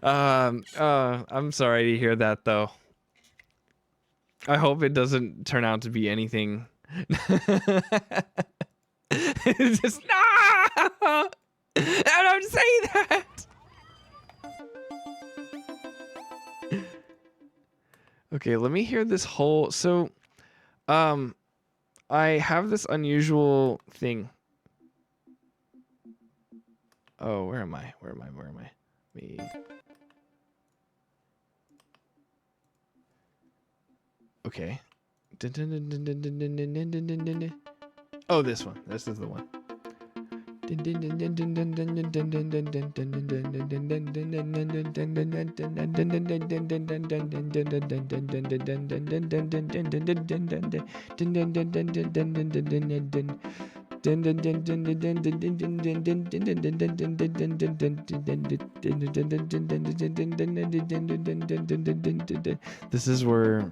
I'm sorry to hear that though. I hope it doesn't turn out to be anything. It's just no. I don't say that. Okay, let me hear this whole. So, I have this unusual thing. Oh, where am I? Me. Okay. Oh, this one. This is the one. This is where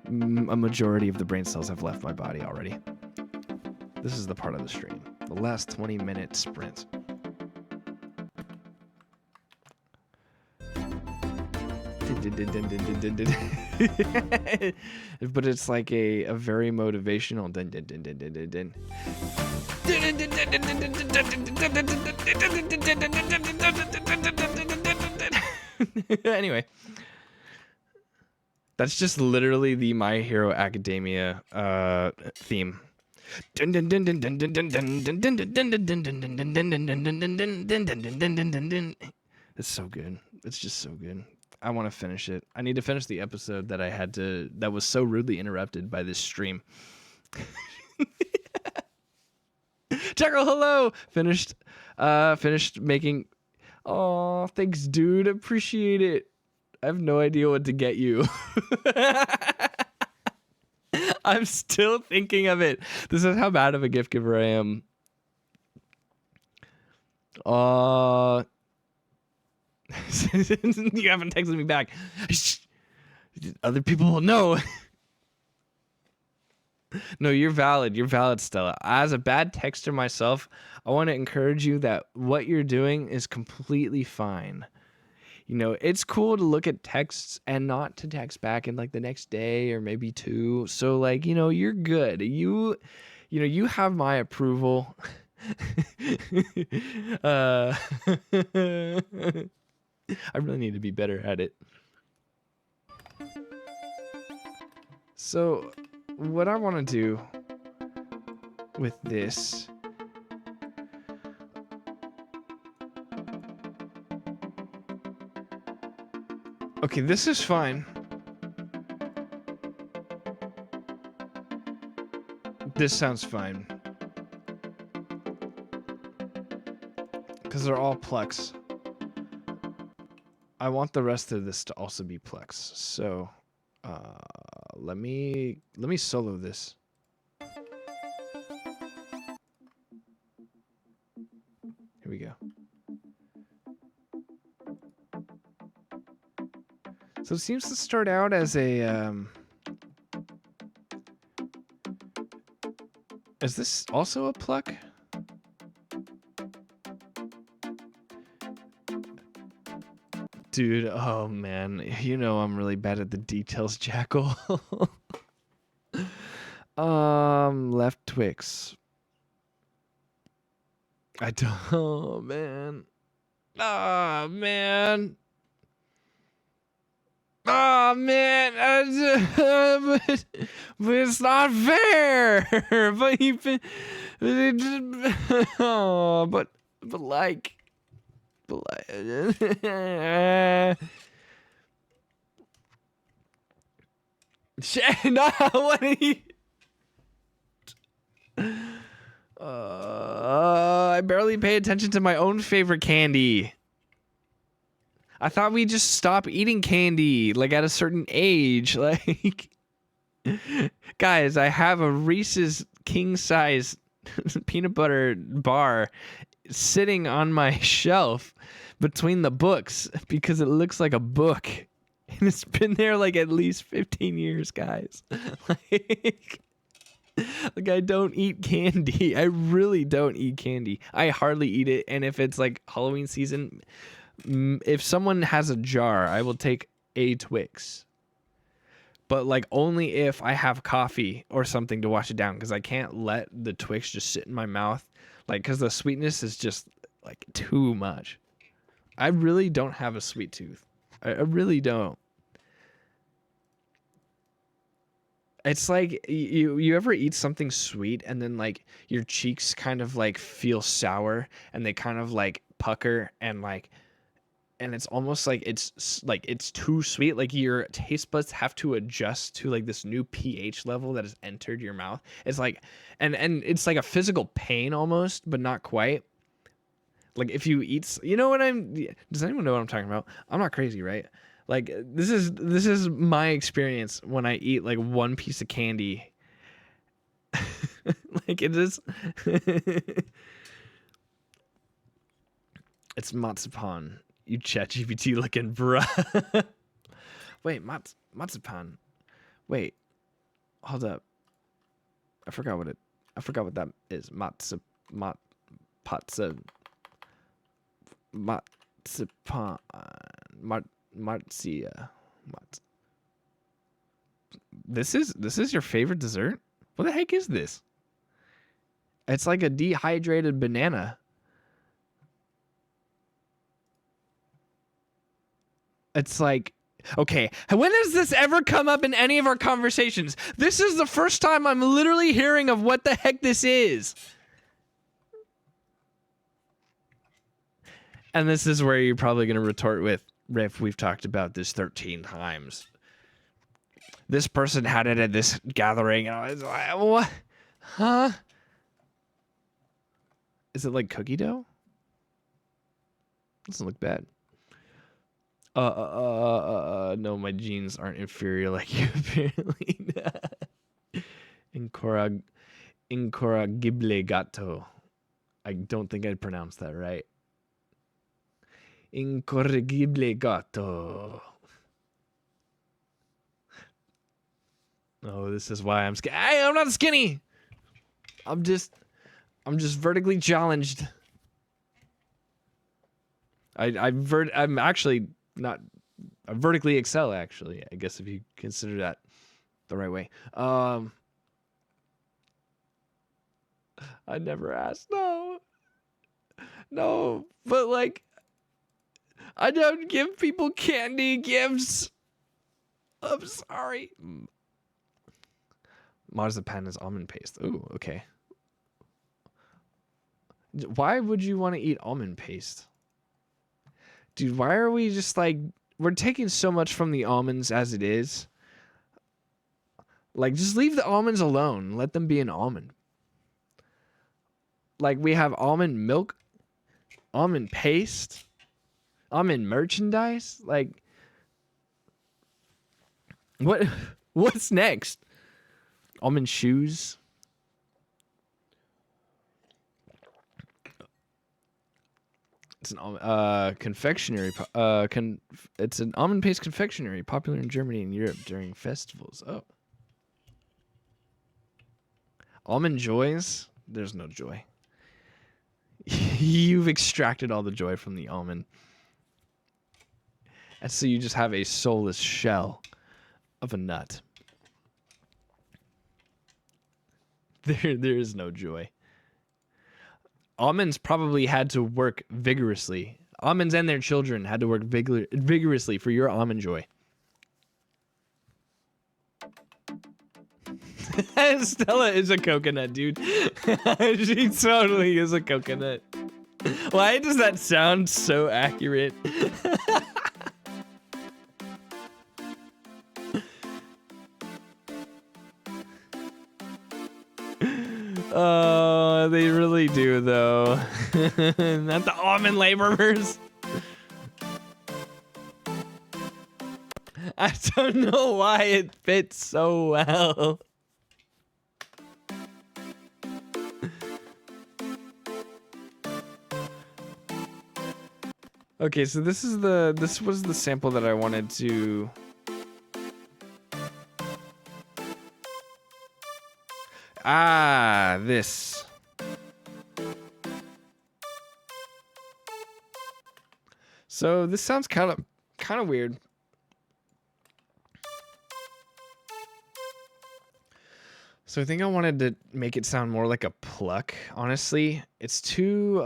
a majority of the brain cells have left my body already. This is the part of the stream. The last 20-minute sprint. But it's like a very motivational Anyway, that's just literally the My Hero Academia theme. It's so good. It's just so good. I want to finish it. I need to finish the episode that was so rudely interrupted by this stream. Jackal, hello. Finished making. Oh, thanks, dude. Appreciate it. I have no idea what to get you. I'm still thinking of it. This is how bad of a gift giver I am. You haven't texted me back. Other people will know. No, you're valid. You're valid, Stella. As a bad texter myself, I want to encourage you that what you're doing is completely fine. You know, it's cool to look at texts and not to text back in like the next day or maybe two. So like, you know, you're good. You have my approval. I really need to be better at it. So what I want to do with this okay, this is fine. This sounds fine. Because they're all Plex. I want the rest of this to also be Plex. So, let me solo this. Here we go. So it seems to start out as a, is this also a pluck? Dude, oh man, you know I'm really bad at the details, Jackal. Left Twix. I don't, oh man. Oh man. Oh man, but it's not fair. But like, no, what are you? I barely pay attention to my own favorite candy. I thought we just stop eating candy like at a certain age. Like, guys, I have a Reese's king size peanut butter bar sitting on my shelf between the books because it looks like a book. And it's been there like at least 15 years, guys. Like I don't eat candy. I really don't eat candy. I hardly eat it. And if it's like Halloween season, if someone has a jar, I will take a Twix. But like only if I have coffee or something to wash it down, because I can't let the Twix just sit in my mouth. Like, because the sweetness is just like too much. I really don't have a sweet tooth. I really don't. It's like you ever eat something sweet and then like your cheeks kind of like feel sour and they kind of like pucker and it's almost like it's too sweet. Like your taste buds have to adjust to like this new pH level that has entered your mouth. It's like and it's like a physical pain almost, but not quite. Like if you eat, you know what does anyone know what I'm talking about? I'm not crazy, right? Like this is my experience when I eat like one piece of candy. Like it is it's marzipan. You ChatGPT looking bruh. Wait, marzipan. Wait. Hold up. I forgot what that is. Marzipan. Marcia. This is your favorite dessert? What the heck is this? It's like a dehydrated banana. It's like, okay, when has this ever come up in any of our conversations? This is the first time I'm literally hearing of what the heck this is. And this is where you're probably going to retort with, Riff, we've talked about this 13 times. This person had it at this gathering, and I was like, what? Huh? Is it like cookie dough? Doesn't look bad. No, my genes aren't inferior like you, apparently. Incorrigible gato. I don't think I pronounced that right. Incorrigible gato. Oh, this is why I'm skinny. I'm not skinny. I'm just vertically challenged. I'm actually not. I vertically excel, actually. I guess if you consider that the right way. I never asked. No, but like, I don't give people candy gifts. I'm sorry. Marzipan is almond paste. Ooh, okay. Why would you want to eat almond paste? Dude, why are we just like, we're taking so much from the almonds as it is. Like, just leave the almonds alone. Let them be an almond. Like, we have almond milk, almond paste, almond merchandise. Like, what's next? Almond shoes. It's an confectionery. It's an almond paste confectionery popular in Germany and Europe during festivals. Oh, almond joys. There's no joy. You've extracted all the joy from the almond, and so you just have a soulless shell of a nut. There is no joy. Almonds probably had to work vigorously. Almonds and their children had to work vigorously for your almond joy. Stella is a coconut, dude. She totally is a coconut. Why does that sound so accurate? Oh, they really do, though. Not the almond laborers. I don't know why it fits so well. Okay, so this was the sample that I wanted to. Ah, this. So this sounds kind of weird. So I think I wanted to make it sound more like a pluck. Honestly, it's too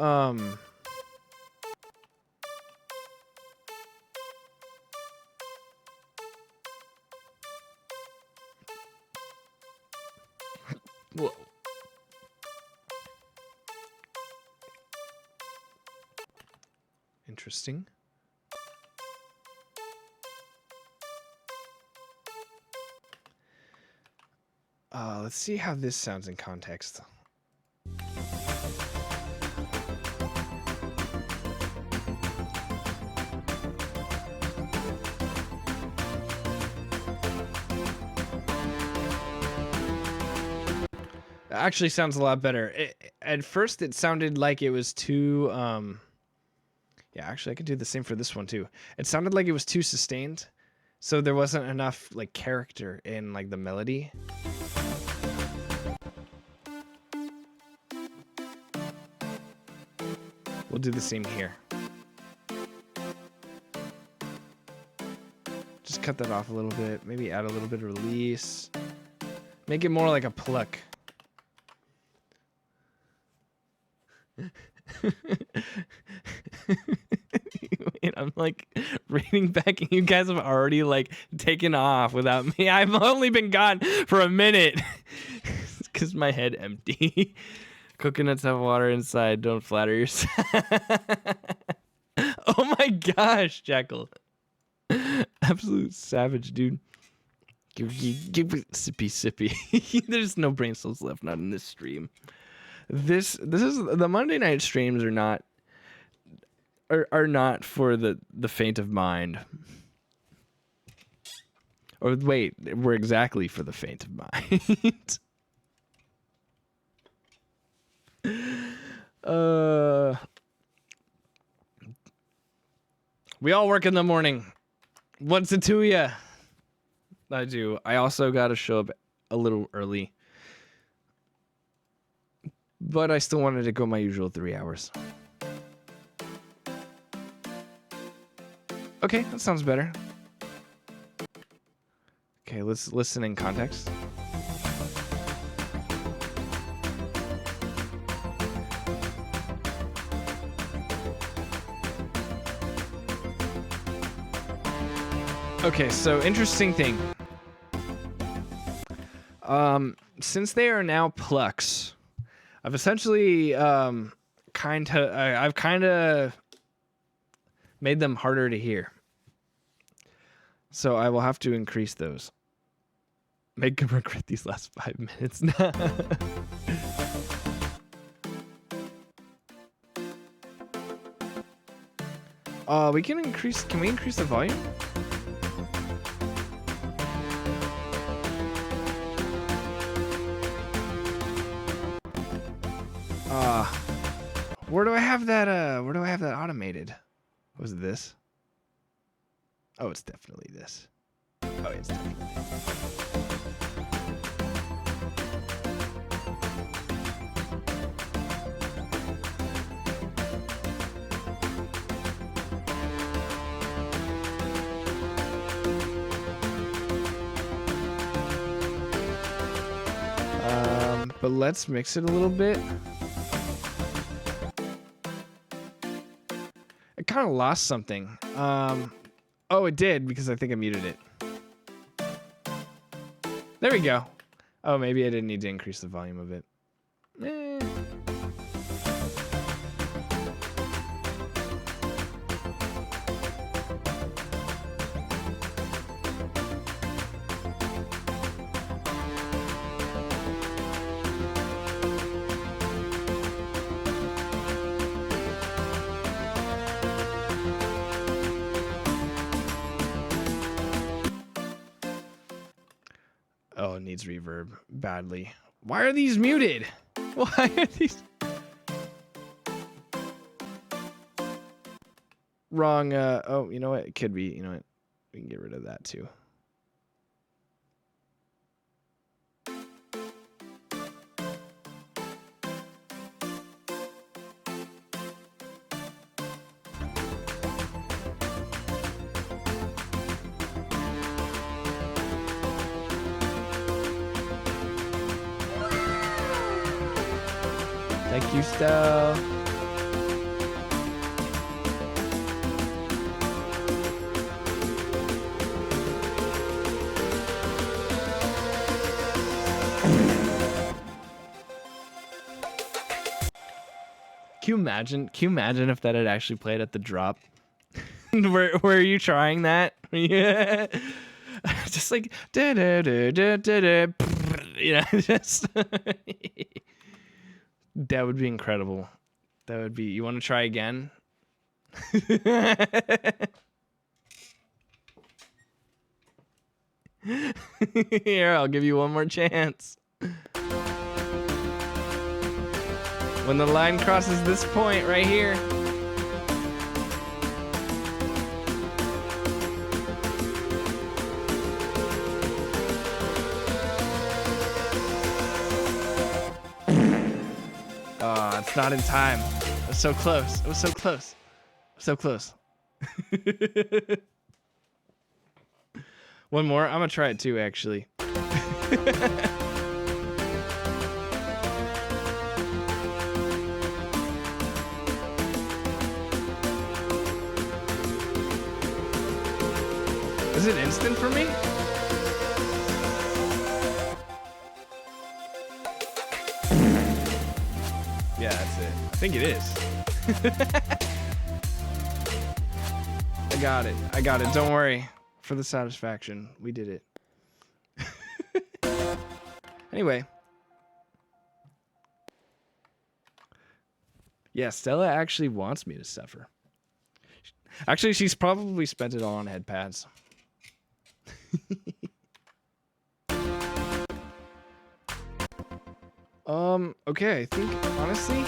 Whoa. Interesting. Let's see how this sounds in context. Actually sounds a lot better. At first it sounded like it was too yeah, actually I could do the same for this one too. It sounded like it was too sustained, so there wasn't enough like character in like the melody. We'll do the same here. Just cut that off a little bit, maybe add a little bit of release. Make it more like a pluck. Wait, I'm like reading back and you guys have already like taken off without me. I've only been gone for a minute. It's because my head empty. Coconuts have water inside. Don't flatter yourself. Oh my gosh, Jackal. Absolute savage, dude. Give it sippy. There's no brain cells left, not in this stream. This is the Monday night streams are not for the faint of mind. Or wait, we're exactly for the faint of mind. We all work in the morning. What's it to ya? I do. I also got to show up a little early. But I still wanted to go my usual 3 hours. Okay, that sounds better. Okay, let's listen in context. Okay, so interesting thing. Since they are now plucks, I've essentially I've kind of made them harder to hear. So I will have to increase those. Make him regret these last 5 minutes. Can we increase the volume? Where do I have that automated? Was it this? Oh, it's definitely this. Oh, it's definitely but let's mix it a little bit. I kind of lost something. Oh, it did because I think I muted it. There we go. Oh, maybe I didn't need to increase the volume of it. Oh, it needs reverb badly. Why are these muted? Why are these? Wrong. Oh, you know what? It could be. You know what? We can get rid of that too. Thank you, Stell. Can you imagine if that had actually played at the drop? Were you trying that? Yeah. Just like da da da da da da, you know, just that would be incredible. That would be. You want to try again? Here, I'll give you one more chance. When the line crosses this point right here. Oh, it's not in time. It was so close. It was so close. So close. One more. I'm gonna try it too, actually. Is it instant for me? Yeah, that's it. I think it is. I got it. I got it. Don't worry. For the satisfaction, we did it. Anyway. Yeah, Stella actually wants me to suffer. Actually, she's probably spent it all on head pads. Okay, I think, honestly...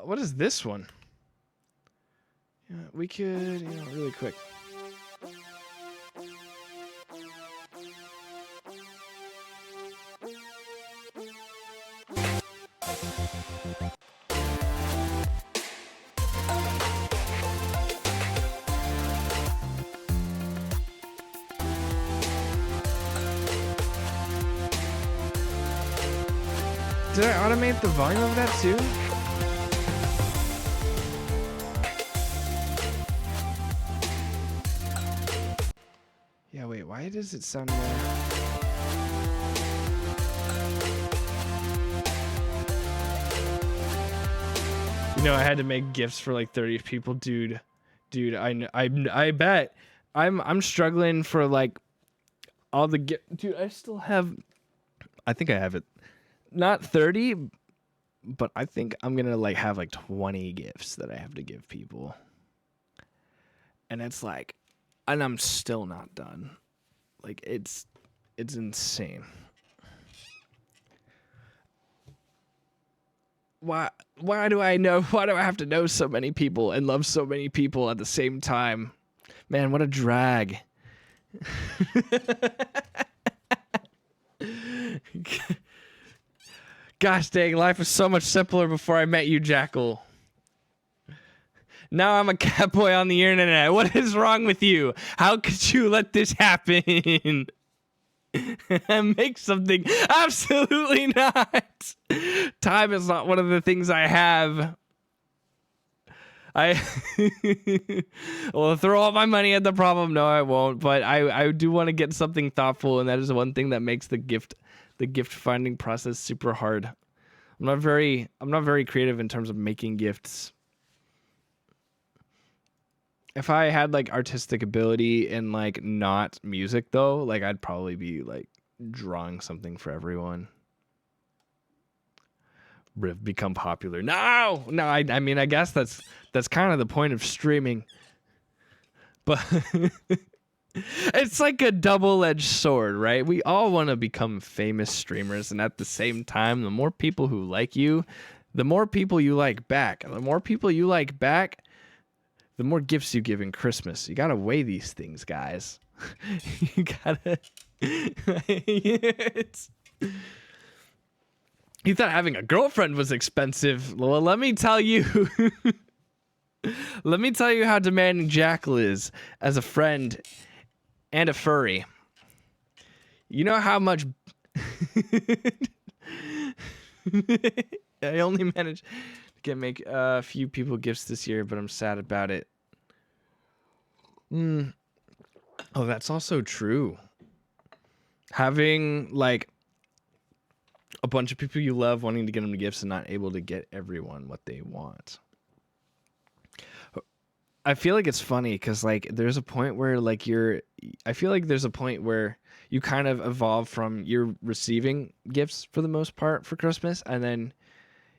what is this one? Yeah, we could, really quick. Did I automate the volume of that too? Yeah, wait, why does it sound more... I had to make gifts for like 30 people, dude. Dude, I bet I'm struggling for like all the dude, I still have, I think I have it. Not 30, but I think I'm going to like have like 20 gifts that I have to give people. And it's like, and I'm still not done. Like it's insane. Why do I have to know so many people and love so many people at the same time? Man, what a drag. Gosh dang, life was so much simpler before I met you, Jackal. Now I'm a cat boy on the internet. What is wrong with you? How could you let this happen? Make something? Absolutely not. Time is not one of the things I have. I will throw all my money at the problem. No, I won't. But I do want to get something thoughtful, and that is one thing that makes the gift finding process super hard. I'm not very creative in terms of making gifts. If I had like artistic ability and like not music though, like I'd probably be like drawing something for everyone. Riv become popular. No. I mean, I guess that's kind of the point of streaming. But it's like a double-edged sword, right? We all want to become famous streamers, and at the same time, the more people who like you, the more people you like back. And the more people you like back, the more gifts you give in Christmas. You gotta weigh these things, guys. You gotta. You thought having a girlfriend was expensive. Well, let me tell you. Let me tell you how demanding Jackal is as a friend and a furry. You know how much. I only managed to make a few people gifts this year, but I'm sad about it. Oh, that's also true. Having like a bunch of people you love wanting to get them gifts and not able to get everyone what they want. I feel like it's funny because like there's a point where like I feel like there's a point where you kind of evolve from you're receiving gifts for the most part for Christmas, and then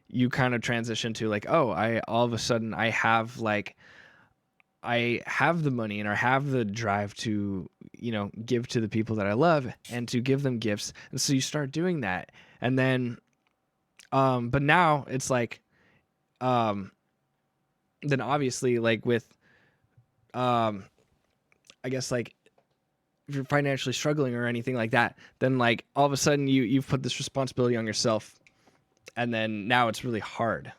you kind of transition to like, oh, all of a sudden I have the money and I have the drive to, give to the people that I love and to give them gifts. And so you start doing that. And then, but now it's like, then obviously like with, I guess like if you're financially struggling or anything like that, then like all of a sudden you've put this responsibility on yourself. And then now it's really hard.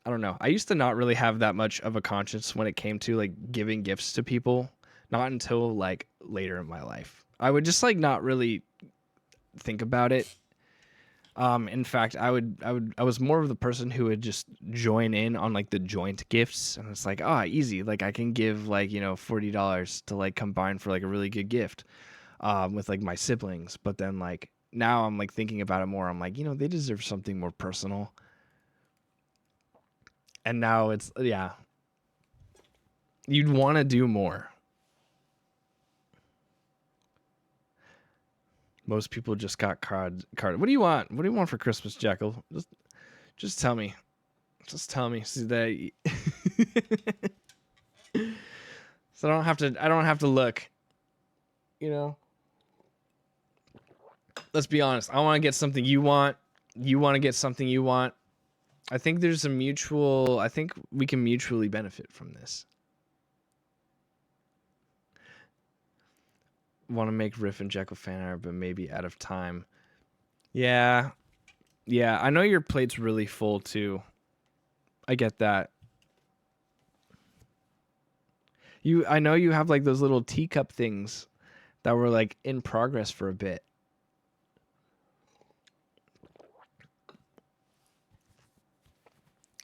I don't know. I used to not really have that much of a conscience when it came to like giving gifts to people. Not until like later in my life. I would just like not really think about it. In fact, I was more of the person who would just join in on like the joint gifts, and it's like, easy. Like I can give like, $40 to like combine for like a really good gift, with like my siblings. But then like now I'm like thinking about it more. I'm like, they deserve something more personal. And now it's, yeah, you'd want to do more. Most people just got card. What do you want? What do you want for Christmas, Jackal? Just tell me. Just tell me. See that. So I don't have to look. Let's be honest. I want to get something you want. You want to get something you want. I think there's I think we can mutually benefit from this. Want to make Riff and Jekyll fan art, but maybe out of time. Yeah. I know your plate's really full too. I get that. I know you have like those little teacup things that were like in progress for a bit.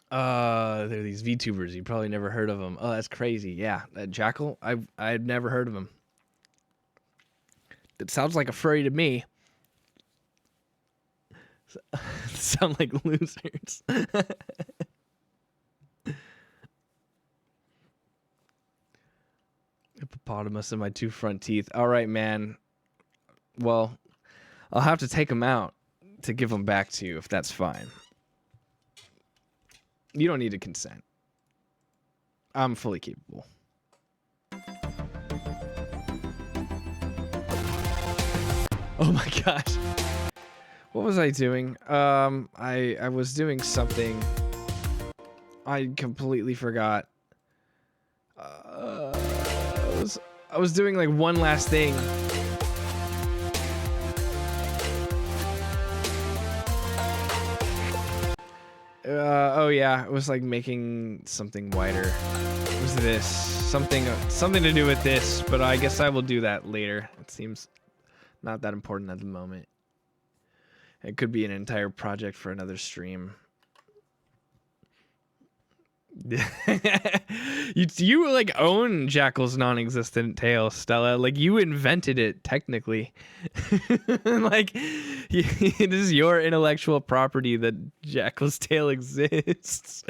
They're these VTubers. You probably never heard of them. Oh, that's crazy. Yeah, Jackal. I'd never heard of him. It sounds like a furry to me. Sound like losers. Hippopotamus in my 2 front teeth. All right, man. Well, I'll have to take them out to give them back to you if that's fine. You don't need to consent. I'm fully capable. Oh my gosh. What was I doing? I was doing something. I completely forgot. I was doing like one last thing. Oh yeah, it was like making something whiter. It was this something to do with this, but I guess I will do that later. It seems not that important at the moment. It could be an entire project for another stream. You like own Jackal's non-existent tail, Stella. Like you invented it technically. Like it is your intellectual property that Jackal's tail exists.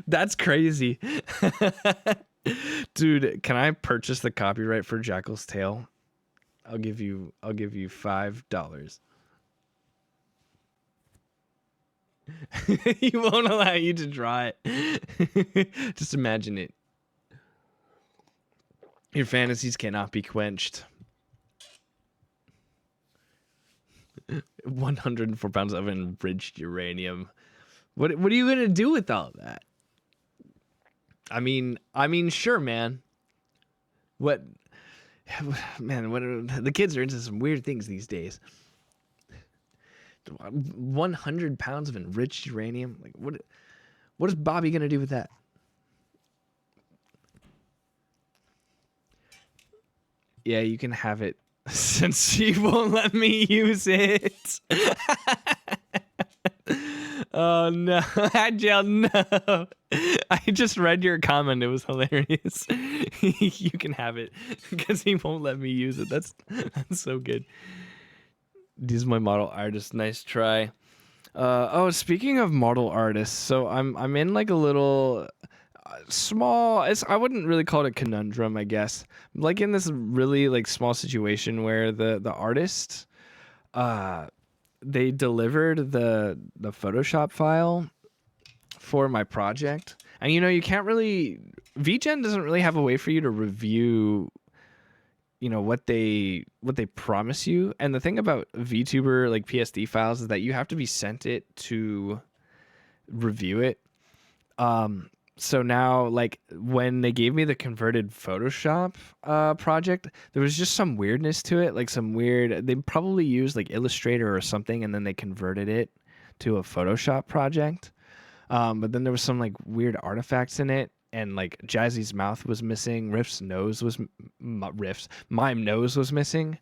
That's crazy. Dude, can I purchase the copyright for Jackal's tail? I'll give you $5. He won't allow you to draw it. Just imagine it. Your fantasies cannot be quenched. 104 pounds of enriched uranium. What are you gonna do with all that? I mean, sure, man. What, man? What the kids are into some weird things these days. 100 pounds of enriched uranium. Like what is Bobby gonna do with that? Yeah, you can have it since she won't let me use it. Oh no, Agile, no. I just read your comment. It was hilarious. You can have it because he won't let me use it. That's so good. This is my model artist. Nice try. Oh, speaking of model artists, so I'm in like a little small. I wouldn't really call it a conundrum, I guess. I'm like in this really like small situation where the artist, they delivered the Photoshop file for my project, and you can't really. VGen doesn't really have a way for you to review what they promise you. And the thing about VTuber like PSD files is that you have to be sent it to review it. So now, like, when they gave me the converted Photoshop project, there was just some weirdness to it, like some weird. They probably used like Illustrator or something, and then they converted it to a Photoshop project. But then there was some like weird artifacts in it. And like Jazzy's mouth was missing. Mime nose was missing.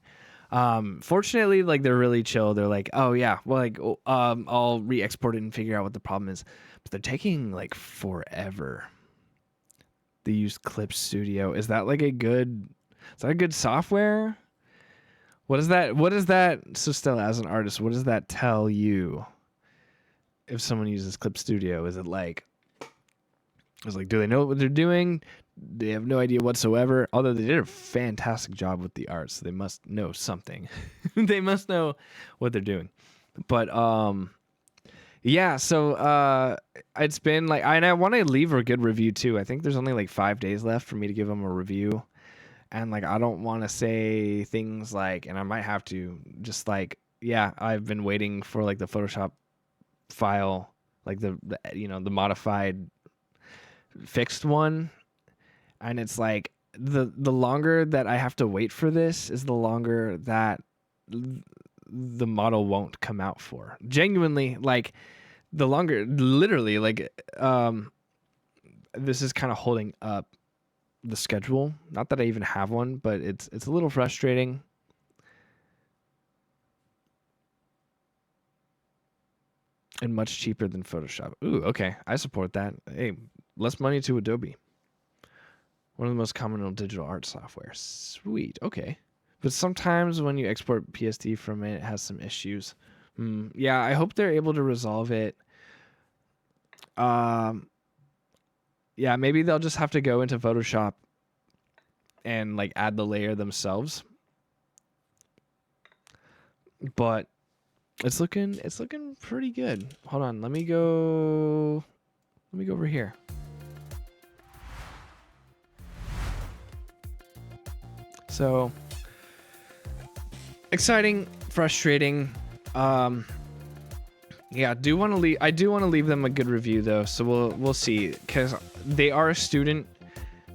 Fortunately, like they're really chill. They're like, oh yeah, well like I'll re-export it and figure out what the problem is. But they're taking like forever. They use Clip Studio. Is that a good software? What is that? So Stella, as an artist, what does that tell you? If someone uses Clip Studio, is it like? I was like, do they know what they're doing? They have no idea whatsoever. Although they did a fantastic job with the art, so they must know something. They must know what they're doing. But yeah. So it's been like, and I want to leave a good review too. I think there's only like 5 days left for me to give them a review, and like I don't want to say things like, and I might have to just like, yeah, I've been waiting for like the Photoshop file, like the modified fixed one, and it's like the longer that I have to wait for this is the longer that the model won't come out for. Genuinely, like the longer, literally, like this is kind of holding up the schedule. Not that I even have one, but it's a little frustrating. And much cheaper than Photoshop. Ooh, okay, I support that. Hey, less money to Adobe. One of the most common digital art software. Sweet, okay. But sometimes when you export PSD from it, it has some issues. Yeah, I hope they're able to resolve it. Yeah, maybe they'll just have to go into Photoshop and like add the layer themselves. But it's looking pretty good. Hold on, let me go over here. So exciting, frustrating. Yeah, I do want to leave them a good review though. So we'll see, cuz they are a student.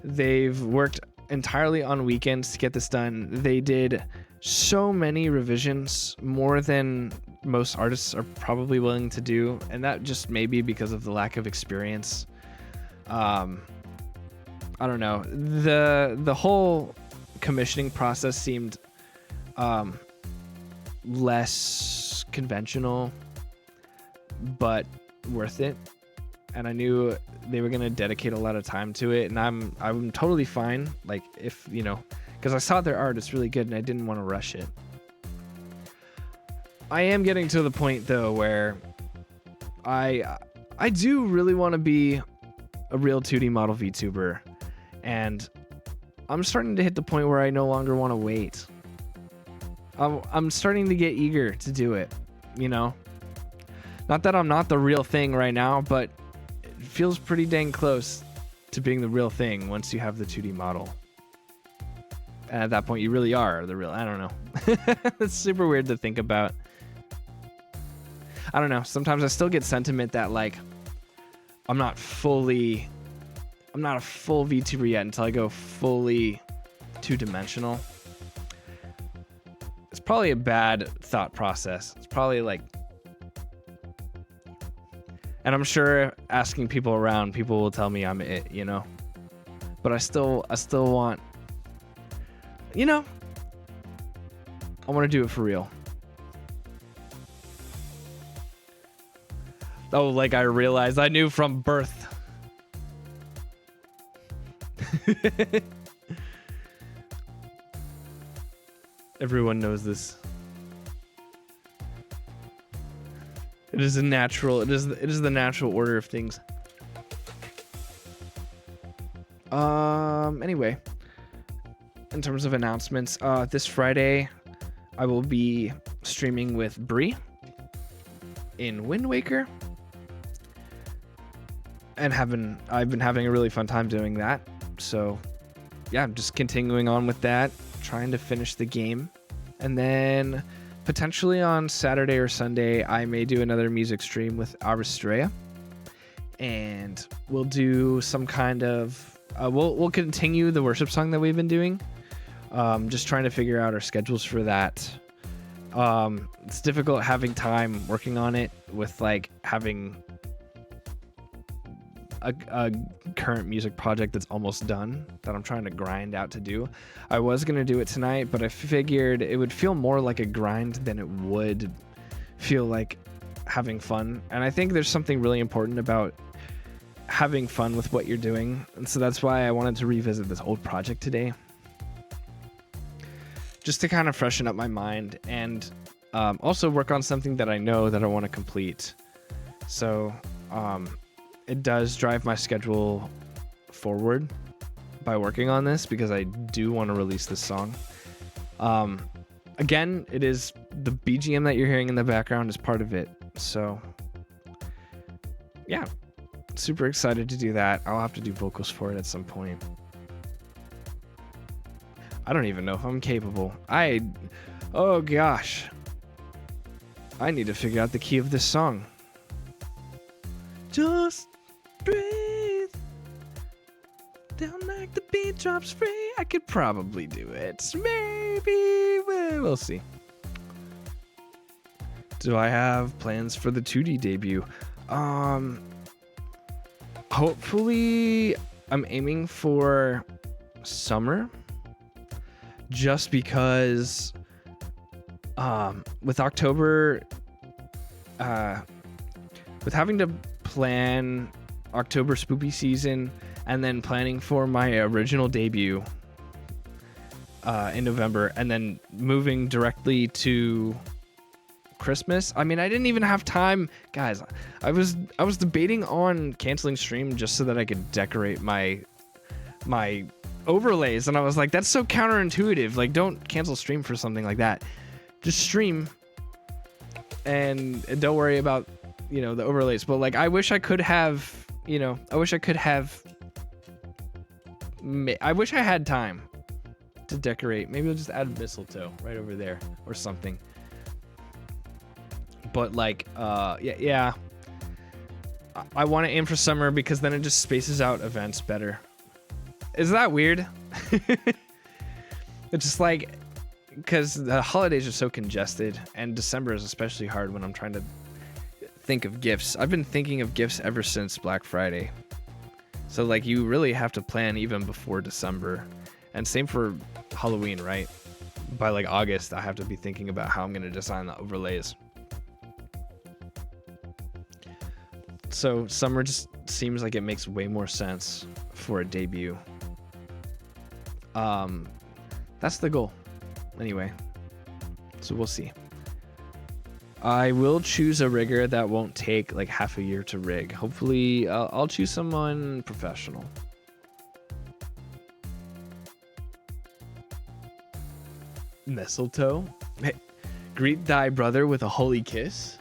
They've worked entirely on weekends to get this done. They did so many revisions, more than most artists are probably willing to do, and that just may be because of the lack of experience. I don't know. The whole commissioning process seemed less conventional but worth it. And I knew they were gonna dedicate a lot of time to it, and I'm totally fine. Like if you know, because I saw their art, it's really good, and I didn't want to rush it. I am getting to the point though where I do really want to be a real 2D model VTuber, and I'm starting to hit the point where I no longer want to wait. I'm starting to get eager to do it, you know? Not that I'm not the real thing right now, but it feels pretty dang close to being the real thing once you have the 2D model. And at that point, you really are the real, I don't know. It's super weird to think about. I don't know. Sometimes I still get sentiment that like I'm not a full VTuber yet until I go fully two-dimensional. It's probably a bad thought process. It's probably like, and I'm sure asking people around, people will tell me I'm it, you know. But I still want, you know, I want to do it for real. Oh, like I realized I knew from birth. Everyone knows this. It is a natural. It is the natural order of things. Anyway, in terms of announcements, this Friday, I will be streaming with Bree in Wind Waker. And I've been having a really fun time doing that. So yeah, I'm just continuing on with that, trying to finish the game. And then potentially on Saturday or Sunday, I may do another music stream with Aristraya. And we'll do some kind of, we'll continue the worship song that we've been doing. Just trying to figure out our schedules for that. It's difficult having time working on it with like having a current music project that's almost done that I'm trying to grind out to do. I was going to do it tonight, but I figured it would feel more like a grind than it would feel like having fun. And I think there's something really important about having fun with what you're doing. And so that's why I wanted to revisit this old project today, just to kind of freshen up my mind and also work on something that I know that I want to complete. So it does drive my schedule forward by working on this because I do want to release this song. Again, it is the BGM that you're hearing in the background is part of it. So yeah, super excited to do that. I'll have to do vocals for it at some point. I don't even know if I'm capable. Oh gosh. I need to figure out the key of this song. Just breathe down like the beat drops free. I could probably do it. Maybe we'll see. Do I have plans for the 2D debut? Hopefully I'm aiming for summer, just because with October, with having to plan October spoopy season and then planning for my original debut in November and then moving directly to Christmas. I mean, I didn't even have time, guys. I was debating on canceling stream just so that I could decorate my overlays, and I was like, that's so counterintuitive. Like, don't cancel stream for something like that. Just stream and don't worry about, you know, the overlays. But like, I wish I have I wish I had time to decorate. Maybe I'll just add mistletoe right over there or something. But like, yeah, I want to aim for summer because then it just spaces out events better. Is that weird? It's just like, because the holidays are so congested, and December is especially hard when I'm trying to think of gifts. I've been thinking of gifts ever since Black Friday. So like, you really have to plan even before December. And same for Halloween, right? By like August, I have to be thinking about how I'm going to design the overlays. So summer just seems like it makes way more sense for a debut. That's the goal. Anyway, so we'll see. I will choose a rigger that won't take like half a year to rig. Hopefully, I'll choose someone professional. Mistletoe. Hey, greet thy brother with a holy kiss.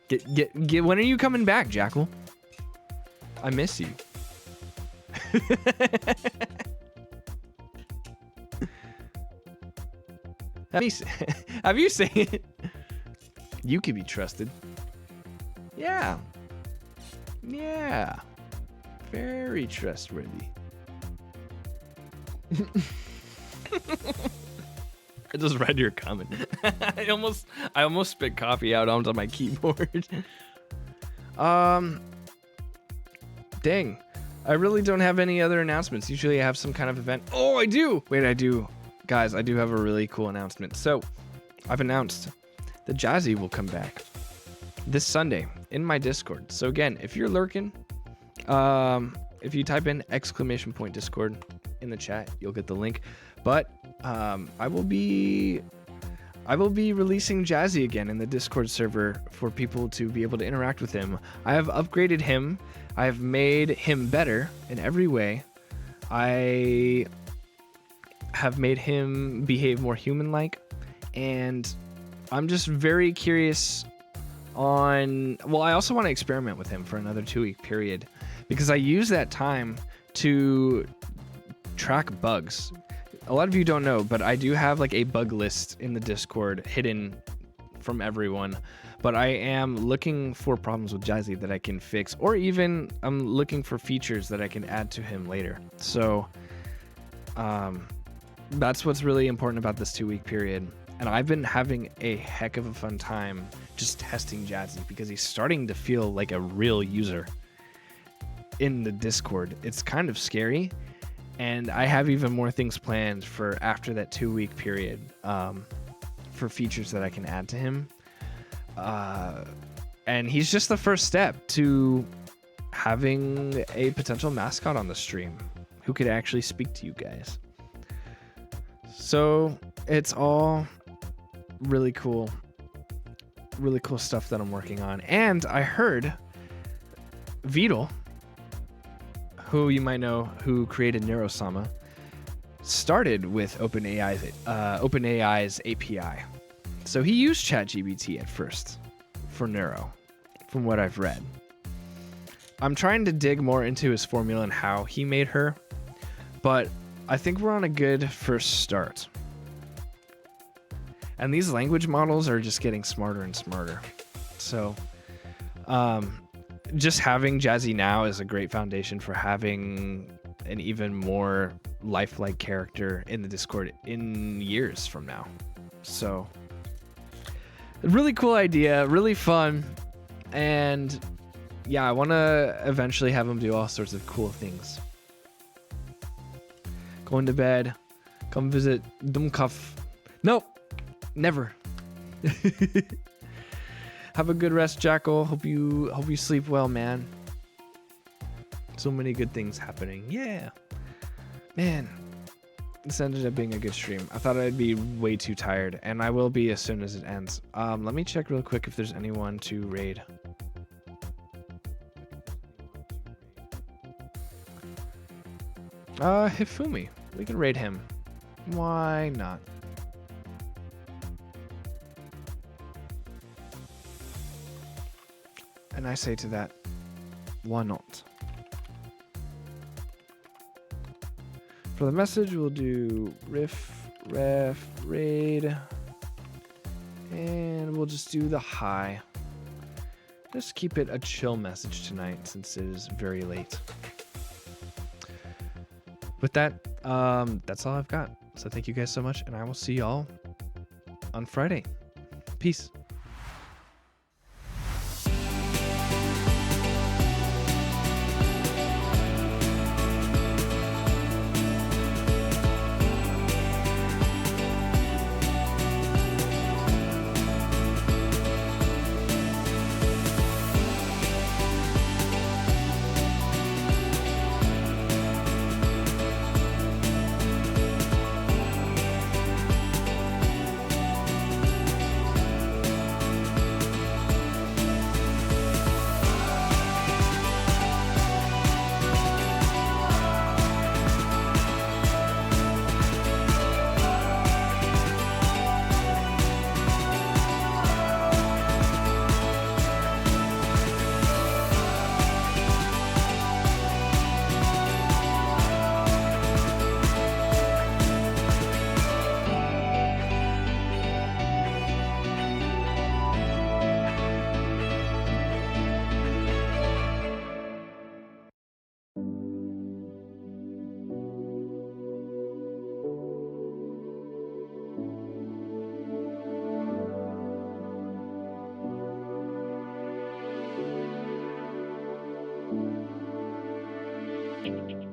Get. When are you coming back, Jackal? I miss you. Have you seen it? You can be trusted. Yeah. Yeah. Very trustworthy. I just read your comment. I almost spit coffee out onto my keyboard. Dang. I really don't have any other announcements. Usually I have some kind of event. Oh, I do. Wait, I do. Guys, I do have a really cool announcement. So, I've announced that Jazzy will come back this Sunday in my Discord. So again, if you're lurking, if you type in !Discord in the chat, you'll get the link. But I will be releasing Jazzy again in the Discord server for people to be able to interact with him. I have upgraded him. I have made him better in every way. I have made him behave more human-like, and I'm just very curious on... Well, I also want to experiment with him for another 2-week period, because I use that time to track bugs. A lot of you don't know, but I do have like a bug list in the Discord hidden from everyone. But I am looking for problems with Jazzy that I can fix, or even I'm looking for features that I can add to him later. So that's what's really important about this 2-week period. And I've been having a heck of a fun time just testing Jazzy, because he's starting to feel like a real user in the Discord. It's kind of scary. And I have even more things planned for after that 2-week period, for features that I can add to him. And he's just the first step to having a potential mascot on the stream who could actually speak to you guys. So it's all really cool stuff that I'm working on. And I heard Vidal, who you might know, who created Neurosama, started with OpenAI's API. So he used ChatGPT at first for Neuro, from what I've read. I'm trying to dig more into his formula and how he made her, but I think we're on a good first start. And these language models are just getting smarter and smarter. So, just having Jazzy now is a great foundation for having an even more lifelike character in the Discord in years from now. So, really cool idea, really fun, and yeah, I want to eventually have him do all sorts of cool things. Going to bed, come visit Dumkov. Nope, never. Have a good rest, Jackal. Hope you sleep well, man. So many good things happening. Yeah. Man, this ended up being a good stream. I thought I'd be way too tired, and I will be as soon as it ends. Let me check real quick if there's anyone to raid. Hifumi. We can raid him. Why not? And I say to that, why not? For the message, we'll do riff, ref, raid, and we'll just do the hi. Just keep it a chill message tonight since it is very late. With that, that's all I've got. So thank you guys so much, and I will see y'all on Friday. Peace. Bye.